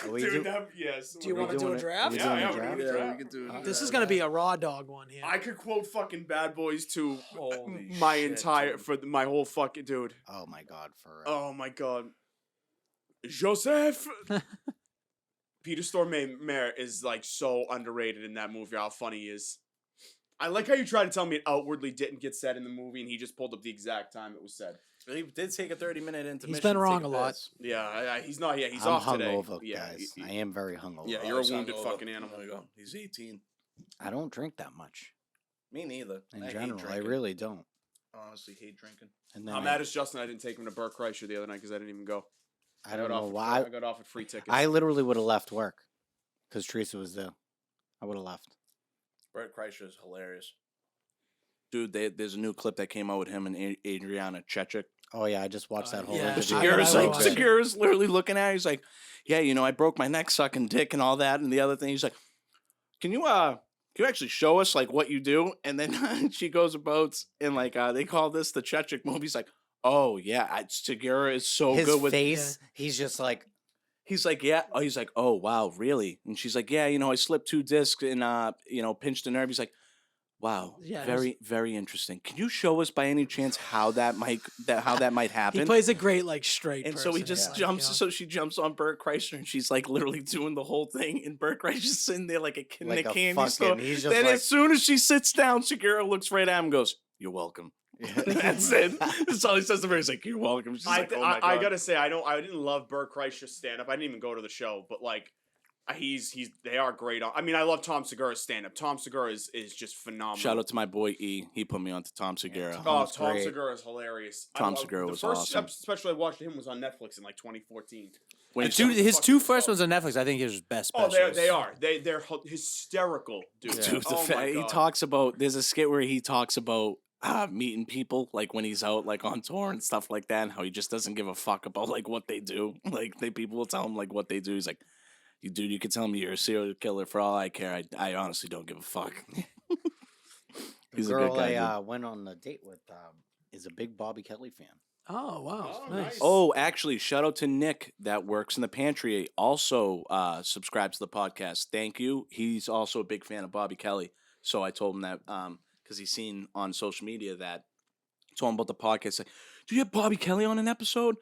Are we Dude, do- that, yes. Do you we're want to doing do a it? draft? We Yeah, doing yeah, a we're draft? doing a Yeah, draft. we could do This is gonna be a raw dog one here. I could quote fucking Bad Boys 2 Holy my shit, entire, dude. for my whole fucking, dude. Oh my god, for real. Oh my god. Joseph! Peter Stormare is like so underrated in that movie, how funny he is. I like how you try to tell me it outwardly didn't get said in the movie and he just pulled up the exact time it was said. He did take a 30-minute intermission. He's been to wrong take a lot. piss. Yeah, he's not, yeah, he's I'm off today. hungover, Yeah, guys. he- I am very hungover. Yeah, Oh, you're a he's wounded hungover. fucking animal. There you go. He's 18. I don't drink that much Me neither. in I hate general. I drinking. really don't. I honestly hate drinking. And then I'm mad as Justin I didn't take him to Burt Kreischer the other night because I didn't even go. I don't got know offered why. I got offered free tickets. I literally would have left work because Teresa was there. I would have left. Bert Kreischer is hilarious. Dude, there's a new clip that came out with him and Adriana Chechik. Oh yeah, I just watched that whole yeah, interview. I- Segura's I like, watched it. Segura's literally looking at her. He's like, yeah, you know, I broke my neck sucking dick and all that. And the other thing, he's like, can you actually show us like what you do? And then she goes about and like, they call this the Chechik movie. He's like, oh yeah, Segura is so His good with. face, he's just like, He's like, yeah. Oh, he's like, oh wow, really? And she's like, yeah, you know, I slipped 2 discs and you know, pinched a nerve. He's like, wow, Yeah, it very, very interesting. Can you show us by any chance how that might happen? He plays a great like straight. And so he person, just like, jumps. you know. So she jumps on Bert Kreischer, and she's like literally doing the whole thing. And Bert Kreischer's sitting there like a kid like in a a candy fucking. store. He's just Then like, as soon as she sits down, Segura looks right at him, and goes, "You're welcome." That's it. That's all he says to her. He's like, "You're welcome." She's like, "Oh my I God." gotta say, I didn't love Burt Kreischer's stand up. I didn't even go to the show, but like, They are great. I mean, I love Tom Segura's stand up. Tom Segura is just phenomenal. Shout out to my boy E. He put me on to Tom Segura. Tom Segura is hilarious. Tom Segura was awesome. The first special I watched of him was on Netflix in like 2014. When His two first ones on Netflix, I think his best Oh, specials. they are. They're hysterical, dude. Dude, Oh my he God. talks about. There's a skit where he talks about meeting people, like when he's out, like on tour and stuff like that, and how he just doesn't give a fuck about like what they do. Like people will tell him like what they do. He's like, dude, you can tell me you're a serial killer for all I care. I honestly don't give a fuck. He's the a girl good guy. I dude. went on a date with is a big Bobby Kelly fan. Oh wow, Oh, nice. nice. Oh, actually, shout out to Nick that works in the pantry. Also, subscribes to the podcast. Thank you. He's also a big fan of Bobby Kelly. So I told him that because he's seen on social media that told him about the podcast. Like, do you have Bobby Kelly on an episode?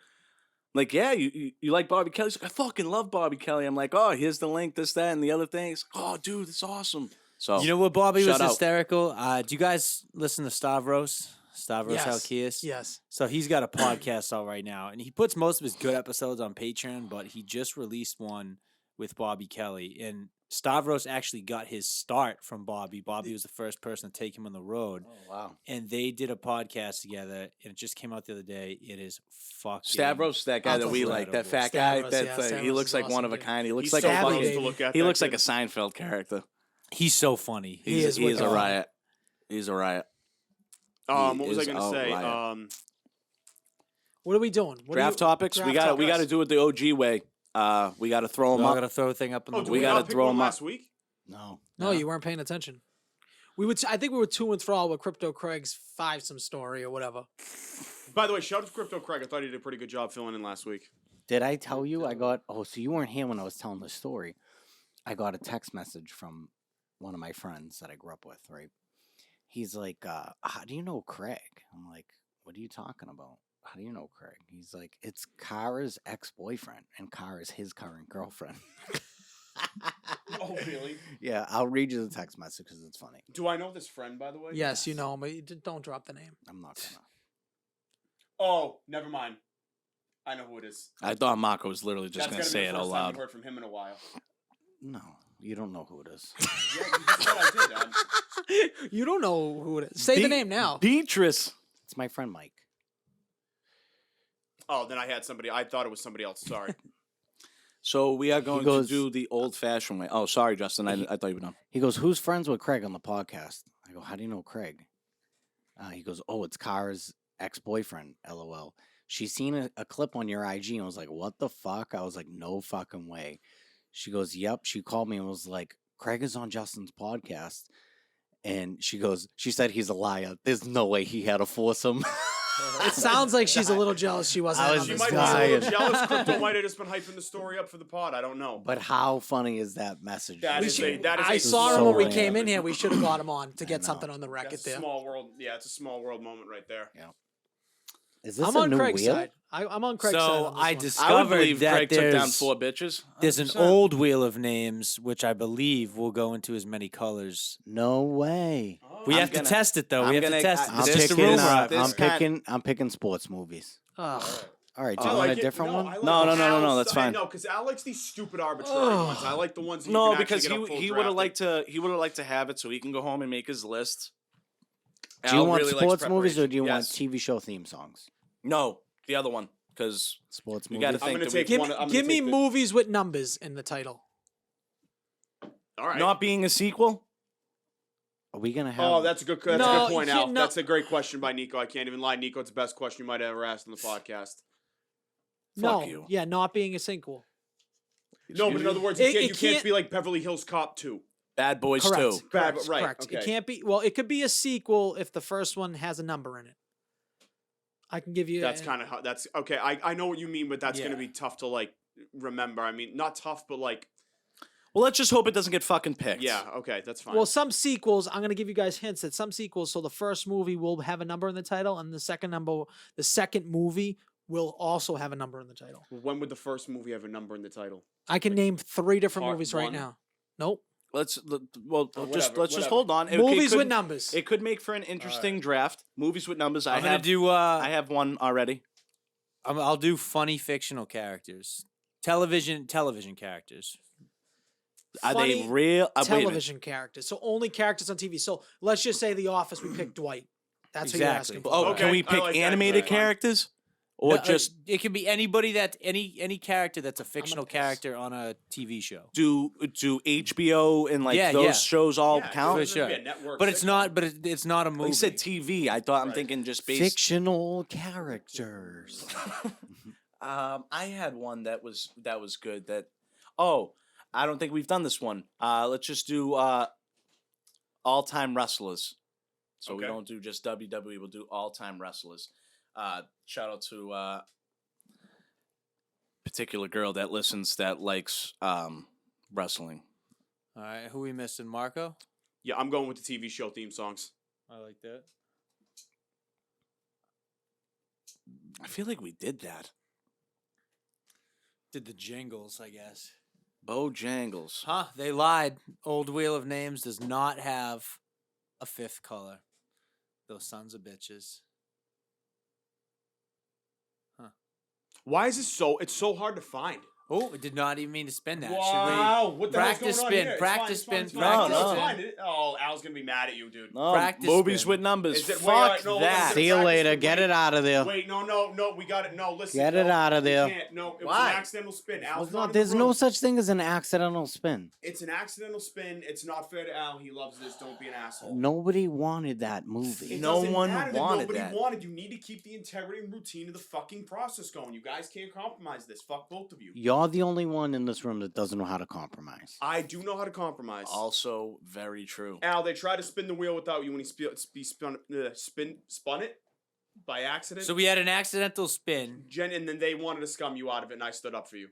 Like, yeah, you like Bobby Kelly? He's like, I fucking love Bobby Kelly. I'm like, oh, here's the link, this, that, and the other thing. He's like, oh, dude, it's awesome. So You know what, Bobby was Shout out. hysterical? Do you guys listen to Stavros? Stavros Yes. Halkias? Yes. So he's got a podcast out right now, and he puts most of his good episodes on Patreon, but he just released one with Bobby Kelly. And Stavros actually got his start from Bobby. Bobby was the first person to take him on the road. Oh wow! And they did a podcast together, and it just came out the other day. It is fucking Stavros, that guy that we like, that fat Stavros, guy. yeah, That's he Stavros looks is like one awesome, of a dude. kind. He looks He's like so a funny fucking. to look at. He that looks like kid. a Seinfeld character. He's so funny. He He's a wicked. riot. He's a riot. What He was I is gonna a say? riot. What are we doing? What are Draft you- topics. We draft got to topics. do it the OG way. We got to throw We're them all up. gonna throw a thing up in Oh, the did we we gotta not pick throw one 'em up. last week? No, No, you weren't paying attention. I think we were 2 enthralled with Crypto Craig's 5-some story or whatever. By the way, shout out to Crypto Craig. I thought he did a pretty good job filling in last week. Did I tell you I got? Oh, so you weren't here when I was telling the story. I got a text message from one of my friends that I grew up with. Right? He's like, "How do you know Craig?" I'm like, "What are you talking about? How do you know Craig?" He's like, "It's Kara's ex-boyfriend, and Kara's his current girlfriend." Oh, really? Yeah, I'll read you the text message because it's funny. Do I know this friend, by the way? Yes, you know him, but don't drop the name. I'm not gonna. Oh, never mind. I know who it is. I thought Marco was literally just That's gonna gotta say be it the out first time loud. I've heard from him in a while. No, you don't know who it is. Yeah, you just said I did. You don't know who it is. Say the Be- name now. Beatrice. It's my friend Mike. Oh, then I had somebody. I thought it was somebody else. Sorry. So we are going goes- to do the old-fashioned way. Oh, sorry, Justin. I thought you were done. He goes, "Who's friends with Craig on the podcast?" I go, "How do you know Craig?" He goes, "Oh, it's Kara's ex-boyfriend." LOL. She's seen a clip on your IG and was like, "What the fuck?" I was like, "No fucking way." She goes, "Yep." She called me and was like, "Craig is on Justin's podcast." And she goes, she said he's a liar. There's no way he had a foursome. It sounds like she's a little jealous she wasn't I in was on She this might be one. a little dying. jealous. Crypto might have just been hyping the story up for the pod. I don't know. But how funny is that message? That We is should- that is I a saw him so when we random. came in here. We should have got him on to get know. something on the record That's a there. small world. Yeah, it's a small world moment right there. Is this I'm a on new Craig's wheel? side. I'm on Craig's side. So on this I one. I would discovered believe that Craig took down there's 4 bitches. there's an 100%. old wheel of names, which I believe will go into as many colors. No way. We I'm have gonna- to test it though. I'm We have gonna- to test I- it. I'm This It's just a picking. rumor. this I'm picking sports movies. Ugh. All right, do I you want like a it. different No, one? I like No, the no, no, Al's- that's fine. No, because Al likes these stupid arbitrary Ugh. ones. I like the ones. You No, can because actually get a full he would have draft. liked to have it so he can go home and make his list. Do you Al want really likes sports movies or do you preparation. want Yes. TV show theme songs? No, the other one because Sports You movies. gotta I'm think gonna that take Give one. me, I'm gonna give me take the- movies with numbers in the title. All right. not being a sequel. Are we gonna have? Oh, that's a good. That's No, a you good point, can't- Al. no. That's a great question by Nico. I can't even lie, Nico. It's the best question you might have ever asked on the podcast. No, Fuck you. yeah, not being a sequel. No, but in other words, you It- can't. it You can't can't- be like Beverly Hills Cop 2. Bad Boys Correct. 2. Bad- Correct. right, Correct. It okay. can't be. Well, it could be a sequel if the first one has a number in it. I can give you. That's kind of how. That's okay. I know what you mean, but that's Yeah. gonna be tough to like remember. I mean, not tough, but like, Well, let's just hope it doesn't get fucking picked. yeah. Okay, that's fine. Well, some sequels. I'm going to give you guys hints that some sequels. So the first movie will have a number in the title, and the second movie will also have a number in the title. when would the first movie have a number in the title? I can name 3 different Part movies right one? now. Nope. Let's whatever, let's just whatever. hold on. Movies could, with numbers. It could make for an interesting draft. Movies with numbers. I'm gonna do. I have one already. I'll do funny fictional characters, television characters. Are funny they real? Wait a minute. television characters. So only characters on TV. So let's just say The Office, we pick Dwight. That's what you're Exactly. asking for. Oh, right? can we I pick like that. animated That's fine. characters? Or No, just it can be anybody that any character that's a fictional character on a TV show. do HBO and like Yeah, those yeah. shows all Yeah, count? For It's gonna be sure. a network But it's sitcom. not. But it's not a movie. You said TV. I thought I'm Right. thinking just based. Fictional characters. I had one that was good. I don't think we've done this one. Let's just do all-time wrestlers. So we Okay. don't do just WWE. We'll do all-time wrestlers. Shout out to particular girl that listens that likes wrestling. All right, who we missing? Marco. Yeah, I'm going with the TV show theme songs. I like that. I feel like we did that. Did the jingles, I guess. Bojangles. Huh? They lied. Old Wheel of Names does not have a fifth color. Those sons of bitches. Why is this so? It's so hard to find. Oh, I did not even mean to spin that. Wow, what the hell's practice going on spin, here? It's practice fine, it's spin, fine, it's fine. practice No, it's spin. fine. Oh, Al's gonna be mad at you, dude. No, Practice movies spin. with numbers. Is it- Fuck wait, all right, no, that. listen. See you Practice later. spin, Get wait. it out of there. Wait, no, we got it. No, listen. Get it no, out of we there. can't. No, it was Why? an accidental spin. Al's Well, not in the there's no room. such thing as an accidental spin. It's an accidental spin. It's not fair to Al. He loves this. Don't be an asshole. Nobody wanted that movie. It No doesn't one matter that wanted nobody that. wanted. You need to keep the integrity and routine of the fucking process going. You guys can't compromise this. Fuck both of you. You're the only one in this room that doesn't know how to compromise. I do know how to compromise. Also very true. Al, they tried to spin the wheel without you when he spun it by accident. So we had an accidental spin. And then they wanted to scum you out of it, and I stood up for you.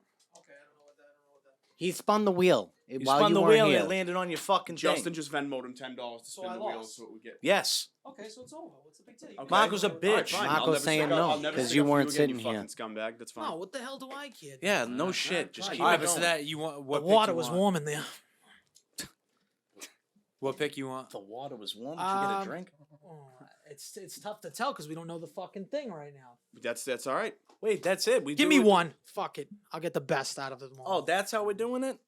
He spun the wheel You while spun you the weren't wheel here. and it landed on your fucking Justin thing. just Venmo'd him $10 to spin I the wheel, lost. so it would get. Yes. Okay, so it's over. What's the big deal? Okay. Marco's a All right, bitch. fine. Marco's I'll never saying stick up- no, I'll never 'cause stick you up for weren't again, sitting you here. fucking scumbag. That's fine. No, what the hell do I care? Yeah, no shit. Just right. keep All right, it but so going. that you want The what? pick water you was want? warm in there. What pick you want? The water was warm. Did you get a Um, drink? Oh, it's tough to tell because we don't know the fucking thing right now. That's all right. Wait, that's it. We Give do me it- one. Fuck it. I'll get the best out of them all. Oh, that's how we're doing it?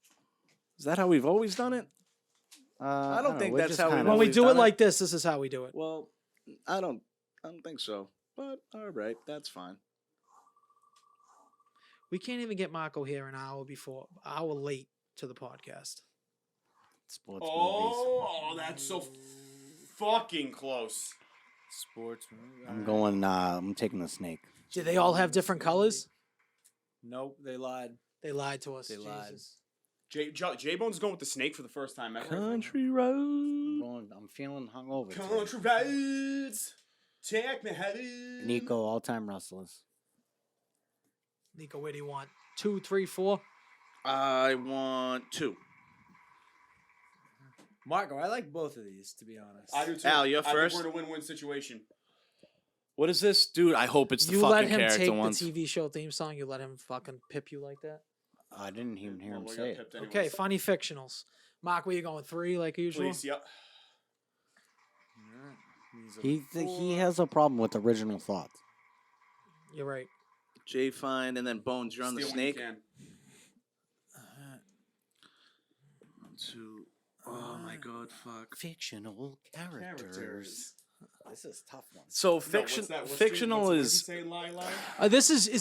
Is that how we've always done it? I don't think we're that's just how we kinda- when we always do it done it. like this is how we do it. Well, I don't think so. But all right, that's fine. We can't even get Marco here an hour late to the podcast. Sports movies. Oh, that's so fucking close. Sports movie. I'm going. I'm taking the snake. Do they all have different colors? Nope, they lied. They lied to us. They lied. Jesus. J-Bone's going with the snake for the first time ever. Country road. I'm feeling hungover. today. Country roads, take me home. Nico, all-time wrestlers. Nico, where do you want? 2, 3, 4? I want 2. Marco, I like both of these, to be honest. I do too. Al, you're I think first. we're in a win-win situation. What is this, dude? I hope it's the You let fucking him character take ones. the TV show theme song? You let him fucking pip you like that? I didn't even hear him Well, we say got it. pipped Okay, anyways. funny fictionals. Mark, where you going? 3 like usual? Please, yep. He has a problem with original thoughts. You're right. Jay Fine and then Bones. You're on the Steal when you snake. can. 2. Oh my god, fuck. Fictional characters. This is a tough one. So No, what's fiction, that? What's fictional what's he is saying, lie, lie? Is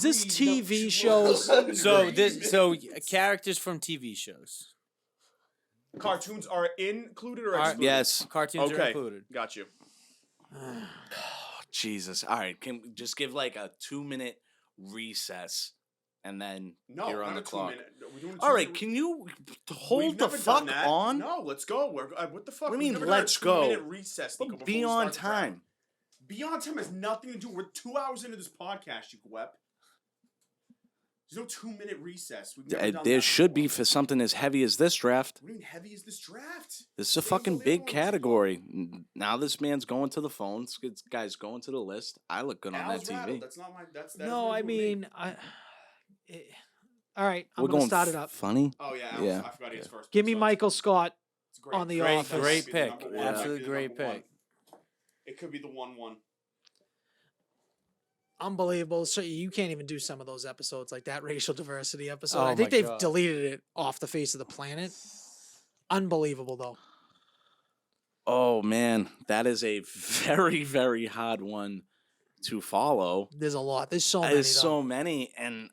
this TV shows? So characters from TV shows. Cartoons are included or Are- excluded? yes. Cartoons are Okay. included. Got you. Jesus. All right, can we just give like a 2-minute recess, and then No, you're on not the a clock. 2-minute. We're doing All right, 2-minute. can you We've hold the never fuck done that. on? No, let's go. What the fuck? What do you We've mean, never done a let's go? 2-minute recess. Nico, before Be we on start the draft. time. Be on time has nothing to do. We're 2 hours into this podcast, you gwep. There's no 2-minute recess. We've never done There that should be before. for something as heavy as this draft. What do you mean heavy is this draft? This is a Leave fucking the big little ones category. Now this man's going to the phone. This guy's going to the list. I look good on Al's that rattled. TV. That's not my. That's No, I nothing to do with me. mean, all right, I'm We're gonna going start it up. funny. Oh yeah, Yeah. I forgot he was first. Give me Sorry. Michael Scott. It's great. on The Great, Office. Great It could be the pick. number one. Yeah. It could Absolute be the great number one. pick. It could be the 1-1. Unbelievable. So you can't even do some of those episodes like that racial diversity episode. Oh I think my they've God. deleted it off the face of the planet. Unbelievable though. Oh man, that is a very, very hard one to follow. There's a lot. There's so many. There's Though. so many, and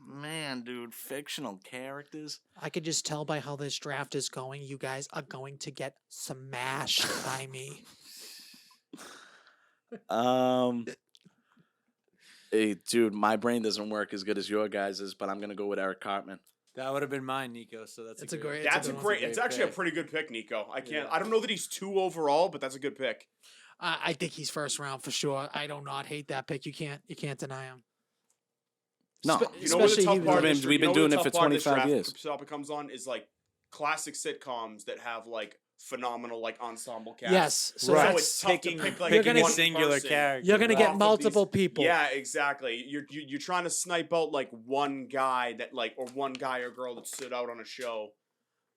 man, dude, fictional characters. I could just tell by how this draft is going. You guys are going to get smashed by me. Hey, dude, my brain doesn't work as good as your guys's, but I'm gonna go with Eric Cartman. That would have been mine, Nico. So that's It's a a good great- That's a good one. great. That's a It's great actually a pick. pretty good pick, Nico. I can't. Yeah. I don't know that he's 2 overall, but that's a good pick. I think he's first round for sure. I do not hate that pick. You can't deny him. No. You know what the Especially tough he was part like- We've is? been You know what doing the it for tough part of this 25 draft years. topic comes on is like classic sitcoms that have like phenomenal like ensemble cast. Yes. So Right. So that's, it's tough to pick like You're gonna- one singular person. character. you're gonna off get of multiple these- people. Yeah, exactly. You're trying to snipe out like one guy that like or one guy or girl that stood out on a show.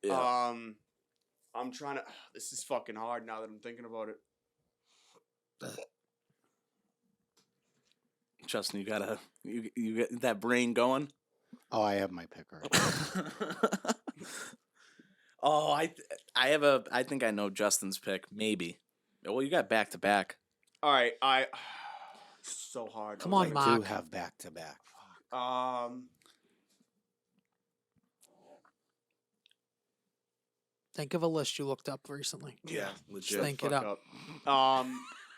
Yeah. I'm trying to. This is fucking hard now that I'm thinking about it. Justin, you get that brain going. Oh, I have my pick already. Oh, I think I know Justin's pick. Maybe. Well, you got back to back. All right, so hard. Come I was on, like, I do Marc. have back to back. Think of a list you looked up recently. Yeah, legit. Think it fuck up.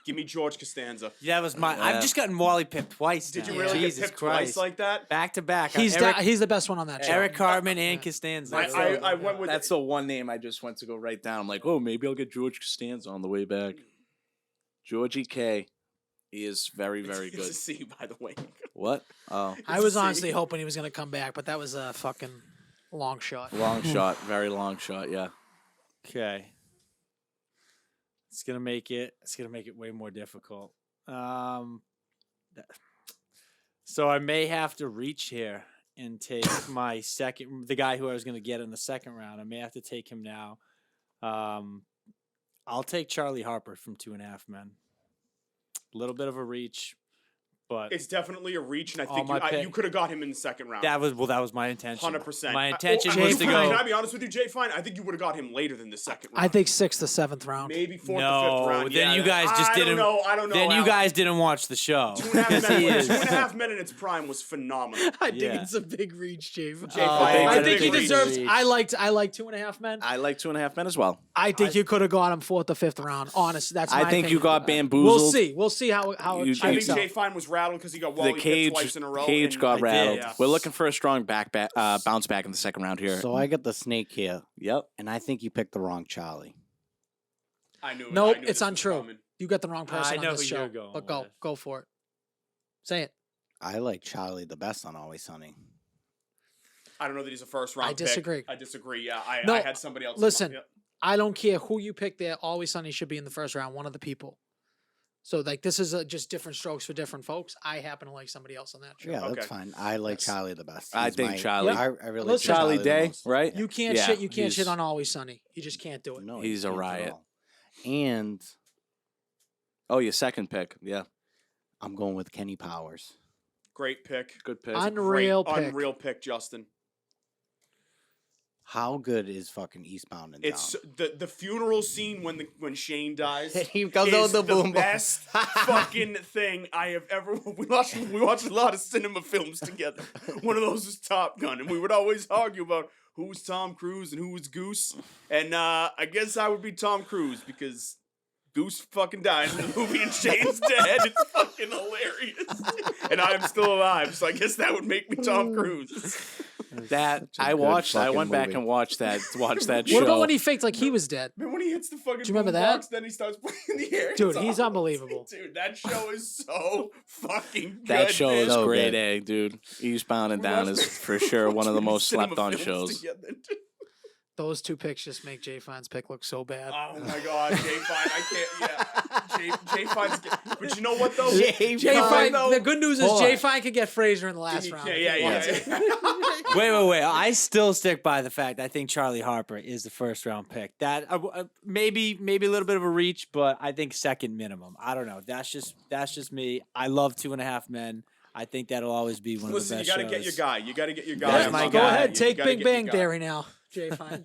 Give me George Costanza. Yeah, that was mine. Yeah. I've just gotten Wally picked twice. Did you now. really Jesus get picked Christ. twice like that? Back to back. He's Eric, he's the best one on that show. Eric Cartman and Yeah. Costanza. I went with That's the one name I just went to go write down. I'm like, oh, maybe I'll get George Costanza on the way back. Georgie K. He is very, very It's good. a C, by the way. What? Oh, I It's was a C. honestly hoping he was going to come back, but that was a fucking long shot. long shot. Very long shot. Yeah. Okay. It's gonna make it way more difficult. So I may have to reach here and take my second, the guy who I was gonna get in the second round. I may have to take him now. I'll take Charlie Harper from 2.5 Men. A little bit of a reach, but It's definitely a reach, and I All think my pick- you could have got him in the second round. that was my intention. 100%. My intention Jay was to Fine. go. Can I be honest with you, Jay Fine? I think you would have got him later than the second round. I think 6th to 7th round. maybe 4th No, or 5th round. then Yeah, you guys just I didn't- I don't know. Then you Al. guys didn't watch the show. 2.5 Because Men. he is. 2.5 Men in its prime was phenomenal. I think Yeah. it's a big reach, Jay. Jay Oh, Fine. I big think he reach. deserves. I like 2.5 Men. I like 2.5 Men as well. I think you could have got him 4th or 5th round. Honest, that's. I my think you opinion. got bamboozled. We'll see how it You- shakes I think out. Jay Fine was rattled because he got The Wally picked cage, twice in a row. cage and- got I did, rattled. yeah. We're looking for a strong bounce back in the second round here. So I got the snake here, Yep. and I think you picked the wrong Charlie. I knew. Nope, I knew it's this was untrue. coming. You got the wrong person I on know this who show. you're going But go with. for it. Say it. I like Charlie the best on Always Sunny. I don't know that he's a first round. I disagree. Pick. I disagree. Yeah, I No, had somebody else. in listen. mind. I don't care who you pick there. Always Sunny should be in the first round. One of the people. So like this is just different strokes for different folks. I happen to like somebody else on that show. Yeah, Okay. that's fine. I like Yes. Charlie the best. I He's think my- Charlie- I really like Listen, Charlie the Day, most. right? You can't Yeah, shit. You can't shit he's- on Always Sunny. You just can't do it. No, He's you a can't at riot. all. And Oh, your second pick. Yeah. I'm going with Kenny Powers. Great pick. Good pick. Unreal Great, pick. Unreal pick, Justin. How good is fucking Eastbound and It's Down? the funeral scene when Shane dies. He comes is out with the boom boom. best fucking thing I have ever. We watched a lot of cinema films together. One of those was Top Gun, and we would always argue about who was Tom Cruise and who was Goose. And I guess I would be Tom Cruise because Goose fucking dies in the movie and Shane's dead. It's fucking hilarious. And I'm still alive, so I guess that would make me Tom Cruise. That Such a I good watched. I fucking went back movie. and watched that. Watched that show. What about when he faked like he was dead? Man, when he hits the fucking Do you remember boombox, that? then he starts playing the air. Dude, It's he's awesome. unbelievable. Dude, that show is so fucking good. That show is man. So grade good. A, dude. Eastbound and We Down watched is it- for sure one of the most cinema slept on films shows. together. Those two picks just make Jay Fine's pick look so bad. Oh my god, Jay Fine, I can't. Yeah, Jay Fine's. But you know what though? Jay Fine, Fine. though- The good news is Hold Jay on. Fine could get Frazier in the last round. Yeah, if he wants it. yeah. Wait. I still stick by the fact I think Charlie Harper is the first round pick. That maybe a little bit of a reach, but I think second minimum. I don't know. That's just me. I love 2.5 Men. I think that'll always be one Listen, of you the got best to get your shows. guy. You got to get your guy. That's I'm my not Go gonna guy. lie, ahead, you take gotta Big get your Bang guy. Theory now. Jay, fine.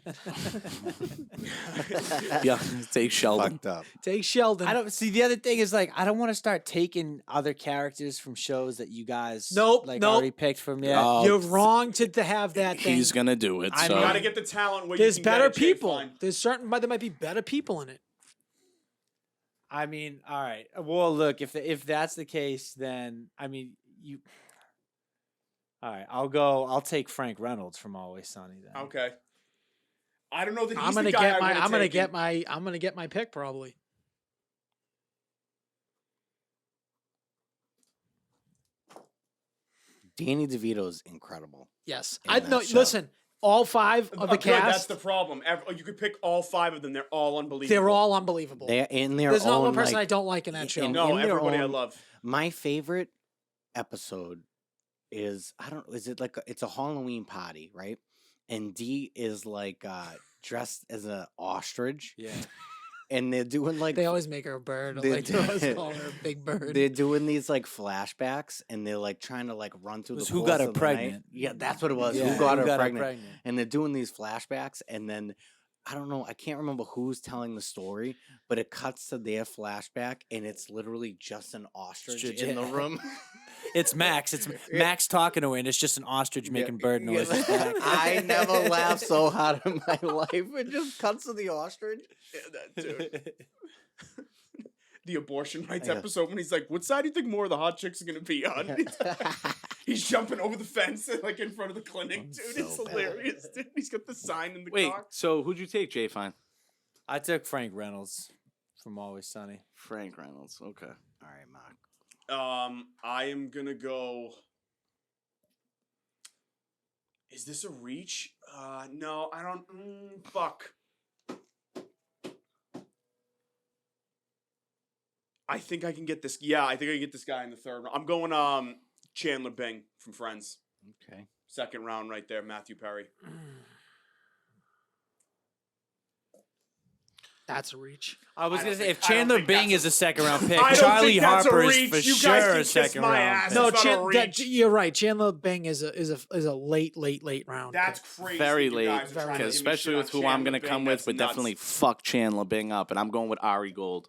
Yeah, take Sheldon. Fucked up. Take Sheldon. I don't see the other thing is like I don't want to start taking other characters from shows that you guys Nope, like nope. already picked from yet. Oh, You're wrong to have that thing. He's gonna do it. I so. mean- You got to get the talent where There's you can better get it, Jay people. Fine. There might be better people in it. I mean, all right. Well, look, if that's the case, then I mean you. All right, I'll take Frank Reynolds from Always Sunny then. Okay. I don't know that he's I'm gonna the guy get I my. would've I'm gonna taken. get my. I'm gonna get my pick probably. Danny DeVito is incredible. Yes, In I that no. show. Listen, all 5 of the Good, that's cast, the problem. You could pick all 5 of them. They're all unbelievable. they're all unbelievable. They're in their There's own. not one person like, I don't like in that show. in- No, their everybody I own- love. My favorite episode is I don't. Is it like it's a Halloween party, right? And Dee is like dressed as an ostrich, Yeah. and they're doing like They always make her a bird. Or They like they always call her a big bird. they're doing these like flashbacks, and they're like trying to like run through Was the Who course Got Her of the night. Pregnant. Yeah, that's what it was. Yeah, Who got her pregnant? And they're doing these flashbacks, and then I don't know, I can't remember who's telling the story, but it cuts to their flashback, and it's literally just an ostrich Ostrich, in the yeah. room. It's Max. It's Max talking to her, and it's just an ostrich making bird Yeah, noises. back. I never laughed so hard in my life. It just cuts to the ostrich. Dude. The abortion rights Yeah. episode when he's like, "What side do you think more of the hot chicks are gonna be on?" He's jumping over the fence like in front of the clinic, dude. It's so bad. hilarious, dude. He's got the sign in the Wait, car. so who'd you take, Jay Fine? I took Frank Reynolds from Always Sunny. Frank Reynolds. Okay. All right, Mark. I am gonna go. Is this a reach? No, I don't. Fuck. I think I can get this. Yeah, I think I can get this guy in the third round. I'm going Chandler Bing from Friends. Okay. Second round right there, Matthew Perry. That's a reach. I was I gonna don't say if think- I don't Chandler think Bing that's is a second round pick, I don't Charlie think that's a Harper is reach. for You guys sure can a kiss second my round. ass. pick. No, That's not a reach. you're right. Chandler Bing is a late round. That's pick. crazy. Very you late, guys are trying to because give me especially shit with on who I'm Chandler gonna Bing. come with, That's would nuts. definitely fuck Chandler Bing up, and I'm going with Ari Gold.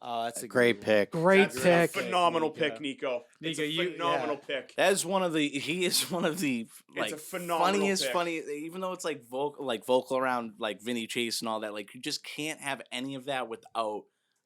Oh, that's a Great good pick. Great That's pick. a phenomenal Nico. pick, Nico. It's Nico, a you- phenomenal yeah. pick. That is one of the. He is one of the like a phenomenal funniest. pick. Funny, even though it's like vocal around like Vinny Chase and all that. Like you just can't have any of that without.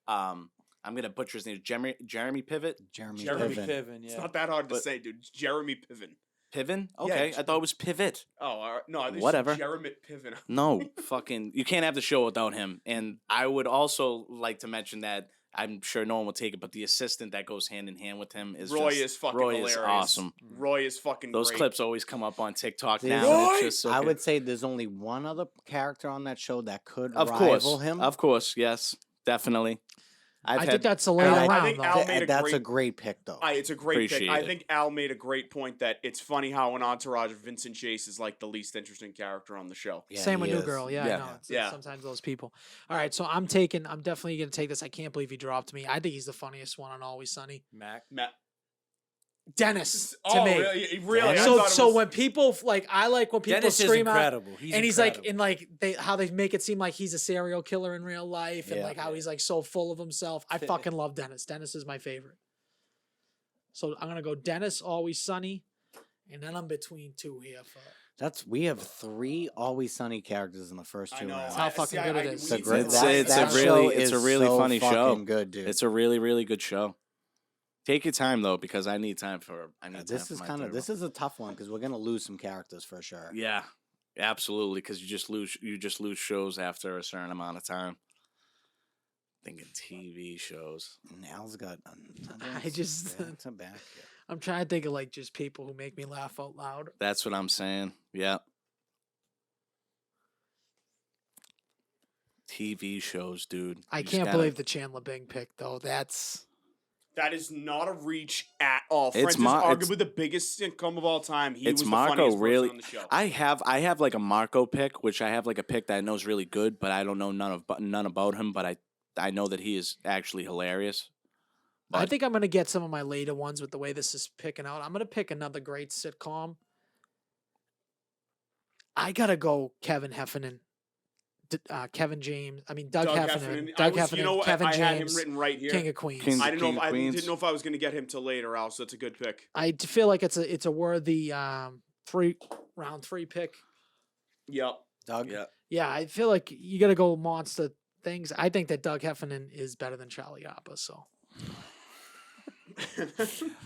I'm gonna butcher his name. Jeremy Pivot. Jeremy Jeremy Piven. Piven, It's yeah. not that hard to But- say, dude. It's Jeremy Piven. Piven. Okay, it's- I thought it was Pivot. Oh, all right. No, I think it's Whatever. Jeremy Piven. No, fucking. You can't have the show without him. And I would also like to mention that I'm sure no one will take it, but the assistant that goes hand in hand with him is Roy just, is fucking Roy hilarious. is awesome. Roy is fucking Those great. clips always come up on TikTok There's- now. and Roy! it's just so I good. would say there's only one other character on that show that could of rival course, him. of course, yes, definitely. I think that's a late I round. think though. Al made a That's a great- great pick, though. It's a great pick. Appreciate I it. think Al made a great point that it's funny how in Entourage, Vincent Chase is like the least interesting character on the show. Yeah, Same with he New is. Girl. Yeah, Yeah. I know. It's Yeah. sometimes those people. All right, so I'm definitely going to take this. I can't believe he dropped me. I think he's the funniest one on Always Sunny. Mac. Matt. Dennis, to Oh, me. really? Really? I So, thought it so was- when people I like when people Dennis is scream out, incredible. and he's like in like how they make it seem like he's a serial killer in real life, and Yeah. like how he's like so full of himself. I fucking love Dennis. Dennis is my favorite. So I'm gonna go Dennis, Always Sunny, and then I'm between two here. We have 3 Always Sunny characters in the first I 2 know. rounds. How fucking good it is. we It's need a great. to- That- it's a that really- show it's a is really so funny show. fucking good, dude. It's a really, really good show. Take your time though, because I need time for. I need time This for is my kind of third this one. is a tough one because we're gonna lose some characters for sure. Yeah, absolutely. Because you just lose shows after a certain amount of time. Thinking TV shows. And Al's got. I just- it's a back. Yeah. I'm trying to think of like just people who make me laugh out loud. That's what I'm saying. Yeah. TV shows, dude. I You just can't gotta- believe the Chandler Bing pick though. That's That is not a reach at all. It's Friends is Mar- it's- arguably the biggest sitcom of all time. He It's was the Marco, funniest really. person on the show. I have like a Marco pick, which I have like a pick that I know is really good, but I don't know none about him. But I know that he is actually hilarious. I But think I'm gonna get some of my later ones with the way this is picking out. I'm gonna pick another great sitcom. I gotta go Kevin Heffernan, Kevin James. I mean Doug, Heffernan. Doug Heffernan. You know what? Kevin I had him James. written right here. King of Queens. King- I didn't know. King If, of I Queens. didn't know if I was going to get him till later, Al. So that's a good pick. Feel like it's a worthy round 3 pick. Yep. Doug. yeah, Yeah, I feel like you got to go monster things. I think that Doug Heffernan is better than Charlie Harper. So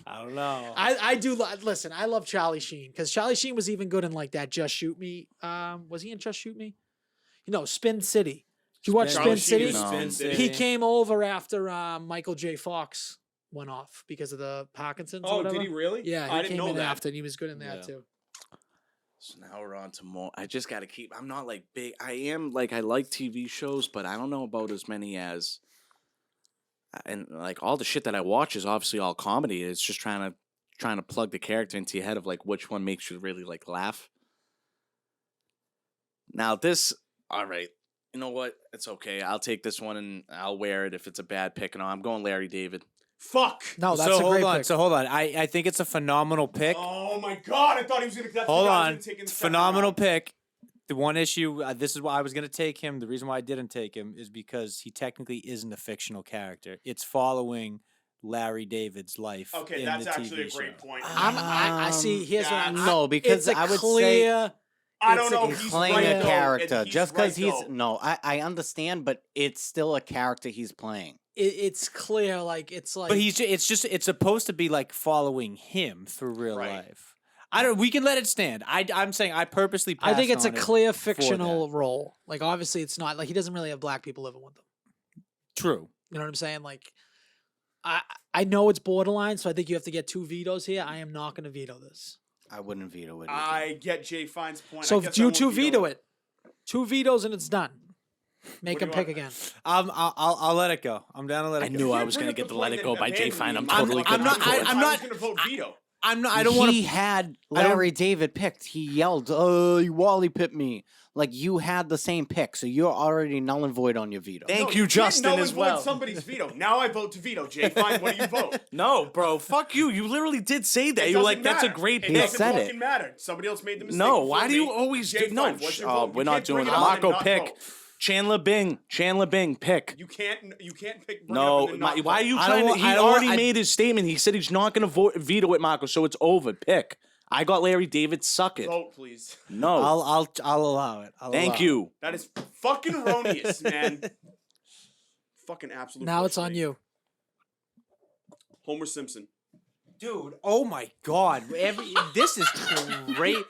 I don't know. I do listen. I love Charlie Sheen because Charlie Sheen was even good in like that Just Shoot Me. Was he in Just Shoot Me? Spin City. Did you watch Charlie Spin Sheen City? was No. Spin City. He came over after Michael J. Fox went off because of the Parkinson's. or Oh, whatever. did he really? Yeah, he I didn't came know in that. after, and he was good in that Yeah. too. So now we're on to more. I just got to keep. I'm not like big. I am like I like TV shows, but I don't know about as many as. And like all the shit that I watch is obviously all comedy. It's just trying to plug the character into your head of like which one makes you really like laugh. Now this, all right. You know what? It's okay. I'll take this one and I'll wear it if it's a bad pick. And I'm going Larry David. Fuck. No, that's so a hold great on. pick. So hold on. I think it's a phenomenal pick. Oh my god! I thought he was going to. Hold on. Phenomenal pick. The one issue, this is why I was going to take him. The reason why I didn't take him is because he technically isn't a fictional character. It's following Larry David's life. Okay, in that's the actually TV a great show. point. I see. Here's what I'm. No, because it's a I would say clear. I don't it's a- know. he's He's playing right, a though, character. and Just right, because he's though. no, I understand, but it's still a character he's playing. It's clear. Like it's like. But it's supposed to be like following him through real Right. life. We can let it stand. I'm saying I purposely I think passed it's a on it clear for fictional that. role. Like obviously, it's not like he doesn't really have black people living with him. True. You know what I'm saying? Like, I know it's borderline, so I think you have to get 2 vetoes here. I am not going to veto this. I wouldn't veto it. I get Jay Fine's point. So I guess you I won't 2 veto it. 2 vetoes and it's done. Make What do him you pick want? again. I'll let it go. I'm down to let it I go. knew I Can't was bring going up to get the the Let point It Go that by Jay abandoned Fine. me. I'm I'm- totally I'm good. not- I was going to vote veto. I'm not. I don't want He to. had I don't- Larry David picked. He yelled, "Oh, you Wally pipped me!" Like you had the same pick, so you're already null and void on your veto. Thank No, you, can't Justin, null as and void well. Somebody's veto. Now I vote to veto. Jay Fine, what do you vote? No, bro, fuck you. You literally did say that. It You were like, doesn't that's a matter. great It pick. doesn't said it. fucking matter. Somebody else made the mistake. No, before why do you me. always Jay do? No, Fine, what's your vote? we're You not can't doing bring it. up and Marco, not pick. vote. Chandler Bing, pick. You can't pick. Bring No, it up and then not why are vote. you I trying don't to? wa- He I don't- already I- made his statement. He said he's not going to veto it, Marco. So it's over. Pick. I got Larry David. Suck it. Vote, please. No. I'll allow it. Thank you. That is fucking erroneous, man. Fucking absolute. Now it's on bullshit. you. Homer Simpson. Dude, oh my god. This is great.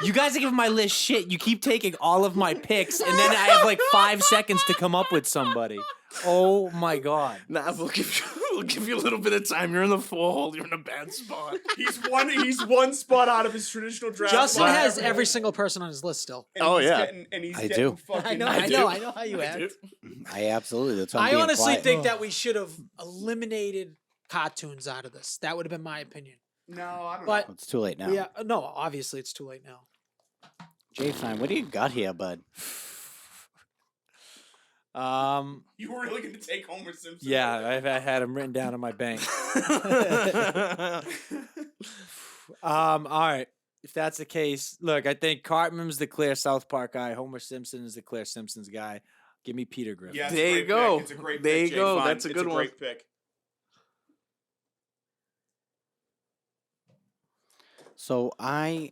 You guys are giving my list shit. You keep taking all of my picks, and then I have like 5 seconds to come up with somebody. Oh my god. Nah, we'll give you a little bit of time. You're in the 4-hole. You're in a bad spot. He's one spot out of his traditional draft. Justin spot. has every single person on his list still. And Oh, he's yeah. He's I getting do. Fucking, I know how you act. I absolutely. That's why I'm I being honestly quiet. think that we should have eliminated cartoons out of this. That would have been my opinion. No, I don't But know. It's too late now. yeah, no, obviously it's too late now. Jay Fine, what do you got here, bud? You were really going to take Homer Simpson? Yeah, I had him written down in my bank. All right. If that's the case, look, I think Cartman's the clear South Park guy. Homer Simpson is the clear Simpsons guy. Give me Peter Griffin. Yeah, it's a There you great go. Pick. It's a great There pick, you Jay go. Fine. That's a It's good one. great pick. So I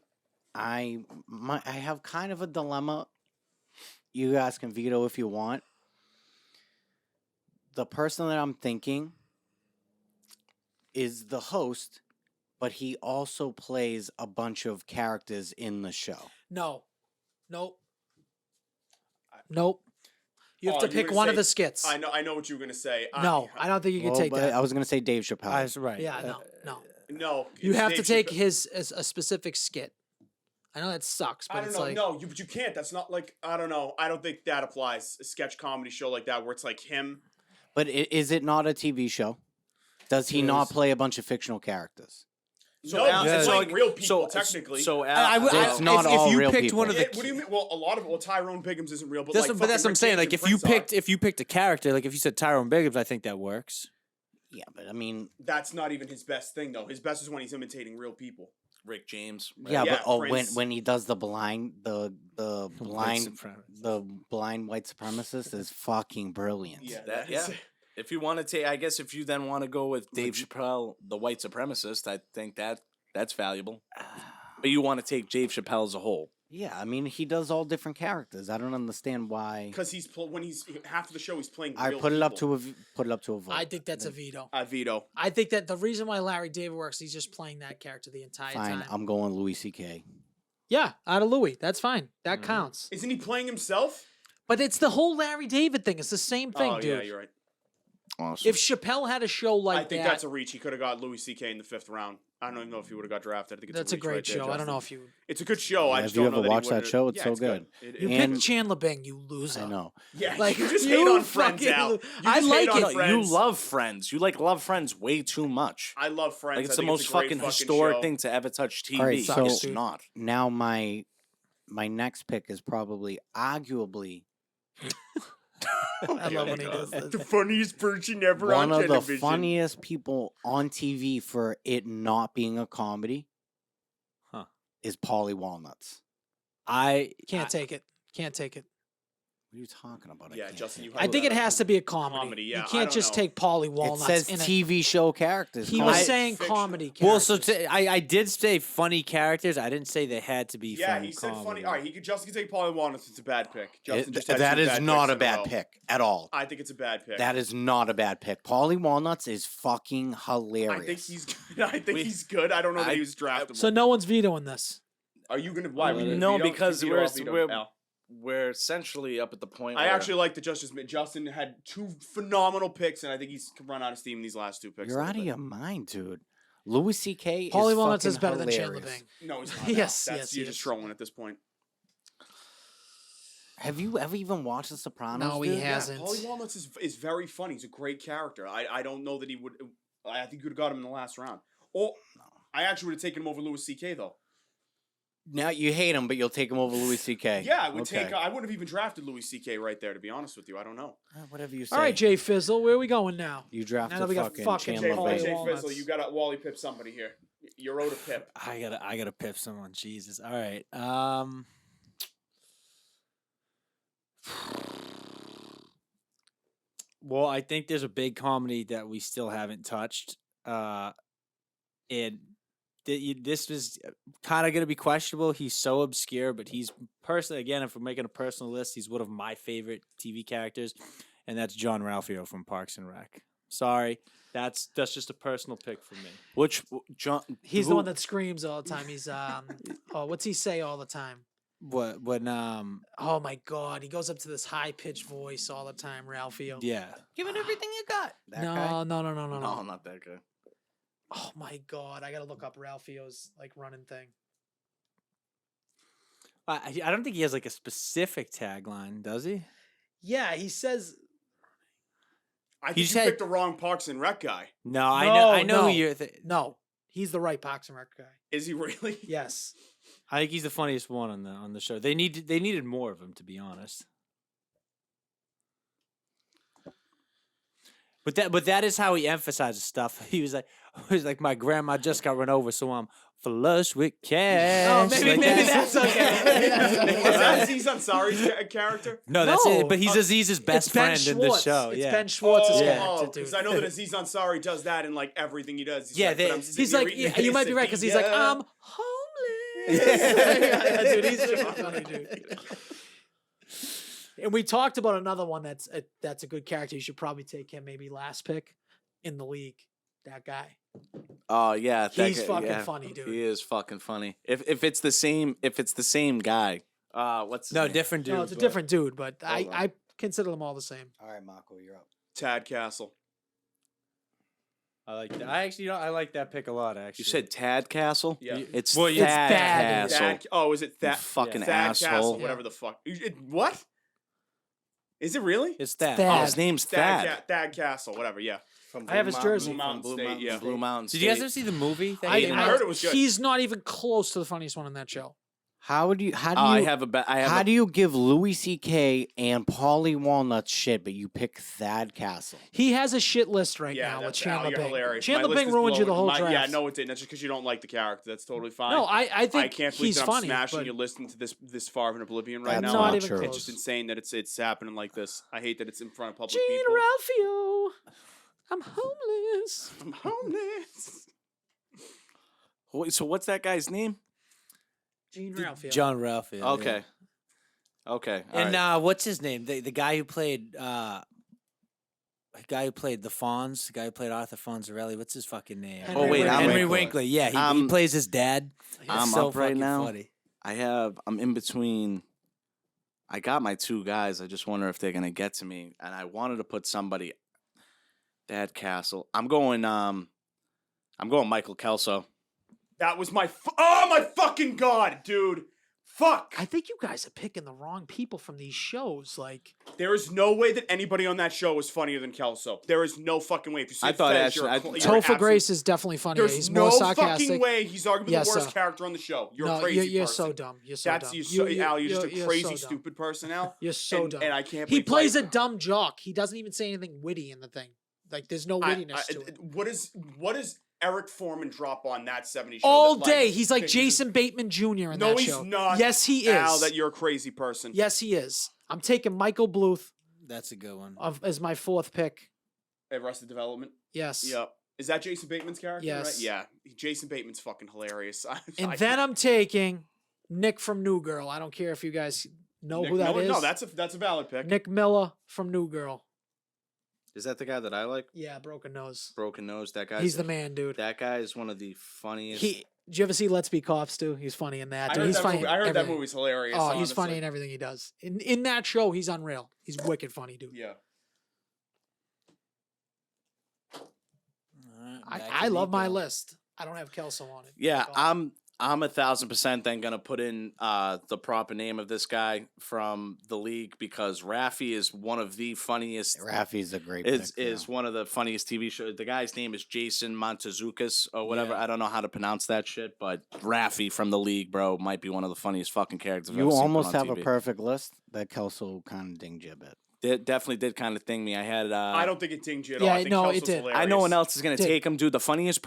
have kind of a dilemma. You guys can veto if you want. The person that I'm thinking is the host, but he also plays a bunch of characters in the show. No. Nope. Nope. You have Oh, to you pick were one of say- the skits. I know what you were going to say. No, I don't think you can Well, take but that. I was going to say Dave Chappelle. That's right. Yeah, no. No. You it's have Dave to take Chappelle. his as a specific skit. I know that sucks, but I don't it's know. like No, but you can't. That's not like, I don't know. I don't think that applies. A sketch comedy show like that where it's like him. But is it not a TV show? Does he It not is. play a bunch of fictional characters? No, Al- it's so, like like, real people, so- technically. So It's not if all you real picked people. one of the What do you mean? Well, a lot of it. Well, Tyrone Biggums isn't real, but That's like but that's fucking what I'm saying. Rick Like James and Prince are. if you picked a character, like if you said Tyrone Biggums, I think that works. Yeah, but I mean, That's not even his best thing though. His best is when he's imitating real people. Rick James. yeah, Yeah, but oh, Prince. when he does the blind supremacist. the blind white supremacist is fucking brilliant. Yeah, That, that's- yeah. If you want to take, I guess if you then want to go with Dave Chappelle, the white supremacist, I think that's valuable. But you want to take Dave Chappelle as a whole. Yeah, I mean, he does all different characters. I don't understand why. Because when he's half of the show, he's playing. I real put it up people. to a vote. I think that's a veto. Veto. I think that the reason why Larry David works, he's just playing that character the entire Fine, time. I'm going Louis C.K. Yeah, out of Louis. That's fine. That counts. Isn't he playing himself? But it's the whole Larry David thing. It's the same thing, Oh dude. yeah, you're right. Awesome. If Chappelle had a show like I think that, that's a reach. He could have got Louis C.K. in the 5th round. I don't even know if he would have got drafted. I think it's that's a reach great right there, show. I don't know Justin. if you It's a good show. I Yeah, just if you don't know ever that he watch that would've- show, it's Yeah, so good. It you is. And- picked Chandler Bing, you loser. I know. Yeah, Like, you just you hate on Friends, fucking Al. lo- You just I hate like on it. No, you Friends. love Friends. You love Friends way too much. I love Friends. Like it's I the think most a great fucking historic show. thing to ever touch TV. All right, so- It's not. Now my next pick is probably arguably I love when he does The this. funniest person ever one on of the television. funniest people on TV for it not being a comedy. Huh. Is Paulie Walnuts. Can't take it. Can't take it. What are you talking about? Yeah, can't Justin, say you it. I think it has to be a comedy. Comedy, yeah, You I can't don't just know. take Paulie It Walnuts says in TV show characters. He was comedy. saying Fictional. comedy Well, so characters. I did say funny characters. I didn't say they had to be. Yeah, from he said comedy. funny. All right, Justin can take Paulie Walnuts. It's a bad pick. Justin just had That two is bad not picks a in bad row. pick at all. I think it's a bad pick. That is not a bad pick. Paulie Walnuts is fucking hilarious. I think he's good. I think he's good. I don't know that he was draftable. So no one's vetoing this. Are you gonna? Why? Were you gonna No, veto? because Veto off veto, we're Al. we're essentially up at the point. I where actually like that Justin had two phenomenal picks, and I think he's run out of steam in these last two picks. You're a out of little your mind, dude. Louis C.K. Paulie is Walnuts is fucking better than Chandler hilarious. Bing. bit. No, he's not. Yes, That's, yes, you're he just is. trolling at this point. Have you ever even watched The Sopranos? No, he dude? hasn't. Yeah, Paulie Walnuts is very funny. He's a great character. I don't know that he would. I think you would have got him in the last round. Or I actually would have taken him over Louis C.K. though. Now you hate him, but you'll take him over Louis C.K. Yeah, I would Okay. take. I wouldn't have even drafted Louis C.K. right there. To be honest with you, I don't know. Whatever you say. All right, Jay Fizzle, where are we going now? You drafted Now that we got fucking fucking Chandler Paulie Jay Bing. Walnuts. Fizzle, you got to Wally Pip somebody here. You're owed a Pip. I gotta pip someone. Jesus. All right. Well, I think there's a big comedy that we still haven't touched. And this was kind of going to be questionable. He's so obscure, but he's personally, again, if we're making a personal list, he's one of my favorite TV characters, and that's John Ralphio from Parks and Rec. Sorry, that's just a personal pick for me. which John. He's the who- one that screams all the time. He's oh, what's he say all the time? When Oh my God, he goes up to this high pitched voice all the time, Ralphio. yeah. Give it everything you got. That No, guy? no, no, no, no, No, no. not that guy. Oh my God, I gotta look up Ralphio's like running thing. I don't think he has like a specific tagline, does he? Yeah, he says. I He think just you had- picked the wrong Parks and Rec guy. No, I know no. who you're. No, he's the right Parks and Rec guy. Is he really? Yes. I think he's the funniest one on the show. They needed more of him, to be honest. But that is how he emphasizes stuff. He was like, my grandma just got run over, so I'm flush with cash. Oh, maybe Like that's okay. Maybe that's okay. Was that Aziz Ansari's character? No, that's No, it. But he's Aziz's best It's Ben friend in the Schwartz. show. It's Yeah. Ben Schwartz's Yeah. character, dude. Because I know that Aziz Ansari does that in like everything he does. He's Yeah, like, they- but I'm sitting He's here like, eating yeah, you might be right because he's like, quesadilla. I'm homeless. Yeah, dude, he's really funny, dude. And we talked about another one that's a good character. You should probably take him maybe last pick in the league. That guy. Oh yeah, that He's guy- fucking yeah, funny, dude. He is fucking funny. If it's the same guy. What's his No, name? different dude. No, it's a but- different dude, but Hold on. I consider them all the same. All right, Marco, you're up. Tad Castle. I like that. I like that pick a lot. Actually, You said Tad Castle? Yeah. It's Well, Thad it's Thad. Castle. Thad, oh, is it You that fucking Thad asshole. Castle? Yeah. Whatever the fuck. What? Is it really? it's that. Thad. Oh, his name's Thad. Thad Castle. Whatever. Yeah. From I have his jersey. Blue Mountain Blue State, Mountain, yeah. Blue Mountain Did you guys State. ever see the movie? that I he did? I heard it was good. He's not even close to the funniest one in that show. How do you? I have a. How do you give Louis C.K. and Paulie Walnut shit, but you pick Thad Castle? He has a shit list right Yeah, now with that's Chandler you're Bing. hilarious. Chandler My list Bing is ruined you the blowing- whole draft. Yeah, no, it didn't. That's just because you don't like the character. That's totally fine. No, I think I can't believe he's that I'm funny. smashing but you listening to this far of an oblivion right That's now. not not even true. close. It's just insane that it's happening like this. I hate that it's in front of public Gene people. Ralphio, I'm homeless. I'm homeless. Wait, so what's that guy's name? Gene Ralphio. John Ralph. Yeah, Okay. Okay. all And right. what's his name? The guy who played the Fonz, the guy who played Arthur Fonzarelli. What's his fucking name? Henry wait, I'm Henry Winkler. Winkley. Yeah, he I'm- plays his dad. I'm so up right fucking now. Funny. I'm in between. I got my two guys. I just wonder if they're gonna get to me. And I wanted to put somebody. Dad Castle. I'm going Michael Kelso. That was oh my fucking god, dude. Fuck. I think you guys are picking the wrong people from these shows. Like, There is no way that anybody on that show is funnier than Kelso. There is no fucking way. If you say I thought Fez, actually- you're a I- cl- you're Topher absolute- Grace is definitely funnier. There's He's no more sarcastic. fucking way he's arguably Yes, the worst sir. character on the show. You're No, a crazy you're person. so dumb. You're so That's dumb. you, so, Al. You're just a you're crazy, so dumb. stupid person, Al. You're so and, dumb. And I can't. He believe, plays like, a dumb jock. He doesn't even say anything witty in the thing. Like, there's no wittiness to it. What is Eric Foreman drop on that 70s show? All that, day, he's like that- Jason Bateman Jr. in No, that he's show. not. Yes, he is. Al, that you're a crazy person. Yes, he is. I'm taking Michael Bluth That's a good one. as my fourth pick. Arrested Development. Yes. Yep. Is that Jason Bateman's character? Yes. Right? Yeah. Jason Bateman's fucking hilarious. And then I'm taking Nick from New Girl. I don't care if you guys know who that is. No, that's a valid pick. Nick Miller from New Girl. Is that the guy that I like? Yeah, broken nose. Broken Nose. That guy. He's the man, dude. That guy is one of the funniest. Did you ever see Let's Be Cops too? He's funny in that. I Dude. heard, He's that, funny. movie. in I heard that everything. movie's hilarious. Oh, he's honestly. funny in everything he does. In that show, he's unreal. He's wicked funny, dude. Yeah. I love my list. I don't have Kelso on it. Yeah, That's all. I'm 1,000% then gonna put in the proper name of this guy from the league because Raffi is one of the funniest. Raffi's a great Is pick. is one of the funniest TV shows. The guy's name is Jason Montezukis or whatever. Yeah. I don't know how to pronounce that shit, but Raffi from the league, bro, might be one of the funniest fucking characters. I've You ever seen put almost on have a TV. perfect list that Kelso kind of dinged you a bit. It definitely did kind of thing me. I had. I don't think it dinged you at Yeah, all. I think no, it Kelso's did. hilarious. I know one else is gonna Did- take him, dude. The funniest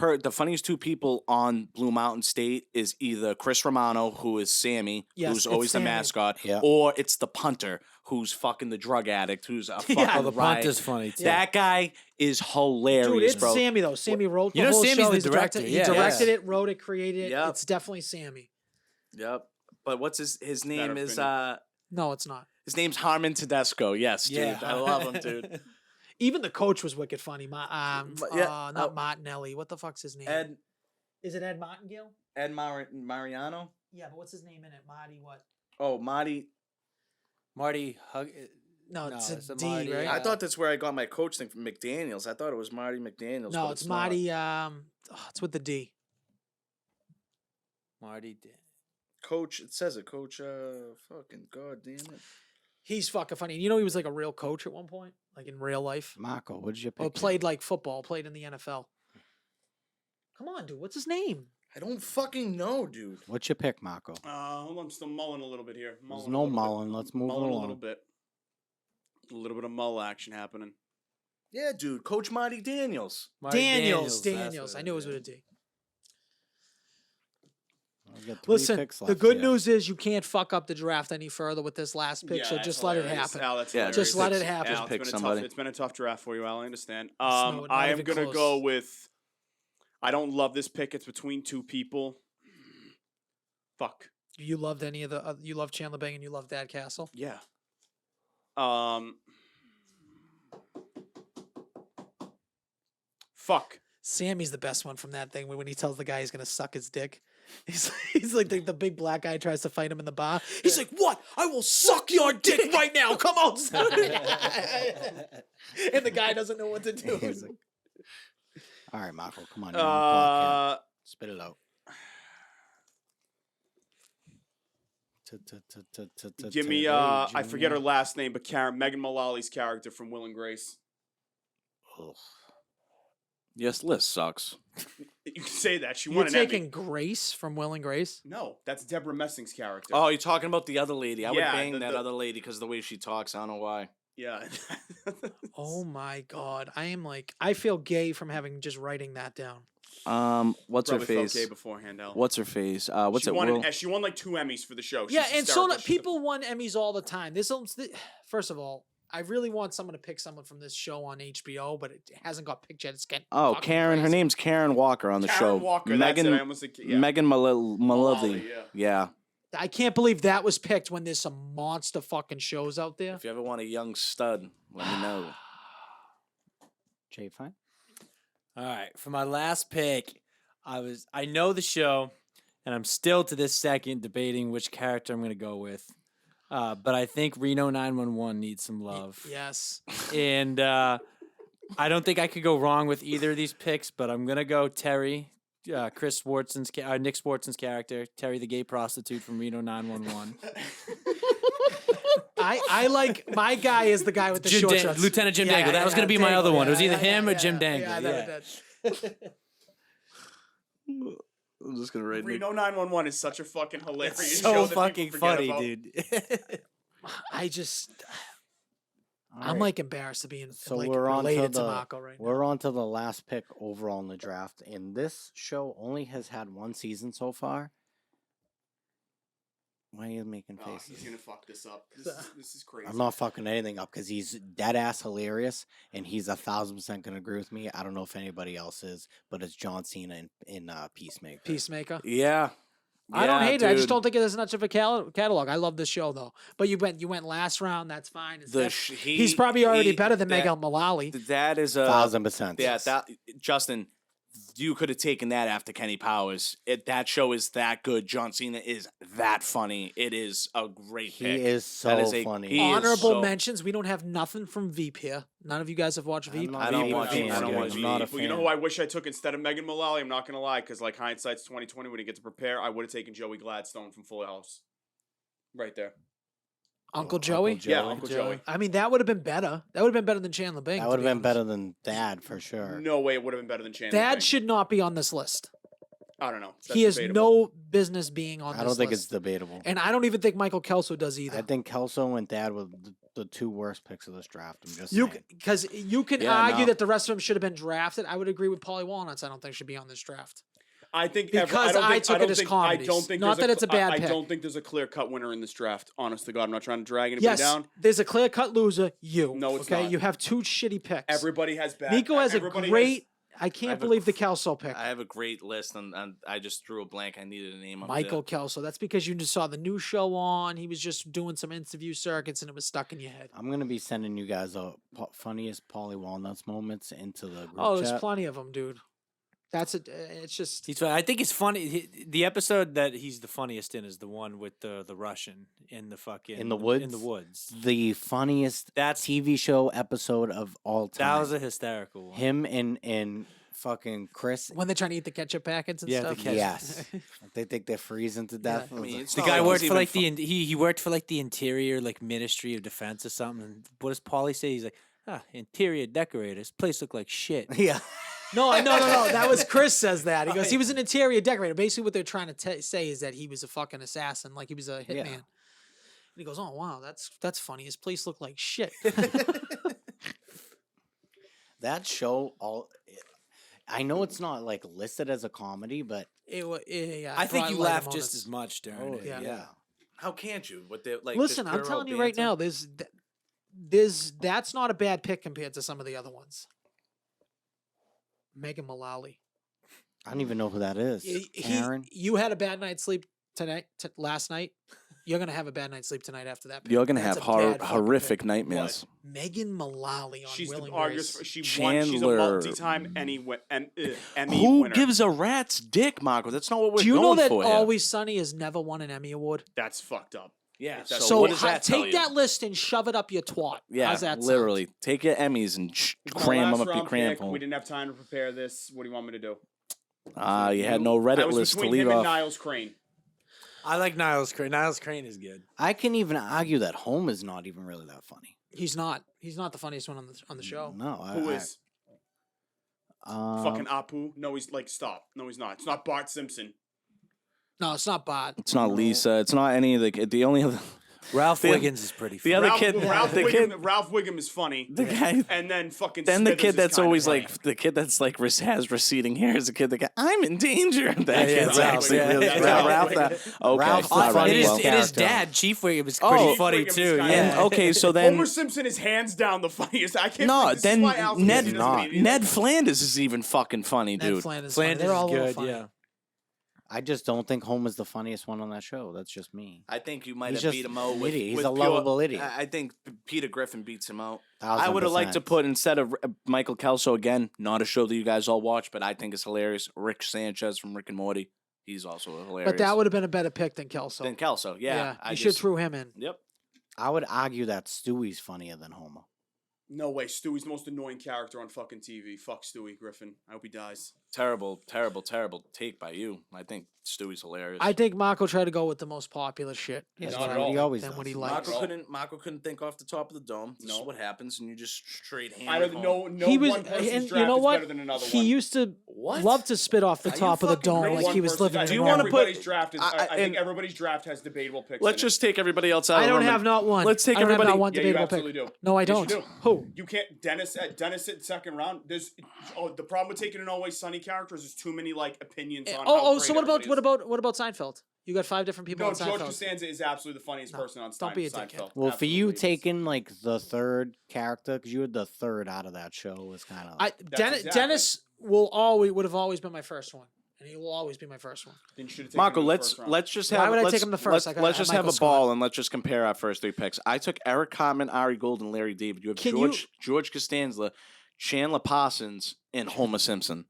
two people on Blue Mountain State is either Chris Romano, who is Sammy, Yes, who's it's always the Sammy. mascot, Yeah. or it's the punter, who's fucking the drug addict, who's a fucking Yeah. Oh, the riot. punter's funny too. That guy is hilarious, Dude, it's bro. Sammy though. Sammy wrote the You know whole Sammy's show. the He's director, He yeah. directed Yeah. it, wrote it, created it. Yep. It's definitely Sammy. Yep. But what's his name Better is opinion. No, it's not. his name's Harmon Tedesco. Yes, dude. Yeah. I love him, dude. Even the coach was wicked funny. Yeah, Not Martinelli. What the fuck's his name? Is it Ed Martingale? Ed Mariano. Yeah, but what's his name in it? Marty what? Oh, Marty. Marty Hug. No, No, it's it's a a D, Marty, right? I thought that's where I got my coach thing from McDaniels. I thought it was Marty McDaniels. No, but it's not. Marty. It's with the D. Marty. Coach, it says it, Coach. Fucking goddamn it. He's fucking funny. You know, he was like a real coach at one point, like in real life. Marco, what did you pick? Or played like football, played in the NFL. Come on, dude. What's his name? I don't fucking know, dude. What's your pick, Marco? Hold on, I'm still mulling a little bit here. There's no mulling. Let's move Mulling a along. little bit. A little bit of mull action happening. Yeah, dude. Coach Marty Daniels. Marty Daniels. that's Daniels. what I knew it was is. with a D. We've got three Listen, picks the left good here. news is you can't fuck up the draft any further with this last pick, so that's just let it hilarious. happen. Al, that's Yeah, hilarious. Just let it pick- happen. just Al, pick it's been somebody. it's been a tough draft for you, Al. I understand. not I am even gonna close. go with. I don't love this pick. It's between two people. Fuck. You loved any of the? You loved Chandler Bing and you loved Dad Castle. Yeah. Fuck. Sammy's the best one from that thing when he tells the guy he's gonna suck his dick. He's like the big black guy tries to fight him in the bar. He's like, "What? I will suck your dick right now. Come on, son." And the guy doesn't know what to do. He's like, all right, Marco, come on. You're on the clock here. Spit it out. Give me. I forget her last name, but Karen Megan Mullally's character from Will and Grace. Yes, list sucks. You can say that. She You're won an Emmy. taking Grace from Will and Grace? No, that's Deborah Messing's character. Oh, you're talking about the other lady. I would Yeah, bang that other lady because of the way she talks. I don't know why. Yeah. Oh my god. I feel gay from having just writing that down. What's her Probably felt face? gay beforehand, Al. What's her face? What's she it? won, Will? she won like 2 Emmys for the show. She's Yeah, and so hysterical. people won Emmys all the time. First of all, I really want someone to pick someone from this show on HBO, but it hasn't got picked yet. It's getting Oh, fucking Karen. Her crazy. name's Karen Walker on the Karen show. Walker, that's it. I almost like, yeah. Megan Mullally. Mullally, Yeah. I can't believe that was picked when there's some monster fucking shows out there. If you ever want a young stud, let me know. Jay, fine. All right, for my last pick, I know the show, and I'm still to this second debating which character I'm going to go with. But I think Reno 911 needs some love. Yes. And I don't think I could go wrong with either of these picks, but I'm going to go Terry, Nick Swartzen's character, Terry the gay prostitute from Reno 911. I like my guy is the guy with the short shorts. Lieutenant Jim Yeah, Dangle. yeah, That was going to be my other Dangle, one. It was yeah, either yeah, him or yeah, Jim yeah, Dangle. yeah, Yeah. I'm just gonna write. Reno 911 is such a fucking hilarious It's show so that people fucking forget funny, about. dude. I'm Alright. like embarrassed to be So like we're on to related to the Marco right now. we're on to the last pick overall in the draft, and this show only has had 1 season so far. Why are you making Oh, faces? he's gonna fuck this up. This is crazy. I'm not fucking anything up because he's dead ass hilarious, and he's 1,000% gonna agree with me. I don't know if anybody else is, but it's John Cena in Peacemaker. Peacemaker. Yeah. I don't Yeah, hate it. I just dude. don't think it has much of a catalog. I love this show though. But you went last round. That's fine. He's probably already better than Megan Mullally. That is a 1,000%. Yeah, that Justin, you could have taken that after Kenny Powers. That show is that good. John Cena is that funny. It is a great He pick. is so That is a- funny. he is Honorable so- mentions. We don't have nothing from Veep here. None of you guys have watched Veep. not I a don't Veep watch fan, I don't dude. watch I'm not a Well, you know fan. who I wish I took instead of Megan Mullally? I'm not gonna lie, because like hindsight's 2020. We didn't get to prepare. I would have taken Joey Gladstone from Full House. Right there. Uncle Joey. Joey. Yeah, Uncle Joey. I mean, that would have been better. That would have been better than Chandler Bing. That to would have be been honest. better than Dad for sure. No way it would have been better than Chandler. Dad Bing. should not be on this list. I don't know. He has debatable. no business being on I this don't think it's list. debatable. And I don't even think Michael Kelso does either. I think Kelso and Dad were the 2 worst picks of this draft. I'm just You saying. because you can Yeah, argue no. that the rest of them should have been drafted. I would agree with Paulie Walnuts. I don't think should be on this draft. I think Because I took it as comedies. I don't think Not there's that it's a bad I pick. don't think there's a clear cut winner in this draft. Honest to God, I'm not trying to drag anybody Yes, down. there's a clear cut loser. You. No, it's okay. not. You have 2 shitty picks. Everybody has bad. Nico has a everybody great. I I can't have a believe the cr- Kelso pick. I have a great list, and I just drew a blank. I needed a name of Michael Kelso. That's because you just saw the new show on. He was just doing some interview circuits, and it was stuck in your head. I'm gonna be sending you guys funniest Paulie Walnuts moments into the group Oh, there's chat. plenty of them, dude. That's it. It's just. He's. I think it's funny. The episode that he's the funniest in is the one with the Russian in the fucking In the woods? In the woods. The funniest That's TV show episode of all time. that was a hysterical one. Him and fucking Chris. When they're trying to eat the ketchup packets and Yeah, the stuff. ketchup. Yes, they think they're freezing to death. I mean, it's The not guy like worked he's for even like he worked for like the interior like Ministry of Defense or something. And what does Paulie say? He's like, interior decorators. Place look like shit. Yeah. No. That was Chris says that. He goes, he was an interior decorator. Basically, what they're trying to say is that he was a fucking assassin, like he was a hitman. Yeah. And he goes, oh wow, that's funny. His place looked like shit. That show I know it's not like listed as a comedy, but Yeah, I think brought you light laughed moments. just as much during oh it. yeah. How can't you? With the like. Listen, just I'm pure telling you old right banter? now, that's not a bad pick compared to some of the other ones. Megan Mullally. I don't even know who that is. Karen. You had a bad night's sleep last night. You're gonna have a bad night's sleep tonight after that. pick. You're gonna That's have a bad fucking horrific pick. nightmares. Megan Mullally on She's Will the and argues. Grace. She's a Chandler. multi-time Emmy Who winner. gives a rat's dick, Marco? That's not what we're Do you know going that for here. Always Sunny has never won an Emmy award? That's fucked up. Yeah. So So, So what does that tell take you? that list and shove it up your twat. Yeah, How's that sound? literally. Take your Emmys and It's my cram them last up your round cram pick. phone. We didn't have time to prepare this. What do you want me to do? You had no I Reddit was list to between leave him and off. Niles Crane. I like Niles Crane. Niles Crane is good. I can even argue that Home is not even really that funny. He's not. He's not the funniest one on the show. No, Who is? Fucking Apu. No, he's like, stop. No, he's not. It's not Bart Simpson. No, it's not Bot. It's not Lisa. It's not any of the only other. Ralph The- Wiggins is pretty funny. The other Ralph, kid, Ralph, the Wiggum, kid, Ralph Wiggum is funny. the guy. And then fucking Then the Smithers kid is that's kinda always funny. like the kid that's like has receding hair is the kid that got I'm in danger. That yeah, kid's Ralph, actually yeah. really Yeah, Ralph. Ralph. That, okay, Ralph's all the right, funniest well. And his character. dad, Chief Wiggum, is Oh, pretty Chief funny Wiggum is too. kinda- Yeah. And, okay, so then Homer Simpson is hands down the funniest. I can't. no, believe this then is why Alf Ned doesn't mean anything. Ned Flanders is even fucking funny, Ned dude. Flanders. is Flanders funny. They're all is a little good. funny. Yeah. I just don't think Homer's the funniest one on that show. That's just me. I think you might He's have just beat him out an with. idiot. He's with a pure- lovable idiot. I think Peter Griffin beats him out. 1000%. I would have liked to put instead of Michael Kelso again, not a show that you guys all watch, but I think it's hilarious. Rick Sanchez from Rick and Morty, he's also hilarious. But that would have been a better pick than Kelso. Then Kelso, yeah. you should threw him in. Yep. I would argue that Stewie's funnier than Homer. No way. Stewie's the most annoying character on fucking TV. Fuck Stewie Griffin. I hope he dies. Terrible take by you. I think Stewie's hilarious. I think Marco tried to go with the most popular shit. Yeah, as not that's at well all. what he always than does. what he Not likes. at all. Marco couldn't think off the top of the dome. This is No. what happens, and you just straight hand. I don't know. No He was, one person's and draft you know is what? better than another He one. used to What? love to spit off the Are you top of the fucking dome crazy? like he was living in Do you Rome. wanna put- Everybody's draft is, I think and- everybody's draft has debatable picks. Let's in it. just take everybody else out. I of the don't room have and- not one. Let's take I don't have everybody. not one Yeah, you debatable absolutely pick. do. No, I Yes, you don't. do. Who? You can't Dennis at second round. There's the problem with taking an Always Sunny character is there's too many like opinions on. how So great what everybody is. about Seinfeld? You got 5 different people No, on George Seinfeld. Costanza is absolutely the funniest No, person on don't be a Seinfeld. dickhead. Well, for you Absolutely is. taking like the third character, because you were the third out of that show, was kind of. exactly. Dennis would have always been my first one, and he will always be my first one. Then you should have taken Marco, him in the let's first round. let's just Why have. would I let's, take him the first? Let's, I got- let's just have Michael a ball and let's just compare our first 3 picks. I took Eric Cartman, Ari Gold, and Larry David. You have Can George Costanza, Chandler Parsons, and Homer Simpson.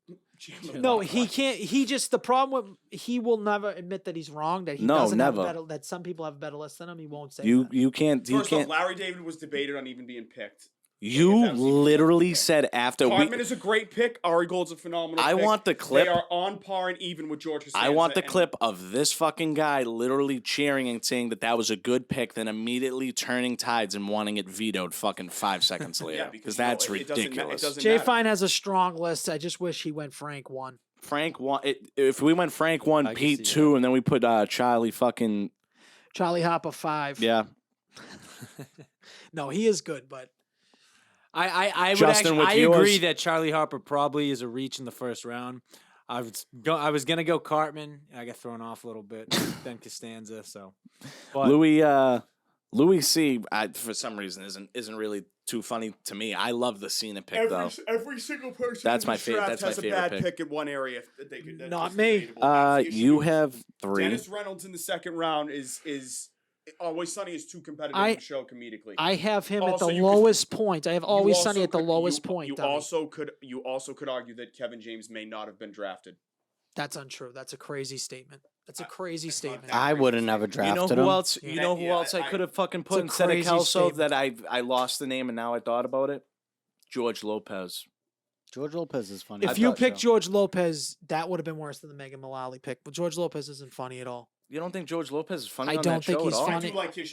No, he can't. He just the problem with he will never admit that he's wrong. That he No, doesn't never. Have a better, that some people have a better list than him. He won't say You that. you can't you First off, can't. Larry David was debated on even being picked. You Like, if that's- literally said after Cartman we. is a great pick. Ari Gold's a phenomenal I pick. want the clip. They are on par and even with George Costanza. I want the and- clip of this fucking guy literally cheering and saying that was a good pick, then immediately turning tides and wanting it vetoed fucking 5 seconds later. Yeah, because you know, that's it doesn't ma- it ridiculous. doesn't Jay matter. Fine has a strong list. I just wish he went Frank 1. Frank won. If we went Frank 1, I can Pete see 2, and then we put Charlie fucking Charlie Hopper 5. yeah. No, he is good, but I would Justin, actually, with I yours? agree that Charlie Harper probably is a reach in the first round. I was gonna go Cartman. I got thrown off a little bit. Then Costanza. So, but Louis C. For some reason isn't really too funny to me. I love the Cena pick though. Every single person That's in my this fa- draft that's my has a favorite bad pick. pick in one area. That they could, that's Not just me. debatable. That's the issue. You have 3. Dennis Reynolds in the second round is Always Sunny is too competitive I- of a show comedically. I have him at Also, the you could- lowest point. I have You Always also Sunny at the could- lowest you, point. You Dummy. also could argue that Kevin James may not have been drafted. That's untrue. That's a crazy statement. That's a crazy it's not statement. that I would have never You drafted know him. who else? You Yeah, know who yeah, else I I- could have fucking It's put a instead of crazy Kelso statement. that I lost the name and now I thought about it. George Lopez. George Lopez is funny. If you picked George Lopez, that would have been worse than the Megan Mullally pick. But George Lopez isn't funny at all. You don't think George Lopez is funny I on don't that think show he's at all? funny.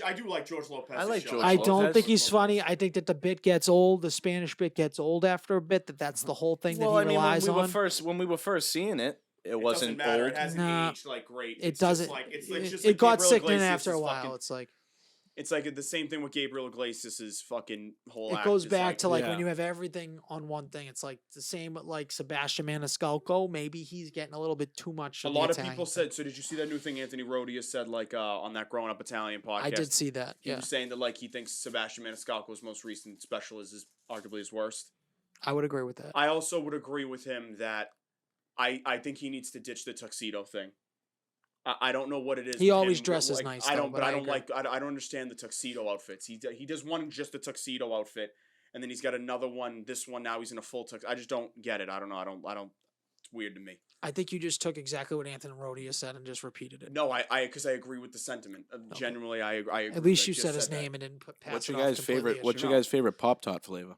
I do like George Lopez. I like George I don't Lopez. think he's funny. I think that the bit gets old. The Spanish bit gets old after a bit. That's the whole thing Well, that I he mean, relies when we on. were first seeing it, it wasn't doesn't matter. old. It hasn't Nah. aged like great. It It's just doesn't. Like, it's it just it like got Gabriel sickening Iglesias after a is while. fucking- It's like It's like the same thing with Gabriel Iglesias' fucking whole it act. goes It's back to like Yeah. when you have everything on one thing. It's like the same with like Sebastian Maniscalco. Maybe he's getting a little bit too much. a the lot of Italian people thing. said. So did you see that new thing Anthony Rodia said like on that Growing Up Italian podcast? I did see that. He Yeah, was saying that like he thinks Sebastian Maniscalco's most recent special is arguably his worst. I would agree with that. I also would agree with him that I think he needs to ditch the tuxedo thing. I don't know what it is. He with always him, but, dresses like, nice, I though, don't, but but I I don't agree. like. I don't understand the tuxedo outfits. He does one just a tuxedo outfit, and then he's got another one. This one now he's in a full tux. I just don't get it. I don't know. I don't. It's weird to me. I think you just took exactly what Anthony Rodia said and just repeated it. No, because I agree with the sentiment. Genuinely, I agree. At least I you just said his that. name and didn't pass What's it your off guys' completely favorite? as What's your your guys' favorite Pop Tart flavor?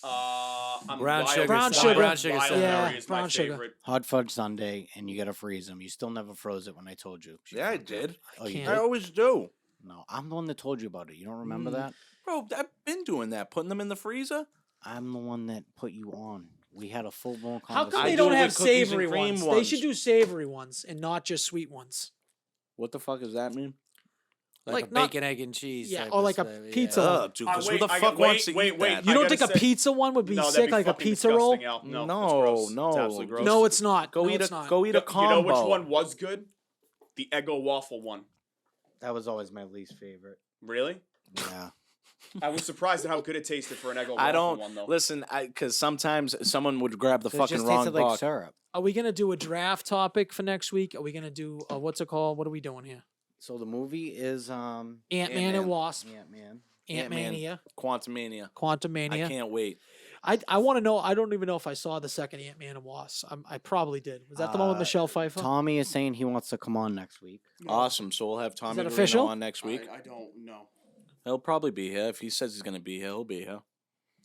I'm Brown wild- sugar. Brown wild- sugar. Brown sugar Wild sundae. Yeah, berry is my brown sugar. favorite. Hot fudge sundae, and you gotta freeze them. You still never froze it when I told you. Yeah, I did. Oh, you can't. I did? always do. No, I'm the one that told you about it. You don't remember that? Bro, I've been doing that, putting them in the freezer. I'm the one that put you on. We had a full blown How come conversation. they I don't do have the cookies and savory cream ones? They should ones. do savory ones and not just sweet ones. What the fuck does that mean? Like Like a not- bacon, egg, and cheese. Yeah, type or of like a stuff, pizza yeah. one. Ugh, dude, because who wait, the I fuck got- wants to wait, eat wait, that? You I don't gotta think a say- pizza one would be No, that'd sick, be like a fucking pizza roll? disgusting, Al. No, that's No, gross. no. It's absolutely gross. No, it's not. Go no, eat it's a not. go eat a You combo. know which one was good? The Eggo waffle one. That was always my least favorite. Really? Yeah. I was surprised at how good it tasted for an Eggo waffle I don't one, though. listen. Because sometimes someone would grab the So it fucking just wrong tasted like box. syrup. Are we gonna do a draft topic for next week? Are we gonna do what's it called? What are we doing here? So the movie is Ant-Man Ant-Man. and Wasp. Ant-Man. Ant-Mania. Quantumania. Quantumania. I can't wait. I want to know. I don't even know if I saw the second Ant-Man and Wasp. I probably did. Was that the one with Michelle Pfeiffer? Tommy is saying he wants to come on next week. Awesome. So we'll have Tommy that Marino official? on next week. I don't know. He'll probably be here. If he says he's gonna be here, he'll be here.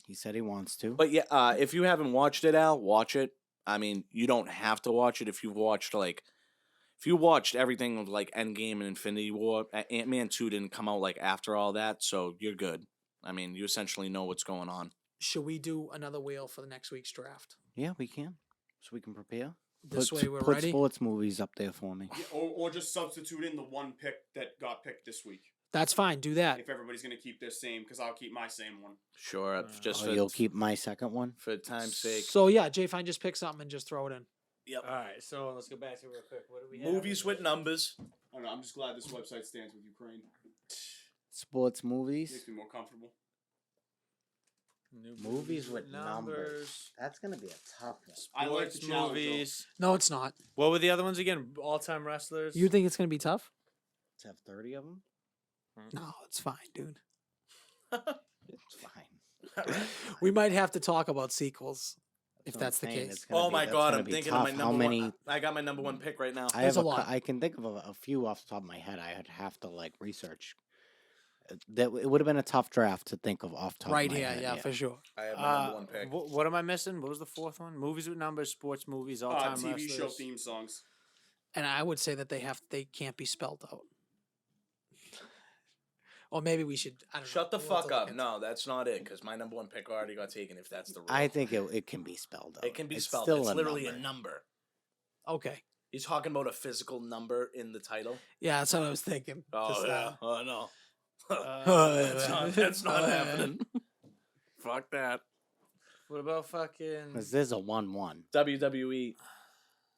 He said he wants to. But yeah, if you haven't watched it, Al, watch it. I mean, you don't have to watch it if you've watched if you watched everything with like Endgame and Infinity War. Ant-Man 2 didn't come out like after all that, so you're good. I mean, you essentially know what's going on. Should we do another wheel for the next week's draft? Yeah, we can. So we can prepare. This Put- way we're put ready. sports movies up there for me. Yeah, or just substitute in the one pick that got picked this week. That's fine. Do that. If everybody's going to keep their same, because I'll keep my same one. Sure, just Oh, you'll keep my second one? for time's sake. So yeah, Jay, fine. Just pick something and just throw it in. Yep. All right, so let's go back to real quick. What do we have? Movies with numbers. I don't know. I'm just glad this website stands with Ukraine. Sports movies? Makes me more comfortable. New Movies with numbers. That's going to be a tough one. I like the Sports challenge, though. movies. No, it's not. What were the other ones again? All-time wrestlers. You think it's gonna be tough? Let's have 30 of them? No, it's fine, dude. It's fine. We might have to talk about sequels if what I'm that's the saying, case. it's gonna Oh be- my that's god, gonna I'm be thinking of my tough. number How many? one. I got my number one pick right now. I There's have a lot. I can think of a few off the top of my head. I'd have to like research. That it would have been a tough draft to think of off the top. Right of my here, head, yeah, for sure. I have my number one pick. What am I missing? What was the fourth one? Movies with numbers, sports movies, all-time TV wrestlers. show theme songs. And I would say that they can't be spelled out. Or maybe we should. I don't know. Shut the We'll have fuck to look up. into No, that's not it. Because my number one pick already got taken. If that's the rule, I think it can be spelled out. it can be It's spelled. Still It's a literally number. a number. it. Okay. He's talking about a physical number in the title. Yeah, that's what I was thinking. Oh Just, yeah. Oh no. Uh, That's not happening. Fuck that. What about fucking? 'Cause there's a 1-1. WWE.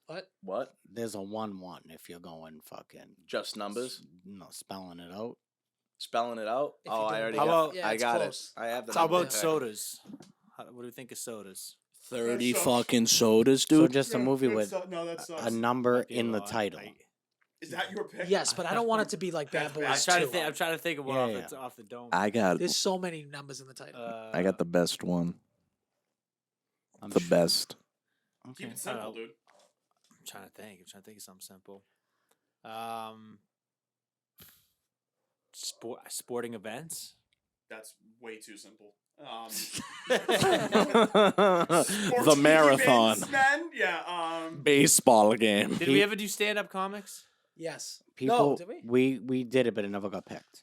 What? What? There's a 1-1 if you're going fucking Just numbers. no spelling it out. Spelling it out. If Oh, you're I doing already both. got. Yeah, I it's got close. it. I have the. How number about pick. sodas? What do you think of sodas? 30 That's fucking sodas, So dude. just a movie with No, that sucks. a number Might be a in the lot. title. Is that your pick? Yes, but I don't want it to be like Bad That's Boys bad. I'm trying to 2. think. I'm trying to think of one Yeah, off, yeah. the, off the dome. I got. There's so many numbers in the title. I got the best one. I'm The sure- best. Keep Okay. it simple, know. dude. I'm trying to think. I'm trying to think of something simple. Sporting events. That's way too simple. The Sports marathon. events, man. Yeah. Baseball game. Did we ever do stand-up comics? Yes. People, No, did we? we did it, but it never got picked.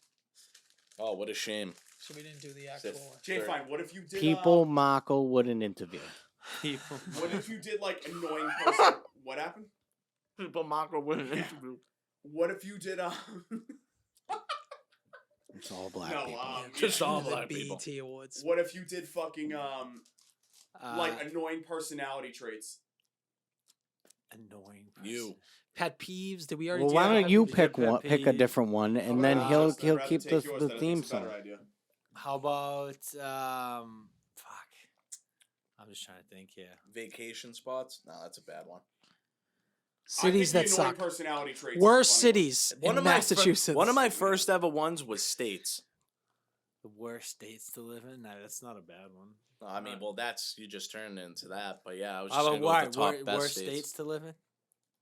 Oh, what a shame. So we didn't do the actual one. Jay, fine. What if you did? People Marco wouldn't interview. People. What if you did like annoying person? What happened? People Marco wouldn't interview. What if you did? It's all black No, people. Just all The black people. BET Awards. What if you did fucking like Uh, annoying personality traits? annoying. You. Pet peeves? Did we already Well, do why that? don't you Did pick pet one, pick a peeve? different one, How and about then I he'll honest? I'd rather keep take the yours, the then I think theme it's a better song. idea. How about fuck? I'm just trying to think here. Vacation spots? No, that's a bad one. Cities I that think the annoying suck. personality traits. is Worst funny. cities in Massachusetts. One of my first ever ones was states. The worst states to live in? No, that's not a bad one. I mean, well, that's you just turned into that, but yeah, I was How just about gonna go with the top best worst states. states to live in?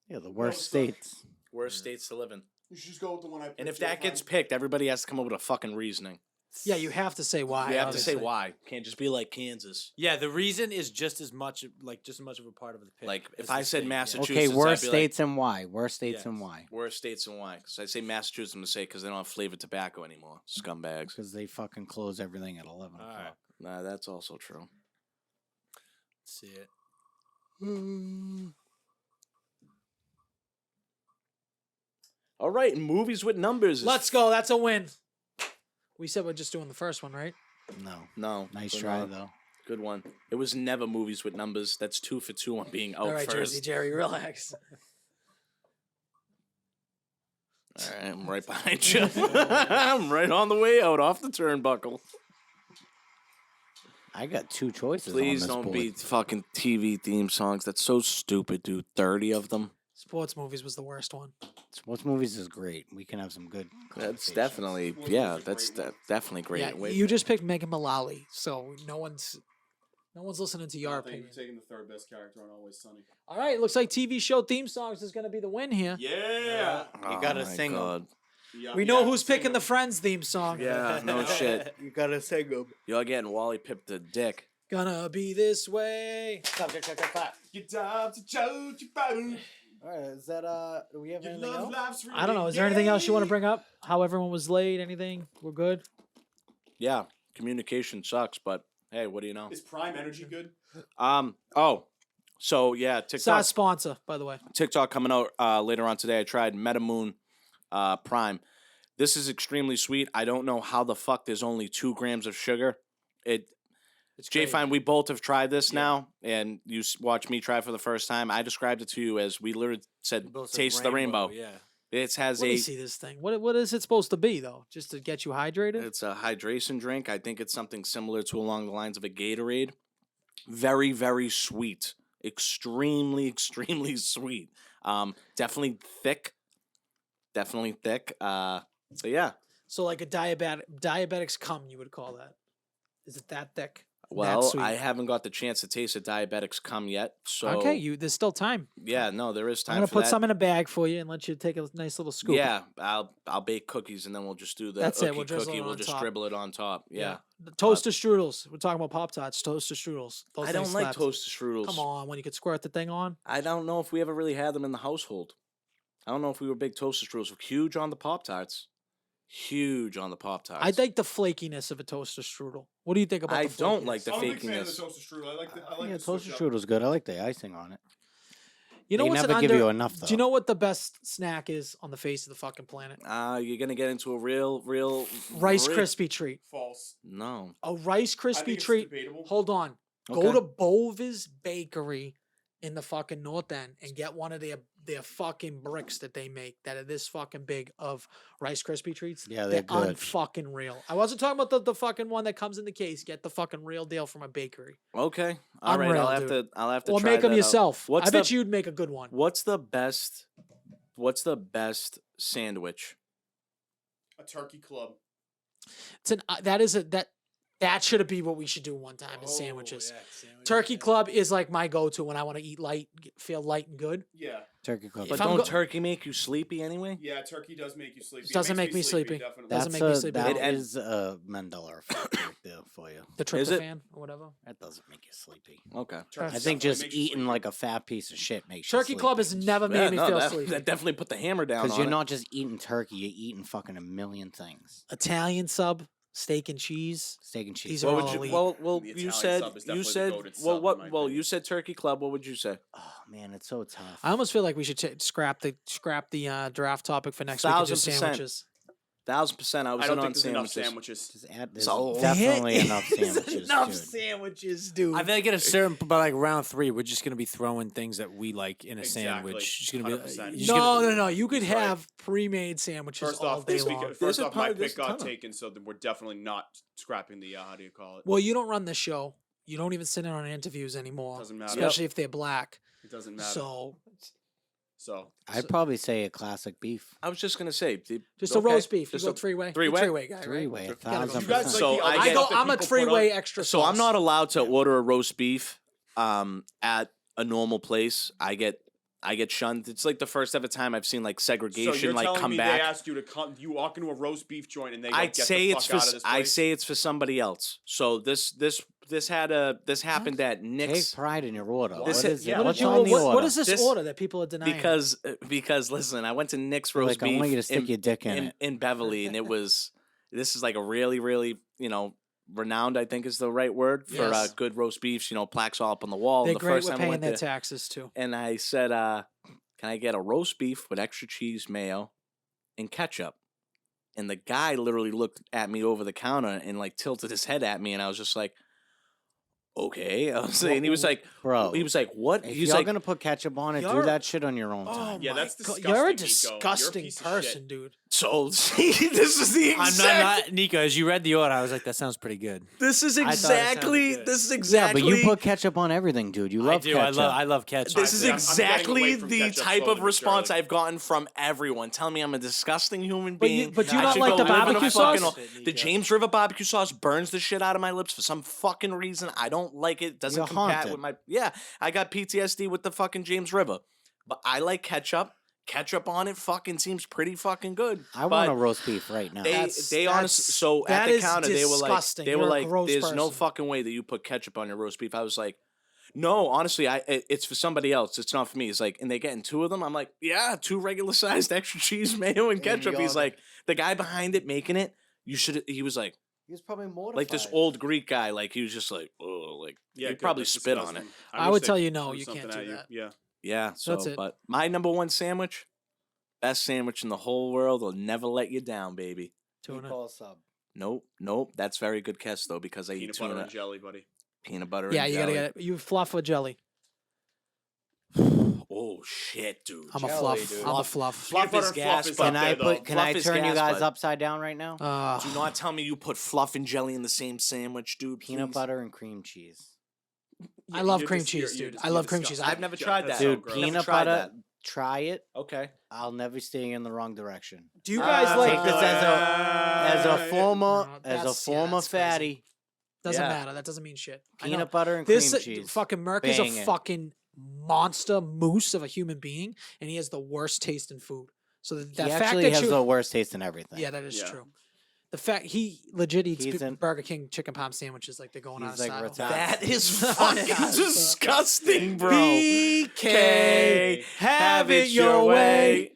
Yeah, the worst suck. states. Worst states to live in. You should just go with the one I picked. And if Jay, that gets fine. picked, everybody has to come up with a fucking reasoning. Yeah, you have to say why. You have to say obviously. why. Can't just be like Kansas. Yeah, the reason is just as much of a part of the pick. Like, if as I the said state, Massachusetts, Okay, I'd worst be like- states and why? Worst states and Yes. why? Worst states and why? Because I say Massachusetts, I'm gonna say because they don't have flavored tobacco anymore. Scumbags. Because they fucking close everything at 11 All o'clock. right. Nah, that's also true. Let's see it. All right, movies with numbers. Let's go. That's a win. We said we're just doing the first one, right? No. No. Nice we're try, not. though. Good one. It was never movies with numbers. That's 2 for 2 on being out All right, first. Jersey Jerry, relax. All right, I'm right behind you. I'm right on the way out off the turnbuckle. I got 2 choices. Please on this don't board. be fucking TV theme songs. That's so stupid, dude. 30 of them. Sports movies was the worst one. Sports movies is great. We can have some good. That's conversations. definitely, yeah, that's definitely great. Yeah, Wait, you just picked Megan Mullally, so no one's listening to your I think opinion. you're taking the third best character on Always Sunny. All right, looks like TV show theme songs is going to be the win here. Yeah. You gotta Oh my sing 'em. God. We know who's picking the Friends theme song. Yeah, no shit. You gotta sing them. You're getting Wally Pip the dick. Gonna be this way. Your job to choke your bone. All right, is that do we have Your anything love else? life's I don't know. Is there anything else you want to bring up? How everyone was late? Anything? We're good. Yeah, communication sucks, but hey, what do you know? Is Prime Energy good? So yeah, It's our TikTok sponsor, by the way. coming out later on today. I tried MetaMoon Prime. This is extremely sweet. I don't know how the fuck there's only 2 grams of sugar. It's Jay great. Fine, we both have tried this now, and you watch me try for the first time. I described it to you as we literally said, "Taste the rainbow." Yeah. It has Let me see this thing. What is it supposed to be though? Just to get you hydrated? It's a hydration drink. I think it's something similar to along the lines of a Gatorade. Very, very sweet. Extremely, extremely sweet. Definitely thick. Definitely thick. So yeah. So like a diabetic's cum, you would call that. Is it that thick? Well, sweet? I haven't got the chance to taste a diabetic's cum yet. So Okay, there's still time. yeah, no, there is time. I'm gonna for put that. some in a bag for you and let you take a nice little scoop. Yeah, I'll bake cookies and then we'll just do the That's it, ookie we'll drizzle cookie. it We'll on just top. scribble it on top. Yeah. The toaster strudels. We're talking about Pop Tarts. Toaster strudels. Those I don't things like slaps. toaster strudels. Come on, when you could squirt the thing on. I don't know if we ever really had them in the household. I don't know if we were big toaster strudels. We're huge on the Pop Tarts. Huge on the Pop Tarts. I like the flakiness of a toaster strudel. What do you think about I the don't flakiness? like the I'm a big fan of the fakiness. toaster strudel. I like the Yeah, switch toaster up. strudel's good. I like the icing on it. You know They what's never an give under, you enough, Do you though. know what the best snack is on the face of the fucking planet? You're gonna get into a real Rice real- Krispie treat. False. No. A Rice I Krispie think it's treat. debatable. Hold on. Go Okay. to Bova's Bakery in the fucking North End and get one of their fucking bricks that they make that are this fucking big of Rice Krispie treats. Yeah, they're they're good. unfucking real. I wasn't talking about the fucking one that comes in the case. Get the fucking real deal from a bakery. Okay. All right. Unreal, I'll have dude. to. I'll have to. Or try make them that out. yourself. What's I bet the- you'd make a good one. What's the best? What's the best sandwich? A turkey club. It's an that should be what we should do one time is sandwiches. Turkey Club is like my go-to when I want to eat light, feel light and good. Yeah. Turkey club. But If I'm don't go- turkey make you sleepy anyway? Yeah, turkey does make you sleepy. It Doesn't makes make me sleepy. Definitely. Doesn't make me sleepy. That It- is a Mandela effect right there for you. The Is it? tryptophan or whatever. That doesn't make you sleepy. Okay. Turkey I think definitely just makes you eating sleepy. like a fat piece of shit makes you Turkey Club has never made Yeah, me no, feel that, sleepy. that definitely put the hammer down. because on you're it. not just eating turkey, you're eating fucking a million things. Italian sub, steak and cheese. Steak and cheese. These What are would all you? elite. Well, The you Italian said sub is you definitely the said goated well, sub, in what? my Well, opinion. you said Turkey Club. What would you say? Oh man, it's so tough. I almost feel like we should scrap the draft topic for next week. And just 1000%. sandwiches. 1000%. I was I don't in on think there's enough sandwiches. sandwiches. Just add, there's So- definitely enough There's sandwiches. enough dude. sandwiches, dude. I think at a certain, by like round 3, we're just gonna be throwing things that we like in a Exactly. sandwich. Just gonna be. 100%. you're just gonna- no. You could He's right. have pre-made sandwiches First all off, day this week, long. There's first a off, my ton- there's pick a got ton. taken, so we're definitely not scrapping the how do you call it? Well, you don't run the show. You don't even sit in on interviews anymore. Doesn't matter. Especially if they're black. It doesn't matter. So I'd probably say a classic beef. I was just gonna say just a okay, roast beef. You just go a- three-way. three-way? Three-way guy, right? Three-way, Gotta go 1000%. you guys like So the I other get- I go. stuff that I'm a people put three-way on- extra. So I'm sauce. not allowed to order a roast beef at a normal place. I get shunned. It's like the first ever time I've seen like So segregation you're like telling come me back. they asked you to come? You walk into a roast beef joint and they go, I'd get say the it's fuck for out of this I place? say it's for somebody else. So this happened at Take Nick's pride in your order. This What is- is yeah, it? What, What's did you, on the what, order? what is this This- order that people are denying? because listen, I went to Nick's roast Like, I beef want you to stick your dick in it. in Beverly, and this is like a really renowned, I think is the right word, for Yes. good roast beefs. You know, plaques all up on the wall. They're And the great first with time I paying went their there, taxes too. and I said, "Can I get a roast beef with extra cheese, mayo, and ketchup?" And the guy literally looked at me over the counter and like tilted his head at me, and I was just like, "Okay." I was saying, he was like, Bro, he was like, "What?" If He's y'all like, gonna put ketchup on it, do You're- that shit on your own Oh time. Yeah, my that's God, disgusting, You're a Nico. You're a disgusting piece of person, shit. dude. "So see, this is the I'm exact. not Nico. As you read the order, I was like, that sounds pretty good. This is I thought it sounded exactly. good. This is Yeah, exactly. but you put ketchup on everything, dude. You love I do. ketchup. I love ketchup. This is I'm getting exactly away from the ketchup type slowly of but response surely. I've gotten from everyone. Telling me I'm a disgusting human But you- being. but you I not should like go the live in a barbecue fucking- sauce? The James River barbecue sauce burns the shit out of my lips for some fucking reason. I don't like it. Doesn't You're compat haunted. with my. Yeah, I got PTSD with the fucking James River. But I like ketchup. Ketchup on it fucking seems pretty fucking good. I But want a roast beef right now. They honestly, so at that the is counter they were like, disgusting. You're a gross there's no person. fucking way that you put ketchup on your roast beef. I was like, no, honestly, it's for somebody else. It's not for me. It's like, and they getting two of them. I'm like, yeah, 2 regular sized extra cheese, mayo, and ketchup. you He's go. like, the guy behind it making it. You should. He was like He was probably mortified. this old Greek guy. Like he was just like, oh, like Yeah, he good, probably that's spit on it. disgusting. I wish would they tell you no, threw you can't something do at that. Yeah. Yeah, so That's it. but my number one sandwich, best sandwich in the whole world, will never let you down, baby. Tuna. Meatball sub. Nope. That's very good, Kess, though, because I eat Peanut butter tuna, and jelly, buddy. peanut butter. Yeah, and you gotta jelly. get it. You fluff with jelly. Oh shit, dude. I'm a Jelly, fluff. dude. I'm a fluff. Fluff Peanut is butter and gas, fluff is but up Can I there, though. put? Can Fluff I is turn you gas, guys bud. upside down right now? Do not tell me you put fluff and jelly in the same sandwich, dude. Peanut please. butter and cream cheese. I love You're cream dis- you're- cheese, you're dude. dis- I you're love cream cheese. disgusting. I've never Yeah, tried that's that. so Dude, gross. Never peanut tried butter. that. Try it. Okay. I'll never steer you in the wrong direction. Do you guys Uh, like Take this as a former No, as a that's- yeah, former that's crazy. fatty. Doesn't Yeah. matter. That doesn't mean shit. I know. Peanut butter and This cream cheese. fucking Merc is a Banging. fucking monster moose of a human being, and he has the worst taste in food. So that He fact actually that has you, the worst taste in everything. yeah, that is Yeah. true. The fact he legit eats He's in- Burger King chicken palm sandwiches like they're going out of He's like style. retarded. That is Yeah, fucking so- disgusting, bro. BK, have it your way.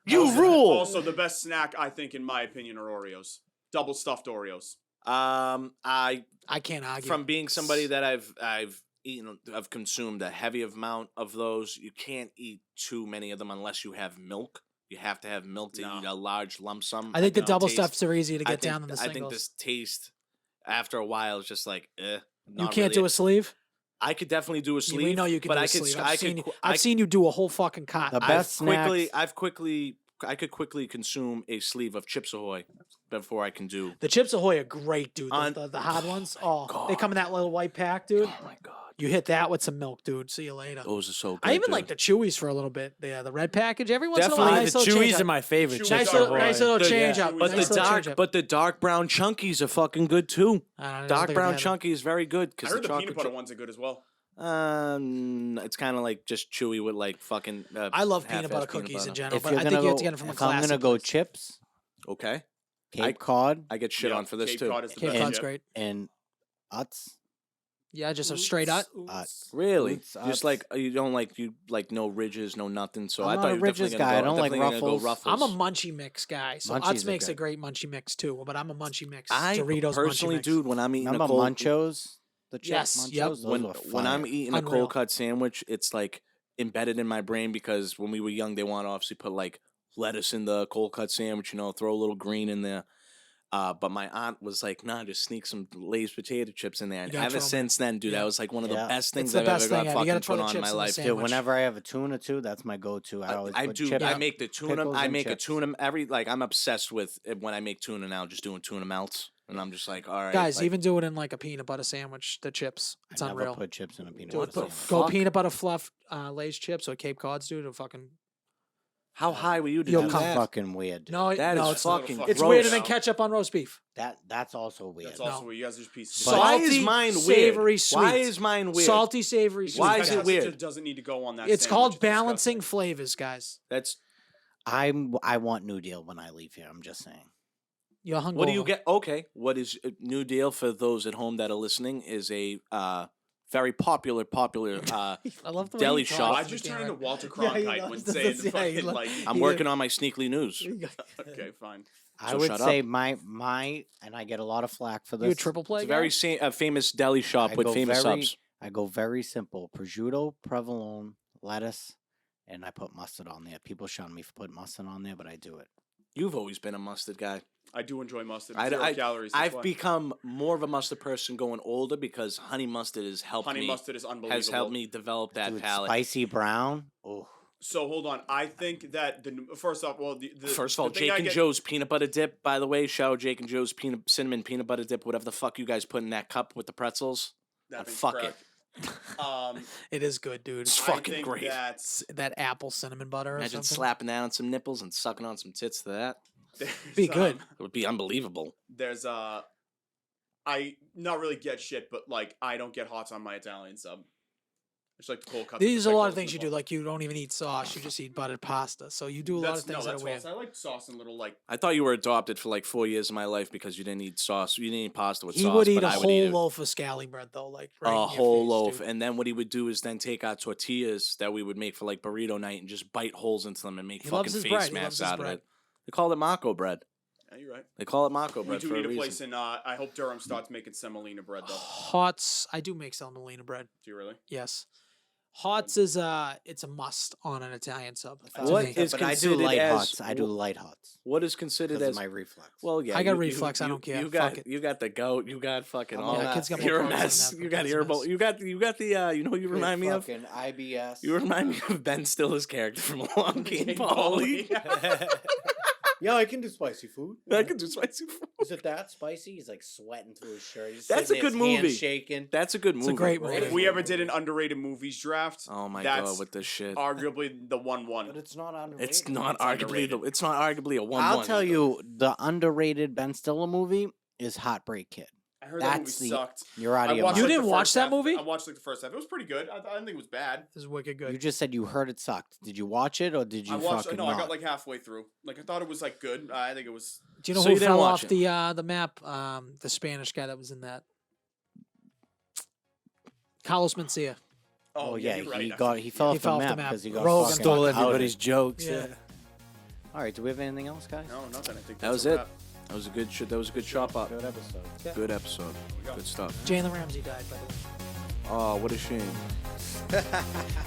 You Also- rule. Also, the best snack, I think, in my opinion, are Oreos. Double stuffed Oreos. I I can't argue. from being somebody that I've eaten, I've consumed a heavy amount of those. You can't eat too many of them unless you have milk. You have to have milk to No. eat a large lump sum. I think the No, double taste- stuffs are easier to I get think- down than the I singles. think this taste after a while is just like, you not can't really do a sleeve. I could definitely do a Yeah, sleeve. we know you can but do I a could. sleeve. I I've seen could. you. I I've seen you do a whole fucking cot. The best snacks. I could quickly consume a sleeve of Chips Ahoy before I can do. The Chips Ahoy are great, dude. On- The hard ones. Oh, they God. come in that little white pack, dude. Oh my god, You hit that with some milk, dude. See you later. those are so good. I even dude. like the Chewies for a little bit. The red package. Every once in a Definitely, while, the nice little change Chewies up. are my favorite. Chewies Chips Nice little, Ahoy. nice little The- change yeah. up. But nice the little dark, change up. but the dark brown chunkies are fucking good too. I don't Dark think brown I've had them. chunky is very good I because heard the the peanut chocolate. butter ones are good as well. It's kind of like just chewy with like fucking. I love peanut half-assed butter cookies in general, If but you're I gonna think you have go, to get them from a if I'm classic gonna go place. chips, Okay, Cape Cod, I get shit Yeah, on for this Cape too. Cod is the Cape best Cod's chip. great. and Utz. Yeah, just a straight up. Really? Oops, Just like you don't like no ridges, no nothing. So I'm I not thought a you were definitely ridges gonna guy. I go, don't like definitely gonna go Ruffles. I'm a munchie mix guy, so Munchies Utz are makes a good. great munchie mix too. But I'm a munchie mix. I Doritos personally, munchie mix. dude, when I'm eating Remember a cold, Munchos? The chips Yes, yep. Munchos? Those when were when I'm fire. eating a Unreal. cold cut sandwich, it's like embedded in my brain because when we were young, they want to obviously put like lettuce in the cold cut sandwich, throw a little green in there. But my aunt was like, "Nah, just sneak some Lay's potato chips in there." And gotta ever throw 'em in. since then, dude, Yeah. that was like one of the Yeah. best things the I've best ever got thing ever. You gotta fucking throw put the on in chips my in the life. sandwich. Dude, whenever I have a tuna too, that's my go-to. I always I put do. chips. I make the tuna. pickles I and make a chips. tuna I'm obsessed with it when I make tuna now. Just doing tuna melts, and I'm just like, all right, Guys, like, even do it in like a peanut butter sandwich. The chips, it's I never unreal. put chips in a peanut Do it, butter put, sandwich. go fuck? peanut butter fluff Lay's chips or Cape Cod's, dude. Or fucking how high were you to You'll do come that? Fucking weird. no, That no, is it's fucking not. it's gross. weirder than ketchup on roast beef. That's also weird. That's also No. what you guys are just pieces. But- of Why shit. is Salty, mine weird? savory, Why sweet. is mine weird? Salty, savory, sweet. Why is it Because weird? It doesn't need to go on that. It's called sandwich. It's balancing disgusting. flavors, guys. That's I want New Deal when I leave here. I'm just saying. You're hungover. what do you get? Okay, what is New Deal for those at home that are listening? Is a very popular I love the way deli he talks. shop. Why'd on you the turn camera. into Walter Yeah, he Cronkite does. when That's- saying the yeah, he fucking lo- like? I'm Yeah. working on my sneakly news. Okay, fine. I So would shut say up. my, and I get a lot of flack for this. You a triple play? It's a guy? very famous deli shop I with go famous very, subs. I go very simple: prosciutto, provolone, lettuce, and I put mustard on there. People shun me for putting mustard on there, but I do it. You've always been a mustard guy. I do enjoy mustard. I- 0 I- calories. that's I've why. become more of a mustard person going older because honey mustard has helped Honey me. mustard is unbelievable. Has helped me develop that Dude, palate. spicy brown. Oh, So hold on. I think that first off, well, First of all, the thing Jake I and get- Joe's peanut butter dip. By the way, shout out Jake and Joe's cinnamon peanut butter dip. Whatever the fuck you guys put in that cup with the pretzels. that thing's fuck it. crack. It is good, dude. It's I fucking think great. That's That apple cinnamon butter. Or Imagine something. slapping that on some nipples and sucking on some tits to that. Be good. It would be unbelievable. There's I not really get shit, but like I don't get hots on my Italian sub. It's like the cold cut. There's a lot of things you do. Like you don't even eat sauce. You just eat buttered pasta. So you do a lot of things that are weird. I like sauce and little like. I thought you were adopted for like 4 years of my life because you didn't eat sauce. You didn't eat pasta with He sauce. would eat but a I would eat whole it. loaf of scallion bread though, like right in A your whole face, loaf, dude. and then what he would do is then take our tortillas that we would make for like burrito night and just bite holes into them and make He fucking loves his face bread. He loves masks his out of bread. it. They call it Marco bread. Yeah, you're right. They call it Marco We bread do for need a a place reason. in. I hope Durham starts making semolina bread though. Hots, I do make semolina bread. Do you really? Yes. Hots is it's a must on an Italian sub. to What me. is but I do considered light as hots. I do light hots. What is considered Because as of my reflex. well? Yeah, I got reflux, I don't care. You Fuck got it. you got the goat. You got fucking I'm all all that. kids got more You're a problems than mess. that, You but got that's a herbal. mess. You got the. You know who you remind me of? Fucking IBS. You remind me of Ben Stiller's character from Along Came Polly. Yeah, I can do spicy food. I can do spicy food. Is it that spicy? He's like sweating through his shirt. He's That's sitting a there, good his hands movie. shaking. That's a good movie. a great bro. movie. If we ever did an underrated movies draft, Oh my that's god, with this shit. arguably the one. But it's not underrated. It's not It's arguably underrated. it's not arguably a 1-1. I'll tell you, the underrated Ben Stiller movie is Heartbreak Kid. I heard that movie That's the- sucked. You're out of I your watched, You mind. like, didn't the watch first that half. movie? I watched like the first half. It was pretty good. I didn't think it was bad. This is wicked good. You just said you heard it sucked. Did you watch it or did you I watched. fucking No, not? I got like halfway through. Like I thought it was like good. I think it was. Do you know So who you didn't fell watch off it? the map? The Spanish guy that was in that. Carlos Mencia. Oh yeah, you're right. he fell He off fell the off the map map. because he got Rogan fucking Stole fucking outed. everybody's jokes. Yeah. All right, do we have anything else, guys? No, nothing. I think That was that's a it. wrap. That was a good shit. That was a good chop up. Good episode. Good episode. Good stuff. Jalen Ramsey died, by the way. Oh, what a shame.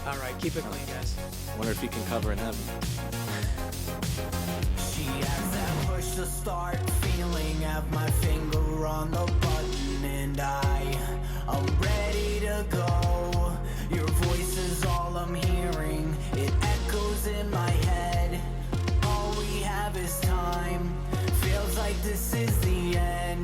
All right, keep it clean, guys. Wonder if he can cover in heaven. She has that push to start feeling. Have my finger on the button and I'm ready to go. Your voice is all I'm hearing. It echoes in my head. All we have is time. Feels like this is the end.